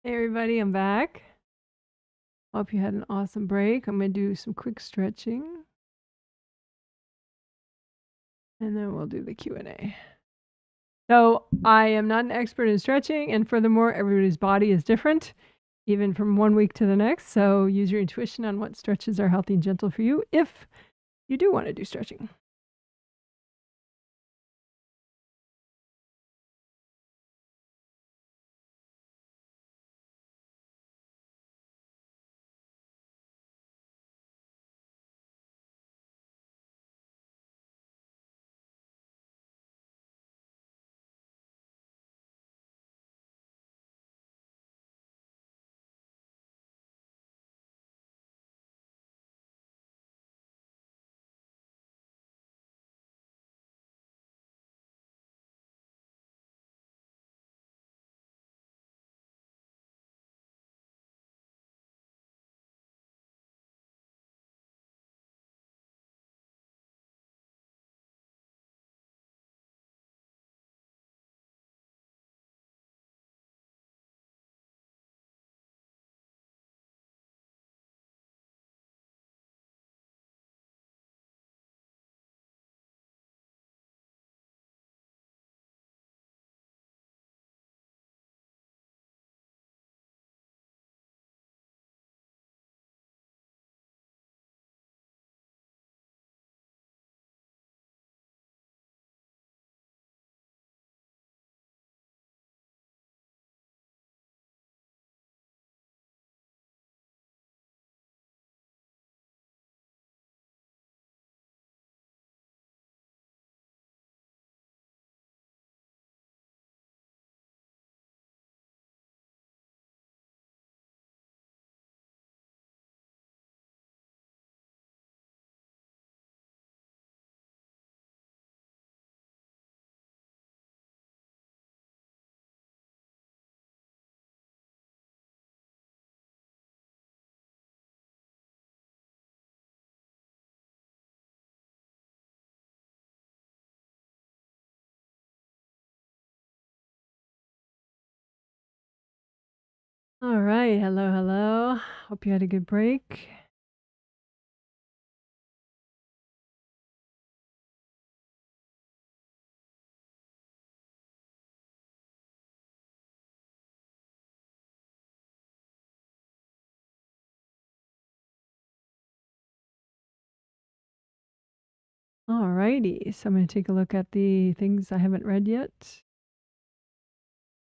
Hey everybody, I'm back. Hope you had an awesome break. I'm going to do some quick stretching. And then we'll do the Q&A. So I am not an expert in stretching, and furthermore, everybody's body is different, even from one week to the next. So use your intuition on what stretches are healthy and gentle for you if you do want to do stretching. All right, hello, hello. Hope you had a good break. All righty, so I'm going to take a look at the things I haven't read yet.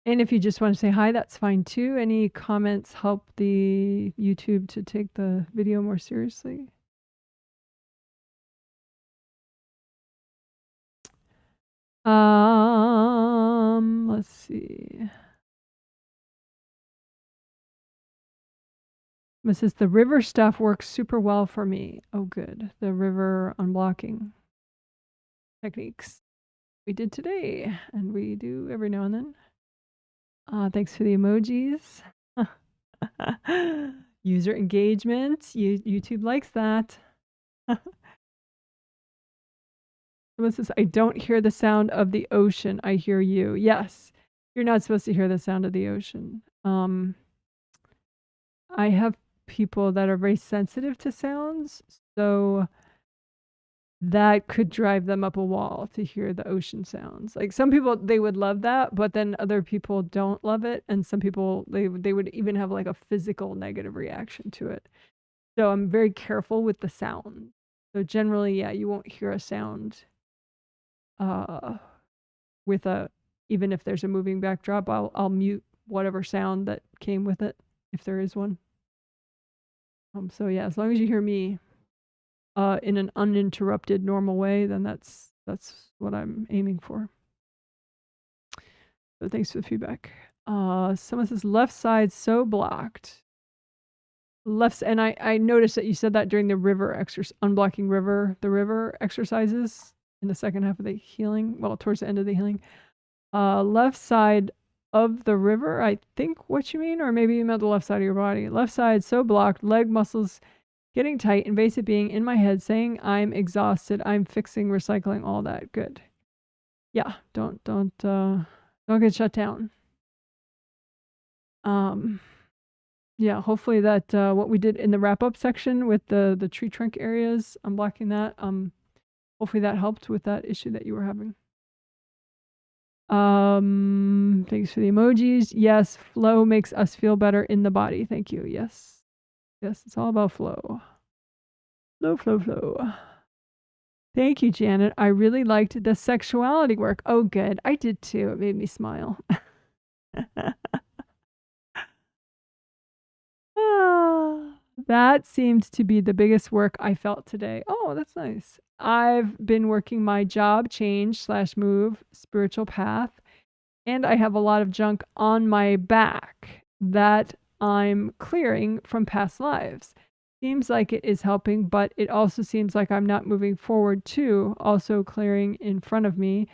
And if you just want to say hi, that's fine too. Any comments help the YouTube to take the video more seriously. Let's see. This says the river stuff works super well for me. Oh, good. The river unblocking techniques we did today, and we do every now and then. Thanks for the emojis. User engagement. YouTube likes that. Someone says, I don't hear the sound of the ocean. I hear you. Yes, you're not supposed to hear the sound of the ocean. I have people that are very sensitive to sounds, so that could drive them up a wall to hear the ocean sounds. Like some people, they would love that, but then other people don't love it, and some people they would even have like a physical negative reaction to it. So I'm very careful with the sound. So generally, yeah, you won't hear a sound with a, even if there's a moving backdrop, I'll mute whatever sound that came with it if there is one. So yeah, as long as you hear me in an uninterrupted normal way, then that's what I'm aiming for. So thanks for the feedback. Someone says left side so blocked. Left, and I noticed that you said that during the river unblocking the river exercises in the second half of the healing, well, towards the end of the healing. Left side of the river, I think what you mean, or maybe you meant the left side of your body. Left side so blocked, leg muscles getting tight, invasive being in my head saying I'm exhausted, I'm fixing, recycling, all that. Good. Yeah, don't get shut down. Yeah, hopefully that what we did in the wrap up section with the tree trunk areas, unblocking that, hopefully that helped with that issue that you were having. Thanks for the emojis. Yes, flow makes us feel better in the body. Thank you. Yes. Yes, it's all about flow. Flow, flow, flow. Thank you, Janet. I really liked the sexuality work. Oh, good. I did too. It made me smile. That seemed to be the biggest work I felt today. Oh, that's nice. I've been working my job change / move spiritual path, and I have a lot of junk on my back that I'm clearing from past lives. Seems like it is helping, but it also seems like I'm not moving forward too, also clearing in front of me.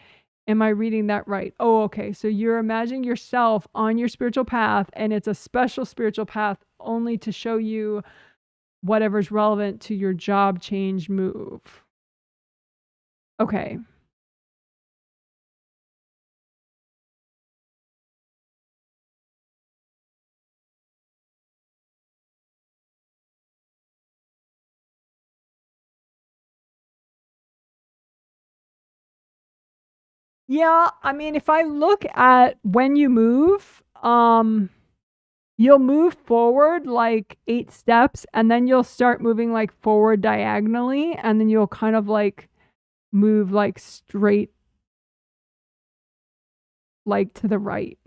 Am I reading that right? Oh, okay. So you're imagining yourself on your spiritual path, and it's a special spiritual path only to show you whatever's relevant to your job change move. Okay. Yeah, I mean, if I look at when you move, you'll move forward like 8 steps, and then you'll start moving like forward diagonally, and then you'll kind of like move like straight like to the right.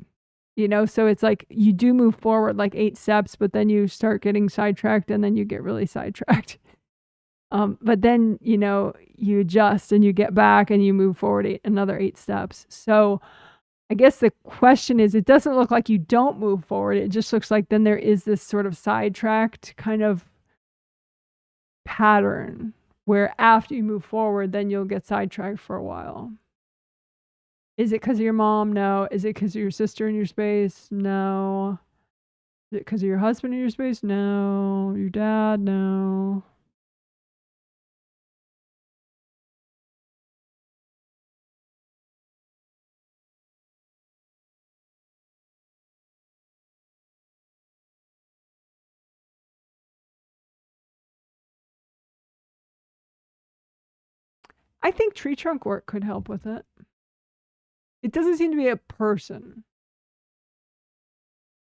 You know, so it's like you do move forward like 8 steps, but then you start getting sidetracked and then you get really sidetracked. But then, you know, you adjust and you get back and you move forward another 8 steps. So I guess the question is, it doesn't look like you don't move forward. It just looks like then there is this sort of sidetracked kind of pattern where after you move forward, then you'll get sidetracked for a while. Is it because of your mom? No. Is it because of your sister in your space? No. Is it because of your husband in your space? No. Your dad? No. I think tree trunk work could help with it. It doesn't seem to be a person.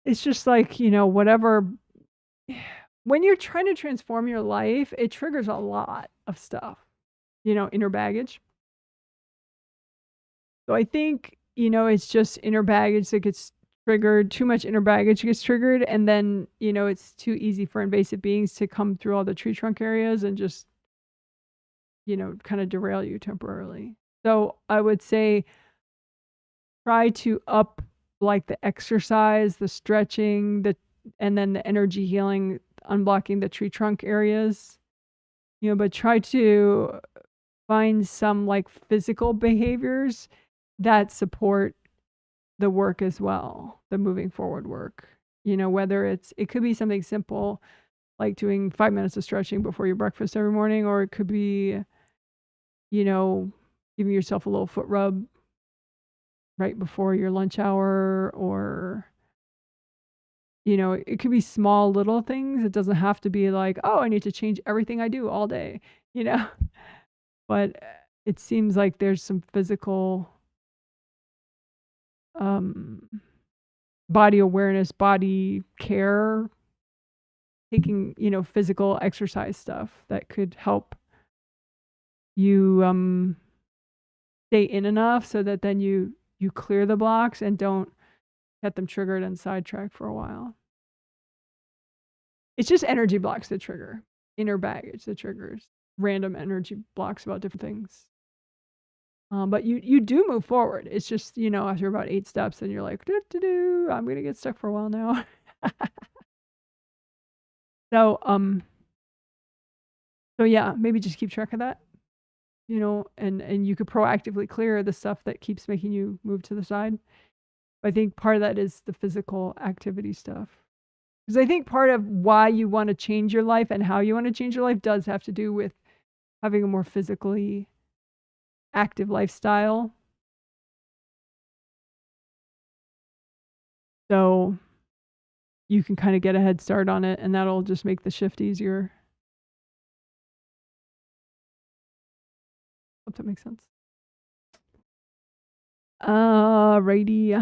It's just like, you know, whatever. When you're trying to transform your life, it triggers a lot of stuff, you know, inner baggage. So I think, you know, it's just inner baggage that gets triggered, too much inner baggage gets triggered, and then, you know, it's too easy for invasive beings to come through all the tree trunk areas and just, you know, kind of derail you temporarily. So I would say try to up like the exercise, the stretching, and then the energy healing, unblocking the tree trunk areas. You know, but try to find some like physical behaviors that support the work as well, the moving forward work. You know, whether it could be something simple like doing 5 minutes of stretching before your breakfast every morning, or it could be, you know, giving yourself a little foot rub right before your lunch hour, or, you know, it could be small little things. It doesn't have to be like, oh, I need to change everything I do all day, you know. But it seems like there's some physical um body awareness, body care, taking, you know, physical exercise stuff that could help you stay in enough so that then you clear the blocks and don't get them triggered and sidetracked for a while. It's just energy blocks that trigger, inner baggage that triggers random energy blocks about different things. But you do move forward. It's just, you know, after about 8 steps, and you're like, I'm gonna get stuck for a while now. So so yeah, maybe just keep track of that, you know, and you could proactively clear the stuff that keeps making you move to the side. I think part of that is the physical activity stuff. Because I think part of why you want to change your life and how you want to change your life does have to do with having a more physically active lifestyle. So you can kind of get a head start on it, and that'll just make the shift easier. Hope that makes sense. Righty.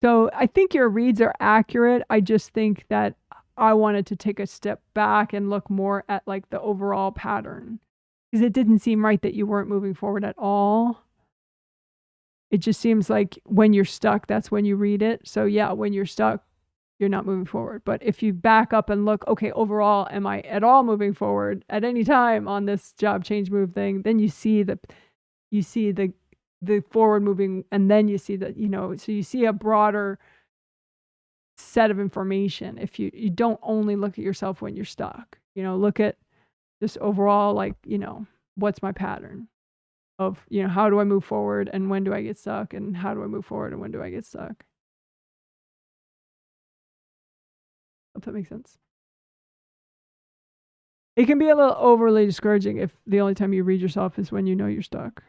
So I think your reads are accurate. I just think that I wanted to take a step back and look more at like the overall pattern, because it didn't seem right that you weren't moving forward at all. It just seems like when you're stuck, that's when you read it. So yeah, when you're stuck, you're not moving forward. But if you back up and look, okay, overall, am I at all moving forward at any time on this job change move thing? Then you see the forward moving, and then you see that, so you see a broader set of information. If you don't only look at yourself when you're stuck, look at just overall, like, what's my pattern of, how do I move forward and when do I get stuck, and how do I move forward and when do I get stuck? If that makes sense. It can be a little overly discouraging if the only time you read yourself is when you know you're stuck.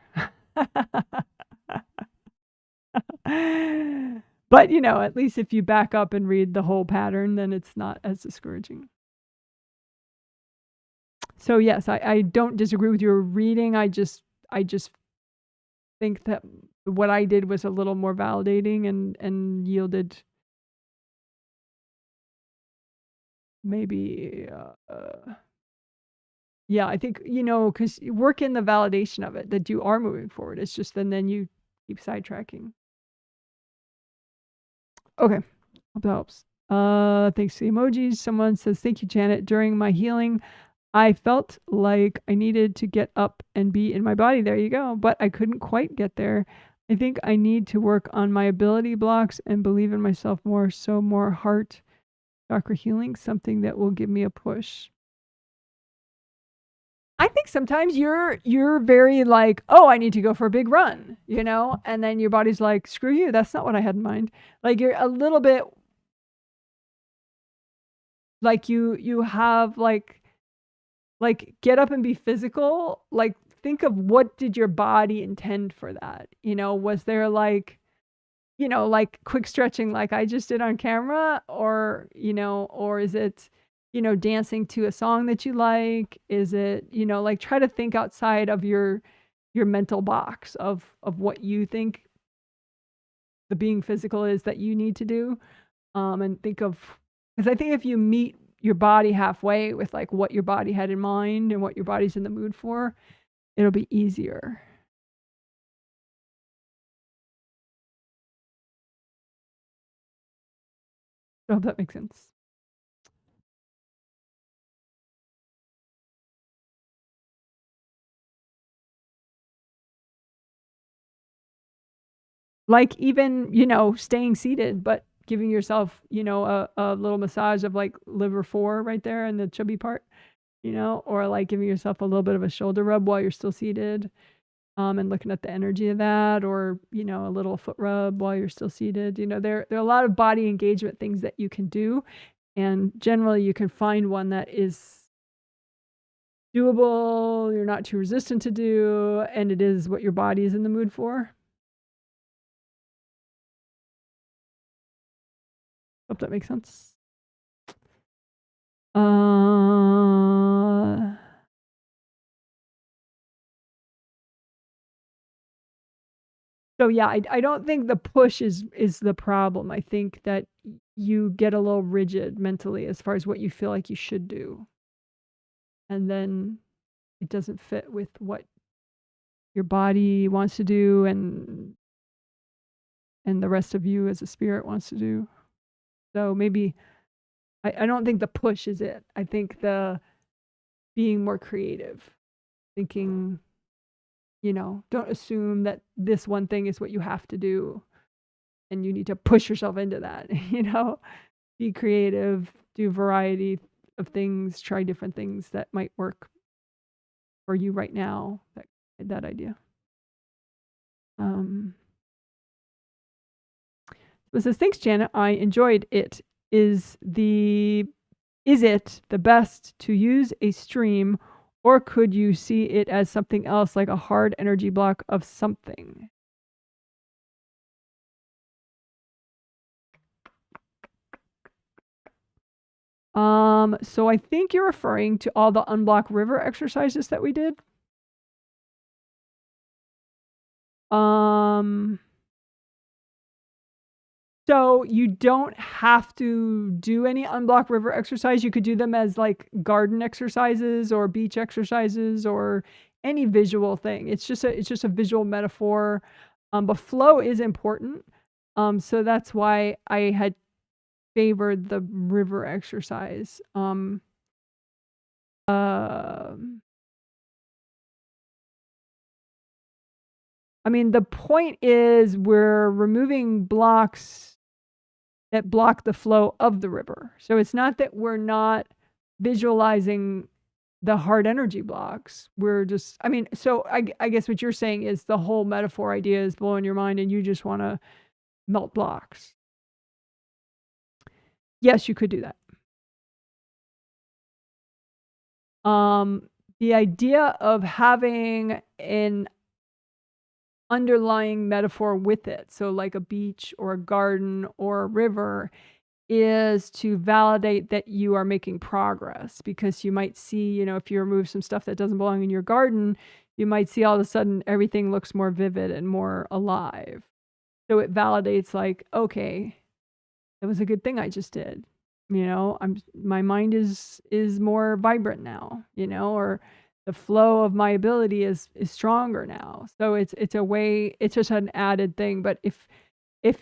But, at least if you back up and read the whole pattern, then it's not as discouraging. So yes, I don't disagree with your reading. I just think that what I did was a little more validating and yielded maybe, yeah, I think, because you work in the validation of it, that you are moving forward. It's just then you keep sidetracking. Okay, hope that helps. Thanks to the emojis. Someone says, thank you, Janet. During my healing, I felt like I needed to get up and be in my body. There you go. But I couldn't quite get there. I think I need to work on my ability blocks and believe in myself more. So more heart chakra healing, something that will give me a push. I think sometimes you're very like, oh, I need to go for a big run, and then your body's like, screw you, that's not what I had in mind. Like, you're a little bit like you have like get up and be physical. Like, think of what did your body intend for that? Was there like quick stretching like I just did on camera, or is it dancing to a song that you like? Is it, like, try to think outside of your mental box of what you think the being physical is that you need to do. And think of, because I think if you meet your body halfway with like what your body had in mind and what your body's in the mood for, it'll be easier. I hope that makes sense. Like, even, staying seated, but giving yourself, a little massage of like liver 4 right there in the chubby part, or like giving yourself a little bit of a shoulder rub while you're still seated, and looking at the energy of that, or, a little foot rub while you're still seated. There are a lot of body engagement things that you can do. And generally you can find one that is doable, you're not too resistant to do, and it is what your body is in the mood for. Hope that makes sense. So yeah, I don't think the push is the problem. I think that you get a little rigid mentally as far as what you feel like you should do. And then it doesn't fit with what your body wants to do and the rest of you as a spirit wants to do. So maybe I don't think the push is it. I think the being more creative, thinking, don't assume that this one thing is what you have to do and you need to push yourself into that. Be creative, do variety of things, try different things that might work for you right now. That idea. It says, thanks, Janet. I enjoyed it. Is it the best to use a stream, or could you see it as something else, like a hard energy block of something? So I think you're referring to all the unblock river exercises that we did. So you don't have to do any unblock river exercise. You could do them as like garden exercises or beach exercises or any visual thing. It's just a visual metaphor. But flow is important. So that's why I had favored the river exercise. I mean, the point is we're removing blocks that block the flow of the river. So it's not that we're not visualizing the hard energy blocks. We're just, I mean, so I guess what you're saying is the whole metaphor idea is blowing your mind and you just want to melt blocks. Yes, you could do that. The idea of having an underlying metaphor with it, so like a beach or a garden or a river, is to validate that you are making progress, because you might see, you know, if you remove some stuff that doesn't belong in your garden, you might see all of a sudden everything looks more vivid and more alive. So it validates like, okay, it was a good thing I just did. You know, my mind is more vibrant now, you know, or the flow of my ability is stronger now. So it's a way, it's just an added thing. But if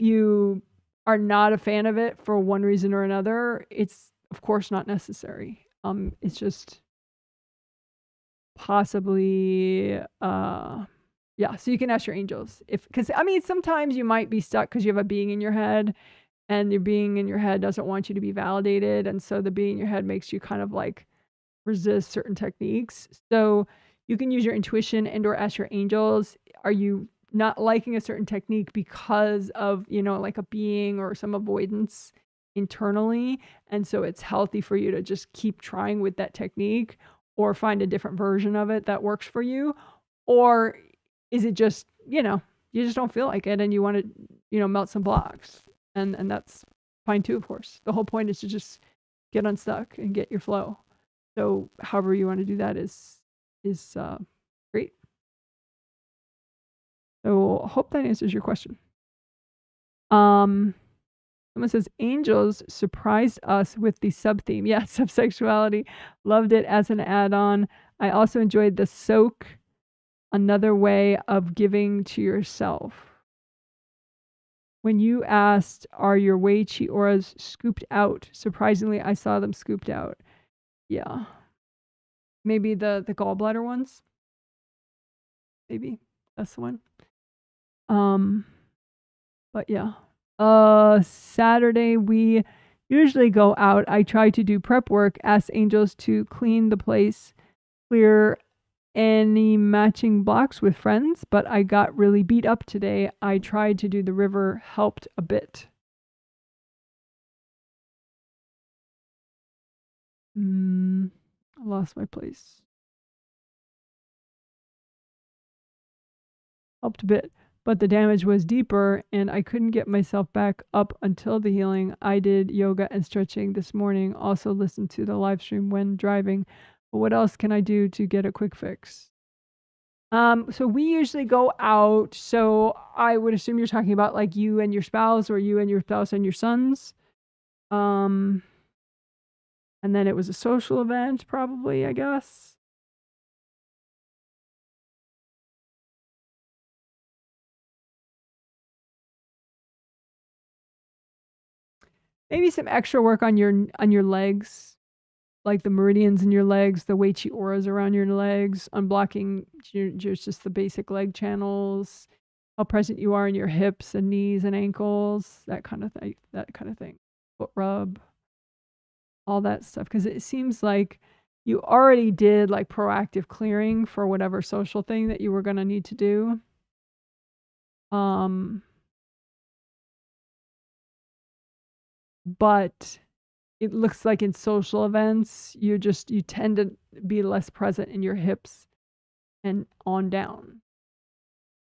you are not a fan of it for one reason or another, it's of course not necessary. It's just possibly yeah, so you can ask your angels, if, because I mean sometimes you might be stuck because you have a being in your head and your being in your head doesn't want you to be validated, and so the being in your head makes you kind of like resist certain techniques. So you can use your intuition and or ask your angels, are you not liking a certain technique because of, you know, like a being or some avoidance internally, and so it's healthy for you to just keep trying with that technique or find a different version of it that works for you? Or is it just, you know, you just don't feel like it and you want to, you know, melt some blocks? And that's fine too, of course. The whole point is to just get unstuck and get your flow. So however you want to do that is great. So hope that answers your question. Someone says angels surprised us with the sub theme. Yes, of sexuality. Loved it as an add-on. I also enjoyed the soak, another way of giving to yourself. When you asked, are your Wei Qi auras scooped out? Surprisingly, I saw them scooped out. Yeah. Maybe the gallbladder ones? Maybe. That's the one. But yeah. Saturday we usually go out. I try to do prep work, ask angels to clean the place, clear any matching blocks with friends, but I got really beat up today. I tried to do the river, helped a bit. I lost my place. Helped a bit, but the damage was deeper and I couldn't get myself back up until the healing. I did yoga and stretching this morning, also listened to the live stream when driving. But what else can I do to get a quick fix? So we usually go out. So I would assume you're talking about like you and your spouse, or you and your spouse and your sons. And then it was a social event, probably, I guess. Maybe some extra work on your legs, like the meridians in your legs, the Wei Qi auras around your legs, unblocking just the basic leg channels, how present you are in your hips and knees and ankles, that kind of thing. Foot rub, all that stuff, because it seems like you already did like proactive clearing for whatever social thing that you were going to need to do. But it looks like in social events, you tend to be less present in your hips and on down.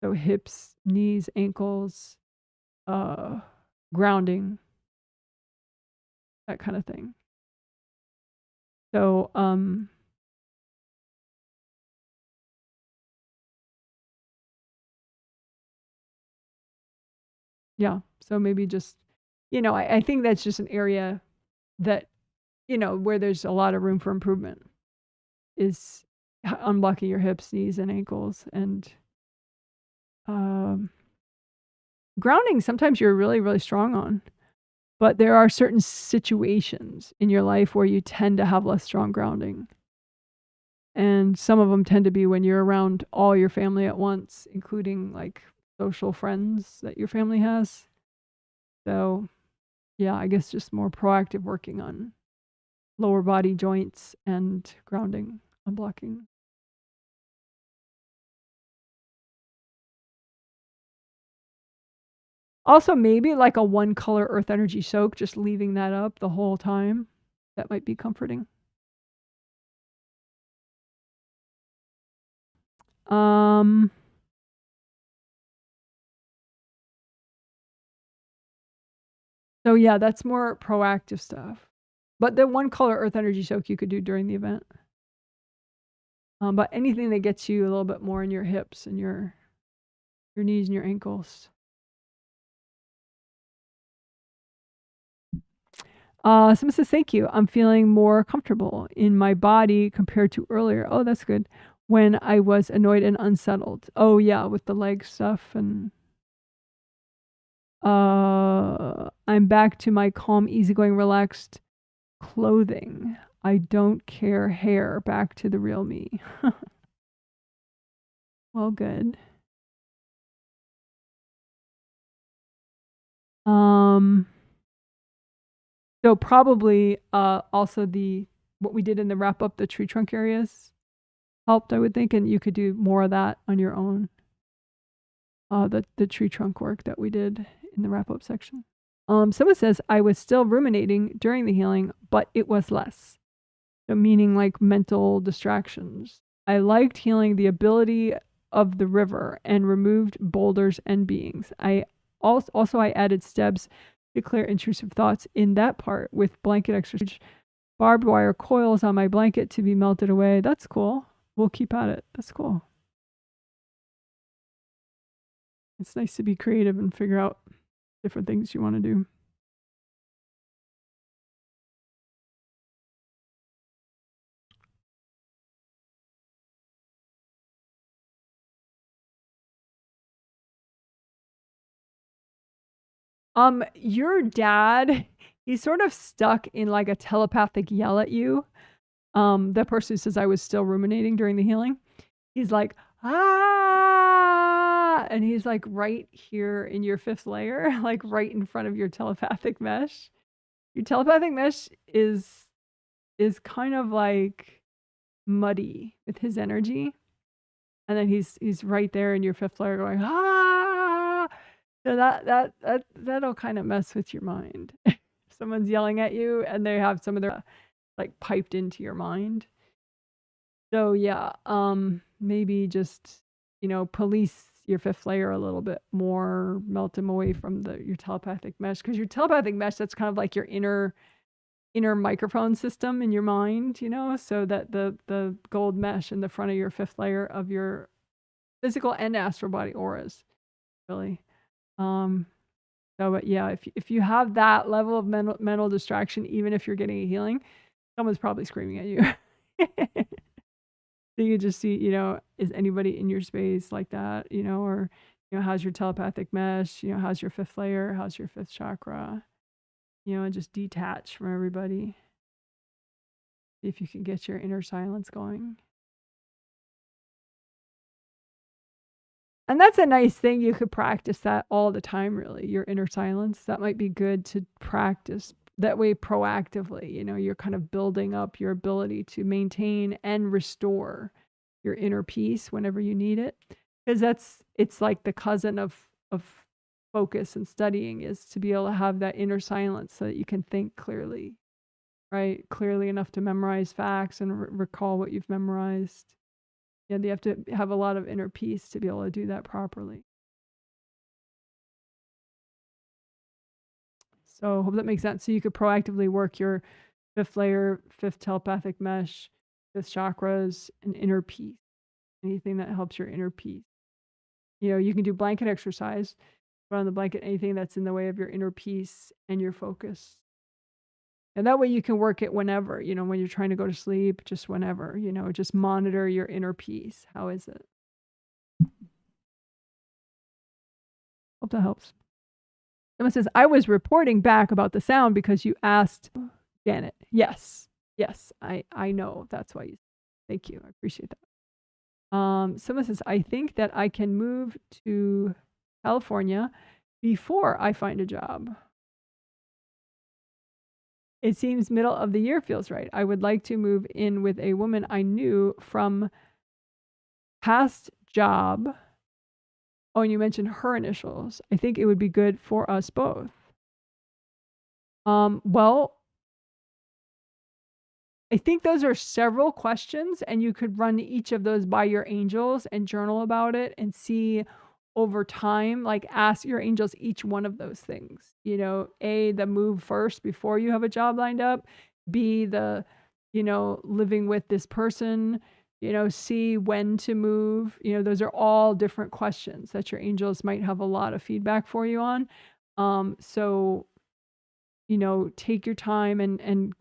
So hips, knees, ankles, grounding, that kind of thing. So, yeah. So maybe just, I think that's just an area that, where there's a lot of room for improvement is unblocking your hips, knees, and ankles. And grounding, sometimes you're really, really strong on. But there are certain situations in your life where you tend to have less strong grounding. And some of them tend to be when you're around all your family at once, including like social friends that your family has. So, yeah, I guess just more proactive working on lower body joints and grounding, unblocking. Also, maybe like a one color earth energy soak, just leaving that up the whole time. That might be comforting. So yeah, that's more proactive stuff. But the one color earth energy soak you could do during the event. But anything that gets you a little bit more in your hips and your knees and your ankles. Someone says, thank you. I'm feeling more comfortable in my body compared to earlier. Oh, that's good. When I was annoyed and unsettled. Oh, yeah, with the leg stuff. And I'm back to my calm, easygoing, relaxed clothing. I don't care hair. Back to the real me. Well, good. So probably also what we did in the wrap up the tree trunk areas helped, I would think, and you could do more of that on your own. The tree trunk work that we did in the wrap up section. Someone says I was still ruminating during the healing, but it was less. So meaning like mental distractions. I liked healing the ability of the river and removed boulders and beings. I added STEBs to clear intrusive thoughts in that part with blanket exercise. Barbed wire coils on my blanket to be melted away. That's cool. We'll keep at it. That's cool. It's nice to be creative and figure out different things you want to do. Your dad, he's sort of stuck in like a telepathic yell at you. The person who says I was still ruminating during the healing, he's like, ah, and he's like right here in your fifth layer, like right in front of your telepathic mesh. Your telepathic mesh is kind of like muddy with his energy. And then he's right there in your fifth layer going, ah. So that'll kind of mess with your mind. Someone's yelling at you and they have some of their like piped into your mind. So yeah, maybe just, police your fifth layer a little bit more, melt him away from your telepathic mesh. Because your telepathic mesh, that's kind of like your inner microphone system in your mind, so that the gold mesh in the front of your fifth layer of your physical and astral body auras, really. But yeah, if you have that level of mental distraction, even if you're getting a healing, someone's probably screaming at you. So you just see, is anybody in your space like that, or, how's your telepathic mesh, how's your fifth layer, how's your fifth chakra, and just detach from everybody. See if you can get your inner silence going. And that's a nice thing. You could practice that all the time, really, your inner silence. That might be good to practice that way proactively. You're kind of building up your ability to maintain and restore your inner peace whenever you need it. Because it's like the cousin of focus and studying is to be able to have that inner silence so that you can think clearly, right? Clearly enough to memorize facts and recall what you've memorized. Yeah, you have to have a lot of inner peace to be able to do that properly. So hope that makes sense. So you could proactively work your fifth layer, fifth telepathic mesh, fifth chakras, and inner peace. Anything that helps your inner peace. You know, you can do blanket exercise, put on the blanket anything that's in the way of your inner peace and your focus. And that way you can work it whenever, you know, when you're trying to go to sleep, just whenever, you know, just monitor your inner peace. How is it? Hope that helps. Someone says, I was reporting back about the sound because you asked Janet. Yes. Yes. I know. That's why you, thank you. I appreciate that. Someone says, I think that I can move to California before I find a job. It seems middle of the year feels right. I would like to move in with a woman I knew from past job. Oh, and you mentioned her initials. I think it would be good for us both. Well, I think those are several questions, and you could run each of those by your angels and journal about it and see over time, like ask your angels each one of those things. You know, A, the move first before you have a job lined up. B, the, you know, living with this person. You know, C, when to move. You know, those are all different questions that your angels might have a lot of feedback for you on. So, you know, take your time and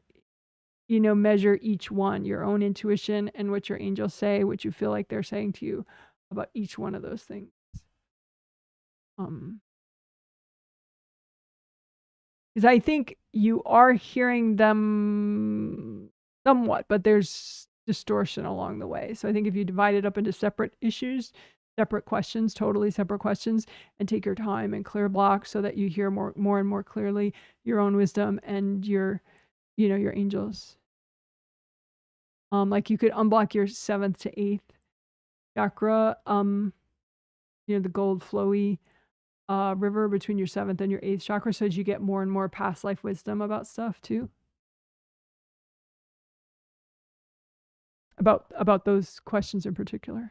you know, measure each one, your own intuition and what your angels say, what you feel like they're saying to you about each one of those things. Because I think you are hearing them somewhat, but there's distortion along the way. So I think if you divide it up into separate issues, separate questions, totally separate questions, and take your time and clear blocks so that you hear more and more clearly your own wisdom and your, you know, your angels. Like you could unblock your 7th to 8th chakra, you know, the gold flowy river between your 7th and your 8th chakra, so as you get more and more past life wisdom about stuff too. About those questions in particular.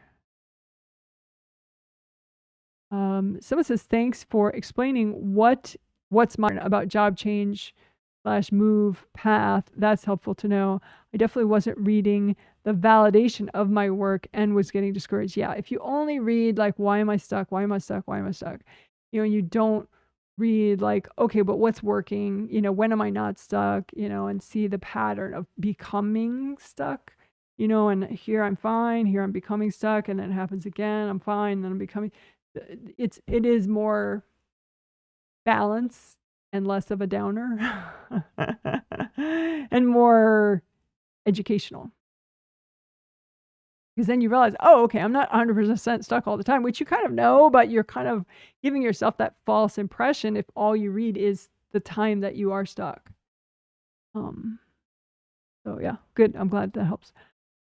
Someone says, thanks for explaining what's my about job change / move path. That's helpful to know. I definitely wasn't reading the validation of my work and was getting discouraged. Yeah, if you only read like, why am I stuck? Why am I stuck? Why am I stuck? You know, and you don't read like, okay, but what's working? You know, when am I not stuck? You know, and see the pattern of becoming stuck. You know, and here I'm fine, here I'm becoming stuck, and then it happens again. I'm fine, and then I'm becoming. It is more balanced and less of a downer and more educational. Because then you realize, oh, okay, I'm not 100% stuck all the time, which you kind of know, but you're kind of giving yourself that false impression if all you read is the time that you are stuck. So yeah, good. I'm glad that helps.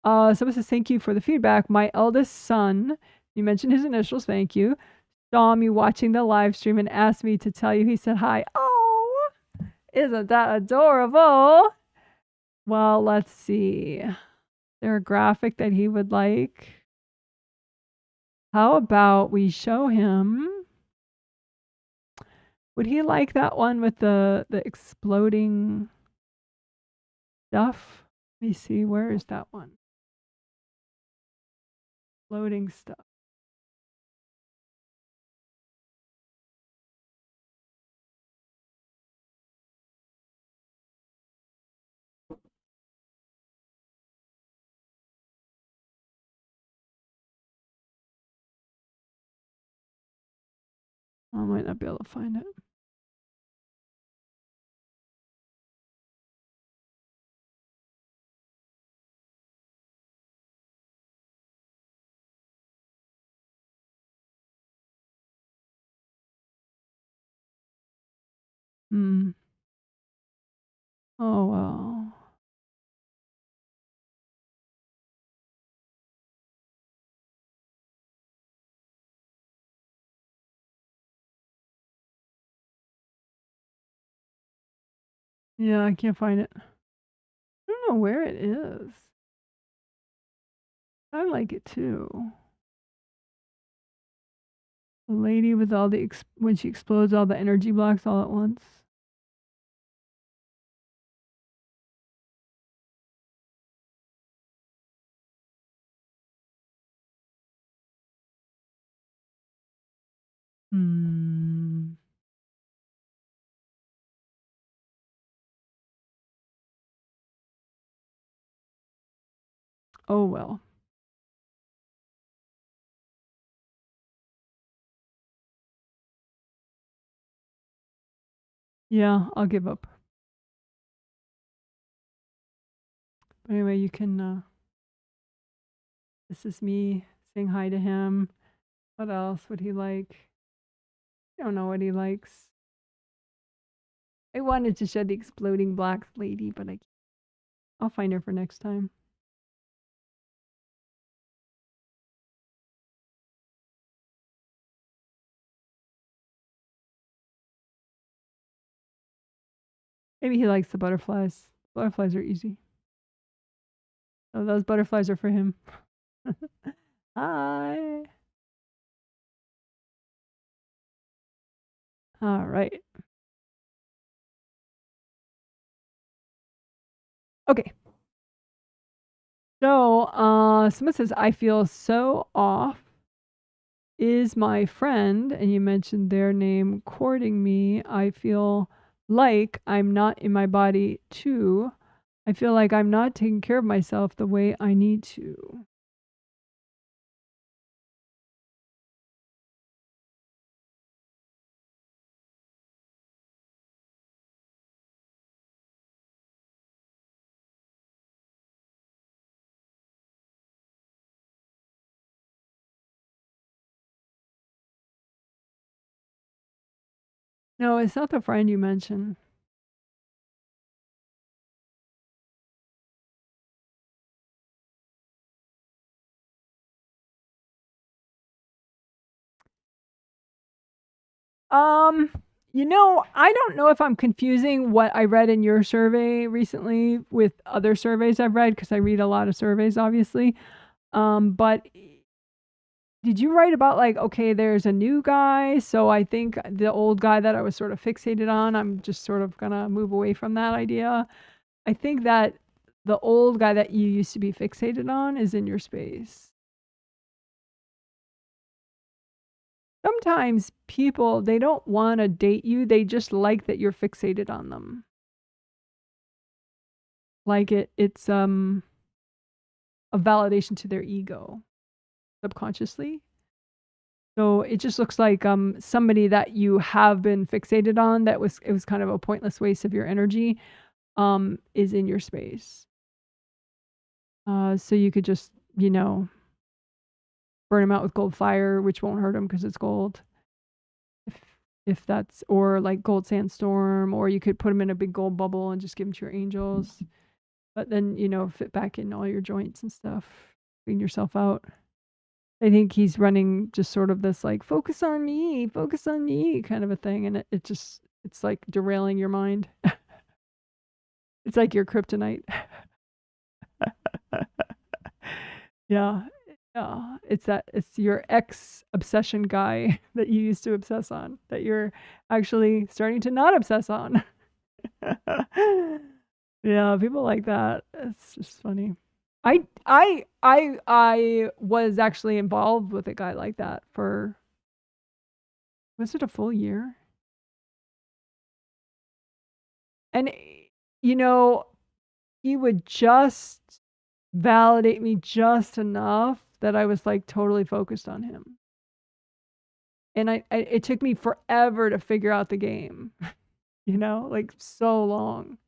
Someone says, thank you for the feedback. My eldest son, you mentioned his initials, thank you, saw me watching the live stream and asked me to tell you he said hi. Oh, isn't that adorable? Well, let's see. Is there a graphic that he would like? How about we show him? Would he like that one with the exploding stuff? Let me see. Where is that one? Exploding stuff. I might not be able to find it. Oh, well. Yeah, I can't find it. I don't know where it is. I like it too. The lady with all the, when she explodes all the energy blocks all at once. Hmm. Oh, well. Yeah, I'll give up. But anyway, you can, this is me saying hi to him. What else would he like? I don't know what he likes. I wanted to show the exploding black lady, but I'll find her for next time. Maybe he likes the butterflies. Butterflies are easy. Oh, those butterflies are for him. Hi. All right. Okay. So, someone says, I feel so off. Is my friend, and you mentioned their name, courting me? I feel like I'm not in my body too. I feel like I'm not taking care of myself the way I need to. No, it's not the friend you mentioned. I don't know if I'm confusing what I read in your survey recently with other surveys I've read, because I read a lot of surveys, obviously. But did you write about like, okay, there's a new guy, so I think the old guy that I was sort of fixated on, I'm just sort of gonna move away from that idea. I think that the old guy that you used to be fixated on is in your space. Sometimes people, they don't want to date you, they just like that you're fixated on them. Like it's a validation to their ego subconsciously. So it just looks like somebody that you have been fixated on, it was kind of a pointless waste of your energy, is in your space. So you could just, burn them out with gold fire, which won't hurt them because it's gold. If that's, or like gold sandstorm, or you could put them in a big gold bubble and just give them to your angels. But then, fit back in all your joints and stuff, clean yourself out. I think he's running just sort of this like focus on me kind of a thing, and it's like derailing your mind. It's like your kryptonite. Yeah. Yeah, it's your ex obsession guy that you used to obsess on that you're actually starting to not obsess on. Yeah, people like that. It's just funny. I was actually involved with a guy like that for, was it a full year? And he would just validate me just enough that I was like totally focused on him. And it took me forever to figure out the game, like so long.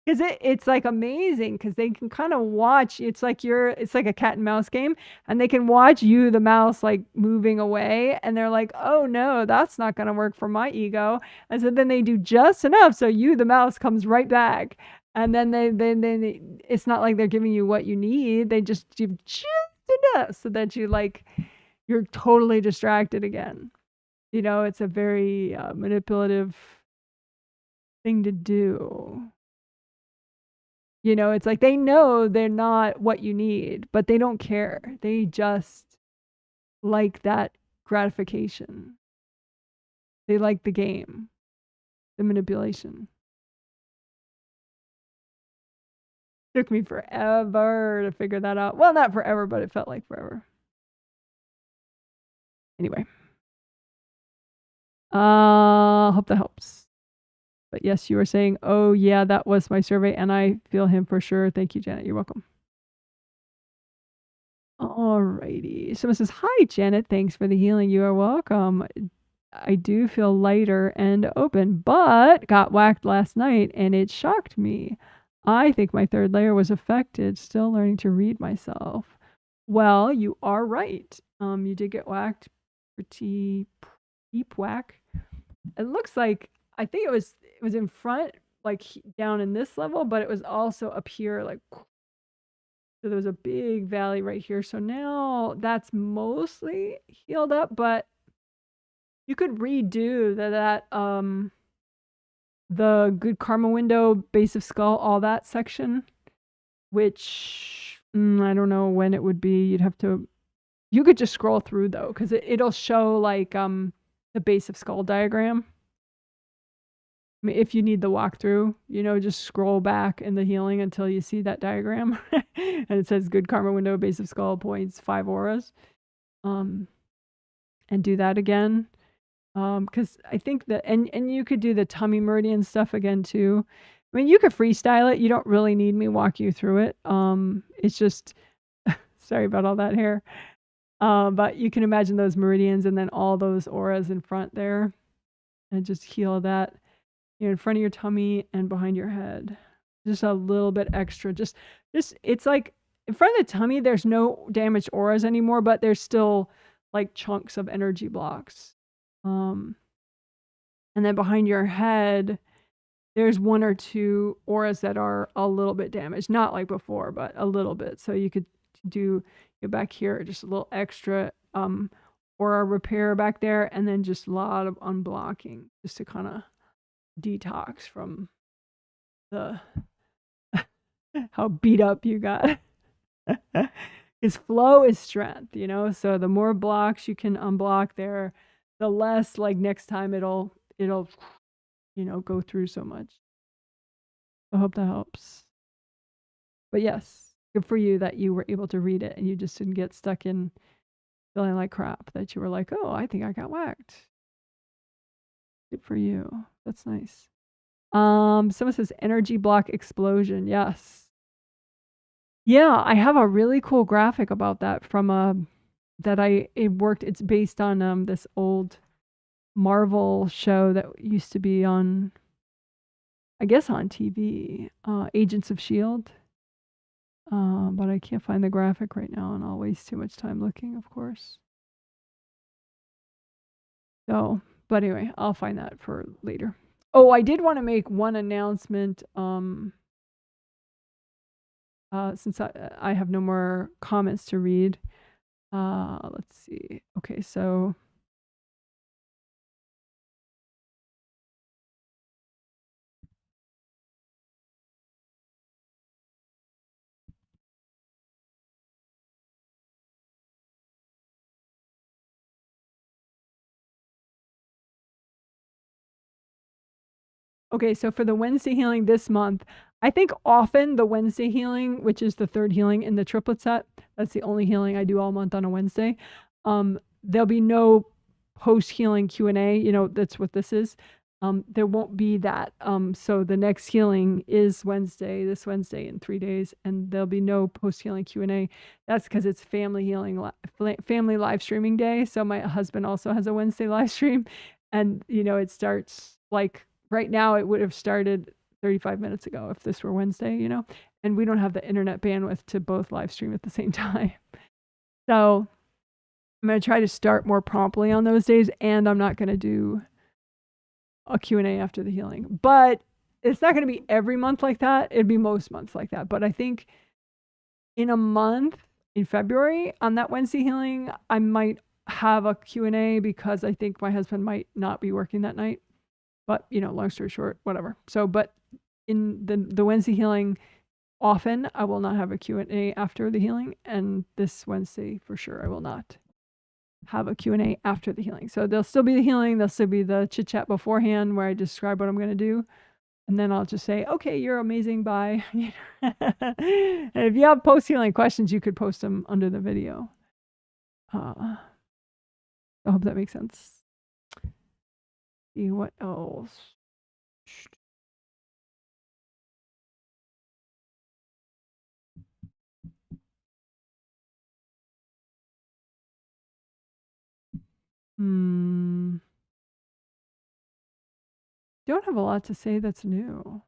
Because it's like amazing because they can kind of watch. It's like a cat and mouse game, and they can watch you, the mouse, like moving away, and they're like, oh no, that's not going to work for my ego. And so then they do just enough so you, the mouse, comes right back. And then it's not like they're giving you what you need. They just give just enough so that you're totally distracted again. It's a very manipulative thing to do. It's like they know they're not what you need, but they don't care. They just like that gratification. They like the game, the manipulation. Took me forever to figure that out. Well, not forever, but it felt like forever. Anyway. Hope that helps. But yes, you were saying, oh yeah, that was my survey, and I feel him for sure. Thank you, Janet. You're welcome. Alrighty. Someone says, hi, Janet. Thanks for the healing. You are welcome. I do feel lighter and open, but got whacked last night and it shocked me. I think my third layer was affected, still learning to read myself. Well, you are right. You did get whacked, pretty deep whack. It looks like, I think it was in front, like down in this level, but it was also up here, like, so there was a big valley right here. So now that's mostly healed up, but you could redo the good karma window, base of skull, all that section, which I don't know when it would be. You could just scroll through though, because it'll show like the base of skull diagram. I mean, if you need the walkthrough, just scroll back in the healing until you see that diagram. And it says good karma window, base of skull, points, 5 auras. And do that again. Because I think that, and you could do the tummy meridian stuff again too. I mean, you could freestyle it. You don't really need me walk you through it. It's just, sorry about all that hair. But you can imagine those meridians and then all those auras in front there, and just heal that, in front of your tummy and behind your head. Just a little bit extra. Just it's like in front of the tummy, there's no damaged auras anymore, but there's still like chunks of energy blocks. And then behind your head, there's 1 or 2 auras that are a little bit damaged. Not like before, but a little bit. So you could do back here, just a little extra aura repair back there, and then just a lot of unblocking, just to kind of detox from the how beat up you got. Because flow is strength, so the more blocks you can unblock there, the less like next time it'll go through so much. I hope that helps. But yes, good for you that you were able to read it and you just didn't get stuck in feeling like crap, that you were like, oh, I think I got whacked. Good for you. That's nice. Someone says energy block explosion. Yes. Yeah, I have a really cool graphic about that from it worked. It's based on this old Marvel show that used to be on, I guess, on TV, Agents of S.H.I.E.L.D. But I can't find the graphic right now, and I'll waste too much time looking, of course. So, but anyway, I'll find that for later. Oh, I did want to make one announcement. Since I have no more comments to read. Let's see. Okay, so okay, so for the Wednesday healing this month, I think often the Wednesday healing, which is the 3rd healing in the triplet set, that's the only healing I do all month on a Wednesday. There'll be no post-healing Q&A, that's what this is. There won't be that. So the next healing is this Wednesday in 3 days, and there'll be no post-healing Q&A. That's because it's family healing, family live streaming day. So my husband also has a Wednesday live stream, and it starts like right now. It would have started 35 minutes ago if this were Wednesday, and we don't have the internet bandwidth to both live stream at the same time. So I'm going to try to start more promptly on those days, and I'm not going to do a Q&A after the healing. But it's not going to be every month like that. It'd be most months like that. But I think in a month, in February, on that Wednesday healing, I might have a Q&A because I think my husband might not be working that night. But, long story short, whatever. So, but in the Wednesday healing, often I will not have a Q&A after the healing. And this Wednesday, for sure, I will not have a Q&A after the healing. So there'll still be the healing. There'll still be the chit chat beforehand where I describe what I'm going to do. And then I'll just say, okay, you're amazing. Bye. And if you have post healing questions, you could post them under the video. I hope that makes sense. See what else. Don't have a lot to say that's new.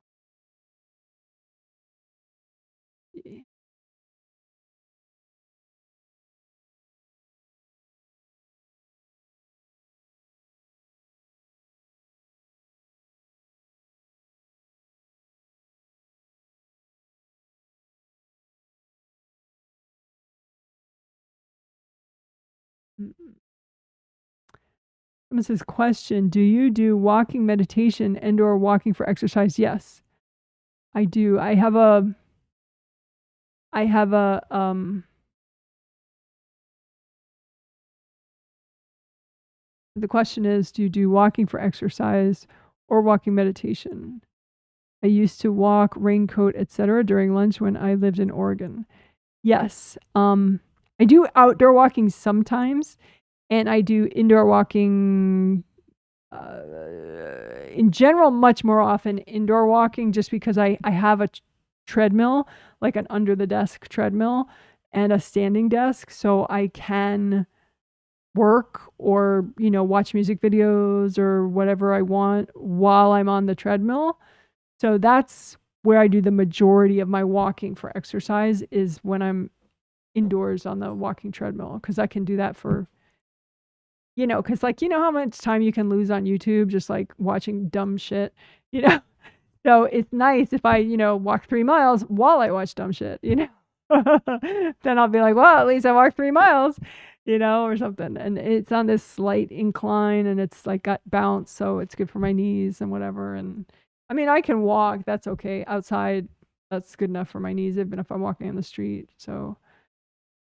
Someone says, question, do you do walking meditation and or walking for exercise? Yes, I do. I have a the question is, do you do walking for exercise or walking meditation? I used to walk, raincoat, etc. during lunch when I lived in Oregon. Yes. I do outdoor walking sometimes, and I do indoor walking in general much more often indoor walking, just because I have a treadmill, like an under the desk treadmill and a standing desk, so I can work or watch music videos or whatever I want while I'm on the treadmill. So that's where I do the majority of my walking for exercise, is when I'm indoors on the walking treadmill, because I can do that for because how much time you can lose on YouTube just like watching dumb shit, you know? So it's nice if I, walk 3 miles while I watch dumb shit, Then I'll be like, well, at least I walked 3 miles, or something. And it's on this slight incline and it's like got bounce, so it's good for my knees and whatever. And I mean, I can walk, that's okay. Outside, that's good enough for my knees, even if I'm walking on the street. So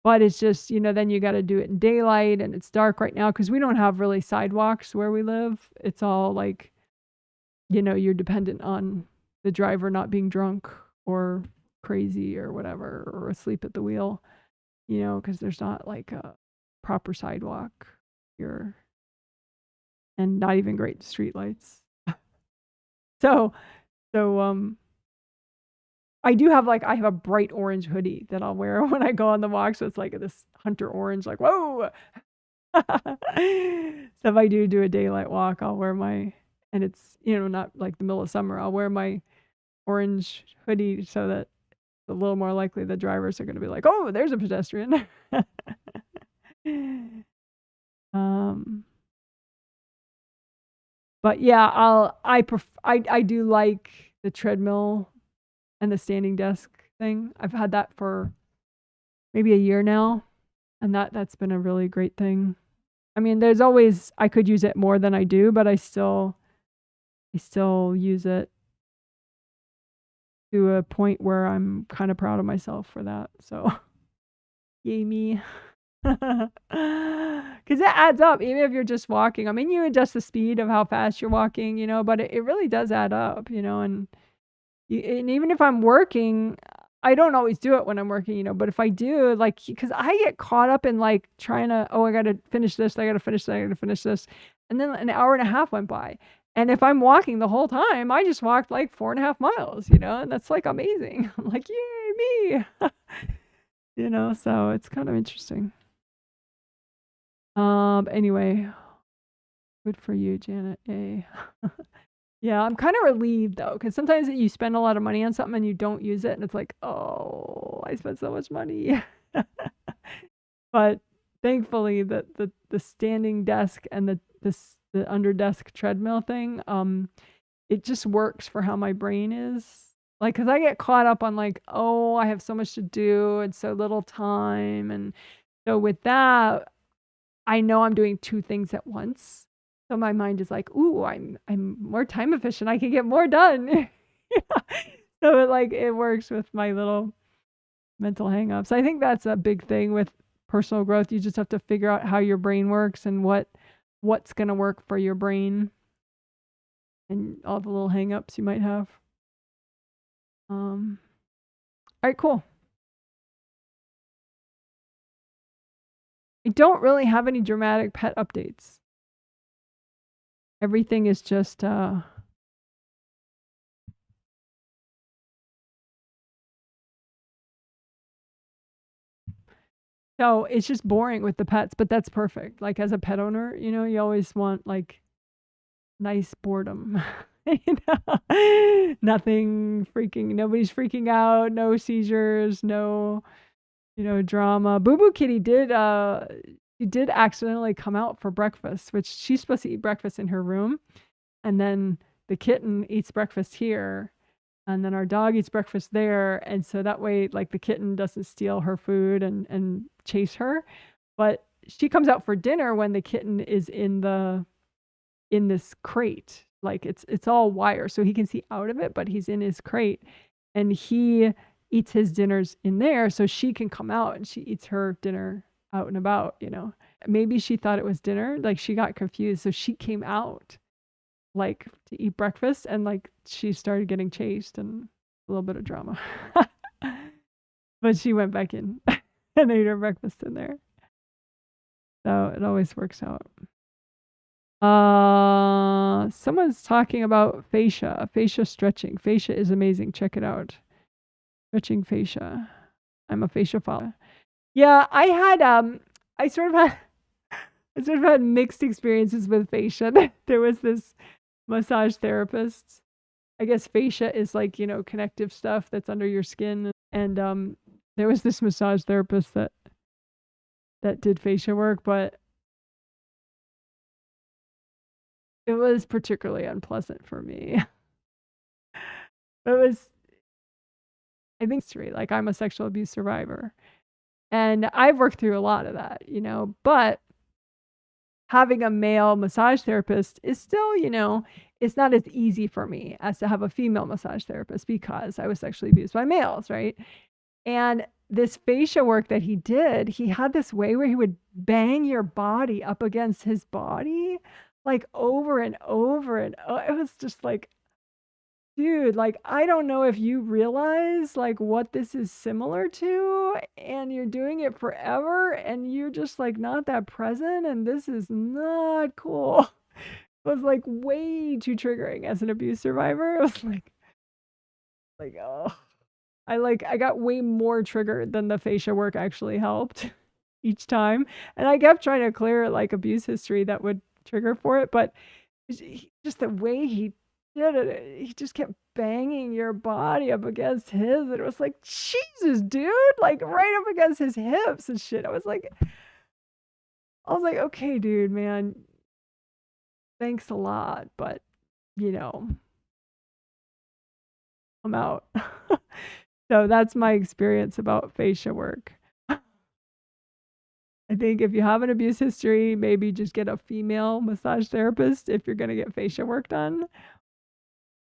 but it's just, then you got to do it in daylight and it's dark right now because we don't have really sidewalks where we live. It's all like, you're dependent on the driver not being drunk or crazy or whatever, or asleep at the wheel, because there's not like a proper sidewalk here and not even great street lights. So, I do have I have a bright orange hoodie that I'll wear when I go on the walk. So it's like this hunter orange, like, whoa. So if I do a daylight walk, I'll wear and it's, not like the middle of summer, I'll wear my orange hoodie so that it's a little more likely the drivers are going to be like, oh, there's a pedestrian. But yeah, I do like the treadmill and the standing desk thing. I've had that for maybe a year now, and that's been a really great thing. I mean, there's always, I could use it more than I do, but I still use it to a point where I'm kind of proud of myself for that. So, yay me. Because it adds up, even if you're just walking. I mean, you adjust the speed of how fast you're walking, but it really does add up, and even if I'm working, I don't always do it when I'm working, but if I do, because I get caught up in trying to, oh, I got to finish this, I got to finish that, I got to finish this. And then an hour and a half went by. And if I'm walking the whole time, I just walked 4.5 miles, and that's amazing. I'm like, yay, me. So it's kind of interesting. Anyway, good for you, Janet A. Yeah, I'm kind of relieved though, because sometimes you spend a lot of money on something and you don't use it, and it's like, oh, I spent so much money. But thankfully, the standing desk and the under desk treadmill thing, it just works for how my brain is. Because I get caught up on oh, I have so much to do and so little time, and so with that, I know I'm doing 2 things at once. So my mind is like, ooh, I'm more time efficient. I can get more done. So it works with my little mental hangups. I think that's a big thing with personal growth. You just have to figure out how your brain works and what's going to work for your brain and all the little hangups you might have. All right, cool. I don't really have any dramatic pet updates. Everything is just so it's just boring with the pets, but that's perfect. Like as a pet owner, you know, you always want like nice boredom. You know? Nobody's freaking out, no seizures, no, you know, drama. Boo Boo Kitty she did accidentally come out for breakfast, which she's supposed to eat breakfast in her room, and then the kitten eats breakfast here, and then our dog eats breakfast there, and so that way like the kitten doesn't steal her food and chase her. But she comes out for dinner when the kitten is in this crate. Like it's all wire, so he can see out of it, but he's in his crate, and he eats his dinners in there, so she can come out and she eats her dinner out and about, you know. Maybe she thought it was dinner, like she got confused, so she came out like to eat breakfast, and like she started getting chased and a little bit of drama. But she went back in and ate her breakfast in there. So it always works out. Someone's talking about fascia stretching. Fascia is amazing. Check it out. Stretching fascia. I'm a fascia follower. Yeah, I sort of had mixed experiences with fascia. There was this massage therapist. I guess fascia is like, you know, connective stuff that's under your skin, and there was this massage therapist that did fascia work, but it was particularly unpleasant for me. It was, I think, like I'm a sexual abuse survivor, and I've worked through a lot of that, you know, but having a male massage therapist is still, you know, it's not as easy for me as to have a female massage therapist because I was sexually abused by males, right? And this fascia work that he did, he had this way where he would bang your body up against his body, like over and over. And it was just like, dude, like, I don't know if you realize like what this is similar to, and you're doing it forever, and you're just like not that present, and this is not cool. It was like way too triggering as an abuse survivor. It was like, oh. I got way more triggered than the fascia work actually helped each time. And I kept trying to clear like abuse history that would trigger for it, but just the way he did it, he just kept banging your body up against his, and it was like, Jesus, dude, like right up against his hips and shit. I was like, okay, dude, man, thanks a lot, but you know, I'm out. So that's my experience about fascia work. I think if you have an abuse history, maybe just get a female massage therapist if you're going to get fascia work done.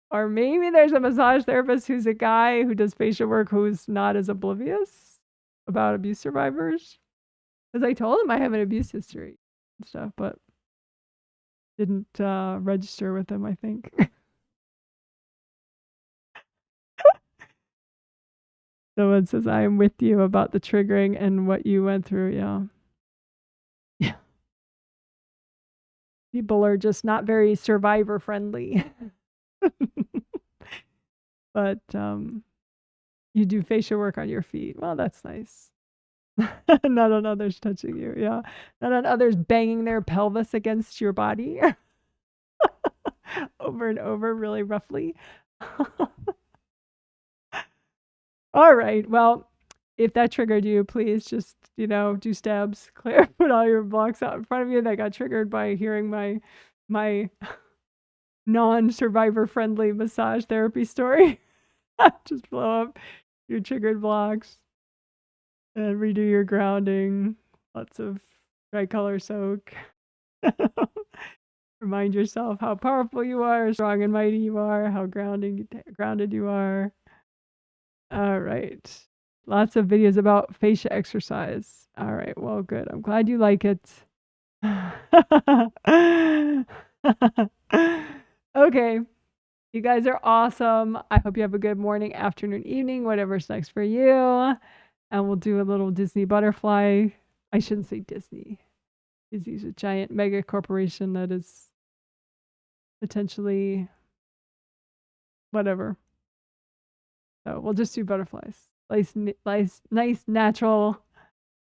Or maybe there's a massage therapist who's a guy who does fascia work who's not as oblivious about abuse survivors. Because I told him I have an abuse history and stuff, but didn't register with him, I think. Someone says, I am with you about the triggering and what you went through. Yeah. Yeah. People are just not very survivor friendly. But you do fascia work on your feet. Well, that's nice. Not on others touching you. Yeah. Not on others banging their pelvis against your body over and over really roughly. All right. Well, if that triggered you, please just, you know, do stabs, clear, put all your blocks out in front of you that got triggered by hearing my non-survivor friendly massage therapy story. Just blow up your triggered blocks and redo your grounding. Lots of tricolor soak. Remind yourself how powerful you are, strong and mighty you are, how grounded you are. All right. Lots of videos about fascia exercise. All right. Well, good. I'm glad you like it. Okay. You guys are awesome. I hope you have a good morning, afternoon, evening, whatever's next for you. And we'll do a little Disney butterfly. I shouldn't say Disney. Disney's a giant mega corporation that is potentially whatever. So we'll just do butterflies. Nice natural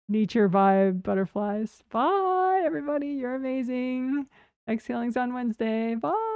nature vibe butterflies. Bye, everybody. You're amazing. Exhaling's on Wednesday. Bye.